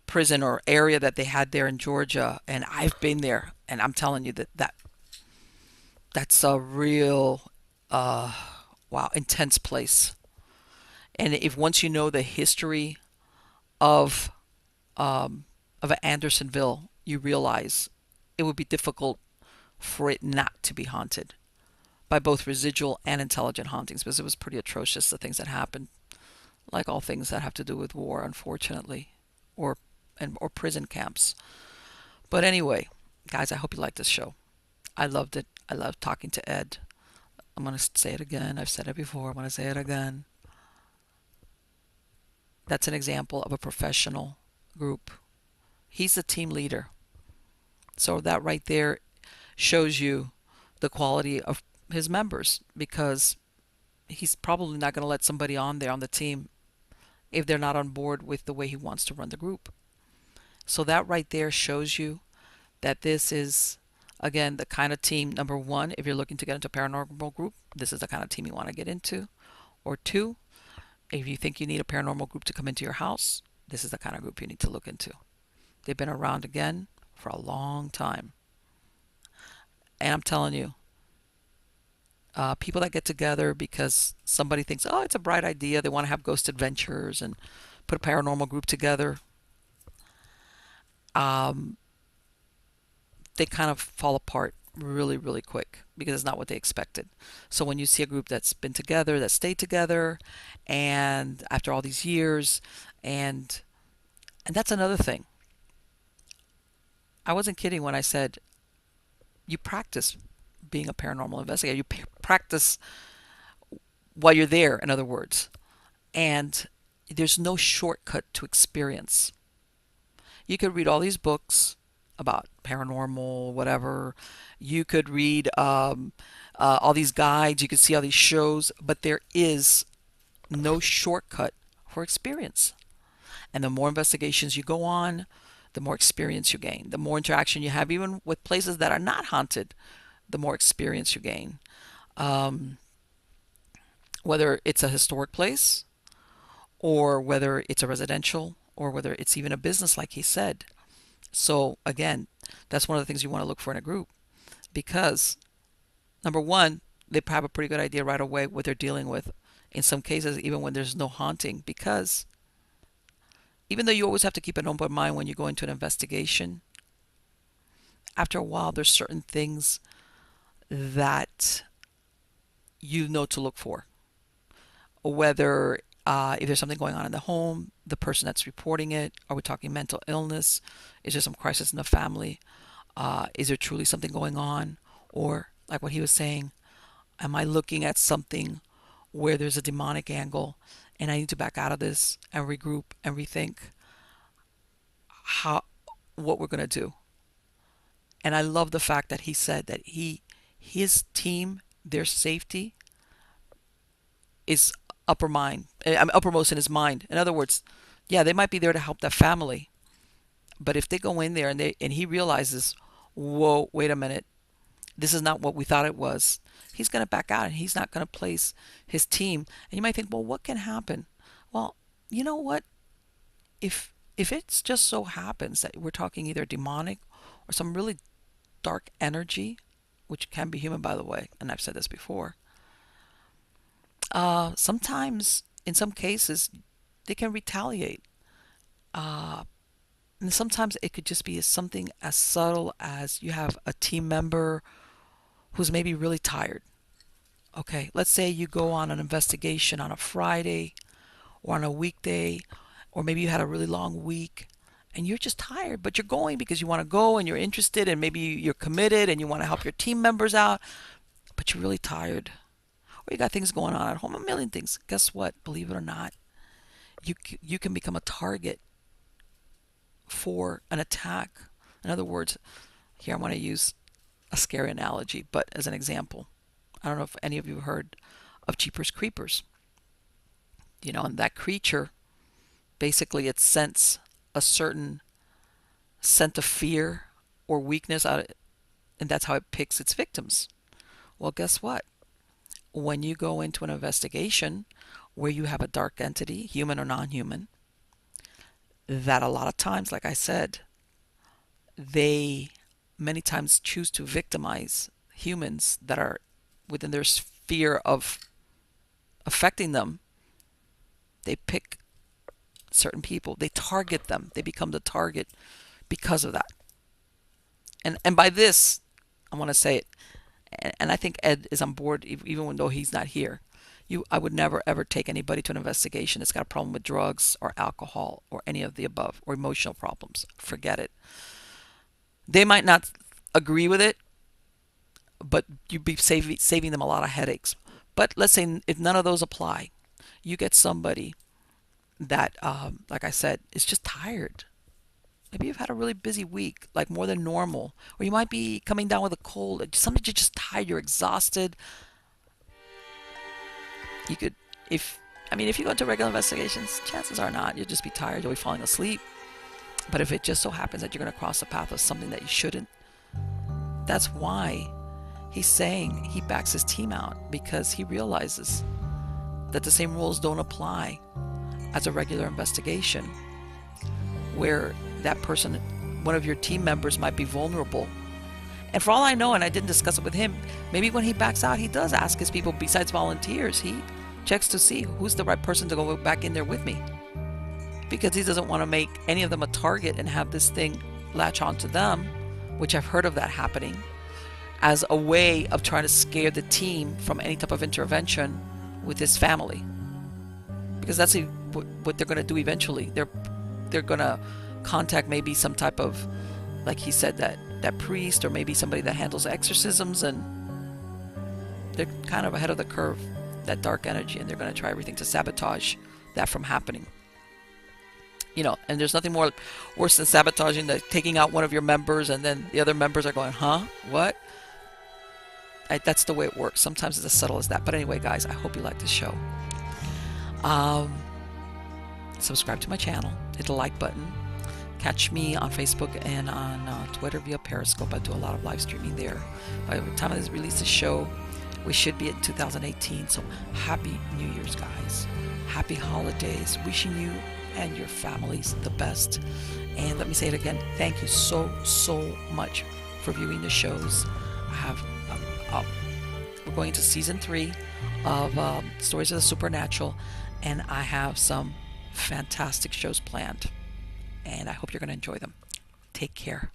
A: prison or area that they had there in Georgia. And I've been there, and I'm telling you that's a real uh, wow intense place. And if once you know the history of of Andersonville, you realize it would be difficult for it not to be haunted by both residual and intelligent hauntings because it was pretty atrocious the things that happened, like all things that have to do with war, unfortunately, or or prison camps. But anyway, guys, I hope you liked this show. I loved it. I loved talking to Ed. I'm gonna say it again. I've said it before. I'm gonna say it again. That's an example of a professional group. He's the team leader. So that right there shows you the quality of his members because he's probably not going to let somebody on there on the team if they're not on board with the way he wants to run the group. So that right there shows you that this is again the kind of team, number one, if you're looking to get into a paranormal group, this is the kind of team you want to get into. Or two, if you think you need a paranormal group to come into your house, this is the kind of group you need to look into. They've been around again for a long time. And I'm telling you, people that get together because somebody thinks, oh, it's a bright idea. They want to have ghost adventures and put a paranormal group together. Um, they kind of fall apart really, really quick because it's not what they expected. So when you see a group that's been together, that stayed together, and after all these years, and and that's another thing. I wasn't kidding when I said you practice being a paranormal investigator. You practice while you're there, in other words. And there's no shortcut to experience. You could read all these books about paranormal, whatever. You could read all these guides. You could see all these shows, but there is no shortcut for experience. And the more investigations you go on, the more experience you gain, the more interaction you have, even with places that are not haunted. the more experience you gain. Um, whether it's a historic place, or whether it's a residential, or whether it's even a business, like he said. So again, that's one of the things you want to look for in a group, because number one, they have a pretty good idea right away what they're dealing with. In some cases, even when there's no haunting, because even though you always have to keep an open mind when you go into an investigation, after a while, there's certain things that you know to look for. Whether if there's something going on in the home, the person that's reporting it, are we talking mental illness? Is there some crisis in the family? Is there truly something going on? Or, like what he was saying, am I looking at something where there's a demonic angle and I need to back out of this and regroup and rethink how what we're going to do? And I love the fact that he said that his team, their safety is uppermost in his mind. In other words, yeah, they might be there to help that family, but if they go in there and he realizes, whoa, wait a minute, this is not what we thought it was, he's going to back out and he's not going to place his team. And you might think, well, what can happen? Well, you know what? If it's just so happens that we're talking either demonic or some really dark energy, which can be human, by the way, and I've said this before, sometimes in some cases they can retaliate. And sometimes it could just be something as subtle as you have a team member who's maybe really tired. Okay, let's say you go on an investigation on a Friday or on a weekday, or maybe you had a really long week and you're just tired, but you're going because you want to go and you're interested and maybe you're committed and you want to help your team members out, but you're really tired. Or you got things going on at home, a million things. Guess what? Believe it or not, you can become a target for an attack. In other words, here I want to use a scary analogy, but as an example, I don't know if any of you heard of Jeepers Creepers. You know, and that creature, basically it scents a certain scent of fear or weakness out, and that's how it picks its victims. Well, guess what? When you go into an investigation where you have a dark entity, human or non-human, that a lot of times, like I said, they many times choose to victimize humans that are within their sphere of affecting them. They pick certain people, they target them, they become the target because of that. And by this, I want to say it, and I think Ed is on board, even though he's not here. I would never ever take anybody to an investigation that's got a problem with drugs or alcohol or any of the above, or emotional problems. Forget it. They might not agree with it, but you'd be saving them a lot of headaches. But let's say if none of those apply, you get somebody that, like I said, is just tired. Maybe you've had a really busy week, like more than normal, or you might be coming down with a cold. Sometimes you're just tired, you're exhausted. You could, if you go into regular investigations, chances are not. You'll just be tired, you'll be falling asleep. But if it just so happens that you're going to cross the path of something that you shouldn't, that's why he's saying he backs his team out, because he realizes that the same rules don't apply as a regular investigation, where that person, one of your team members, might be vulnerable. And for all I know, and I didn't discuss it with him, maybe when he backs out, he does ask his people, besides volunteers, he checks to see who's the right person to go back in there with me, because he doesn't want to make any of them a target and have this thing latch onto them, which I've heard of that happening, as a way of trying to scare the team from any type of intervention with his family. Because that's what they're going to do eventually. They're going to contact maybe some type of, like he said, that priest, or maybe somebody that handles exorcisms, and they're kind of ahead of the curve, that dark energy, and they're going to try everything to sabotage that from happening. You know, and there's nothing worse than sabotaging, taking out one of your members, and then the other members are going, huh? What? That's the way it works. Sometimes it's as subtle as that. But anyway, guys, I hope you like this show. Subscribe to my channel. Hit the like button. Catch me on Facebook and on Twitter via Periscope. I do a lot of live streaming there. By the time I release the show, we should be in 2018. So happy New Year's, guys. Happy holidays. Wishing you and your families the best. And let me say it again. Thank you so much for viewing the shows. I have we're going to season 3 of Stories of the Supernatural, and I have some fantastic shows planned, and I hope you're going to enjoy them. Take care.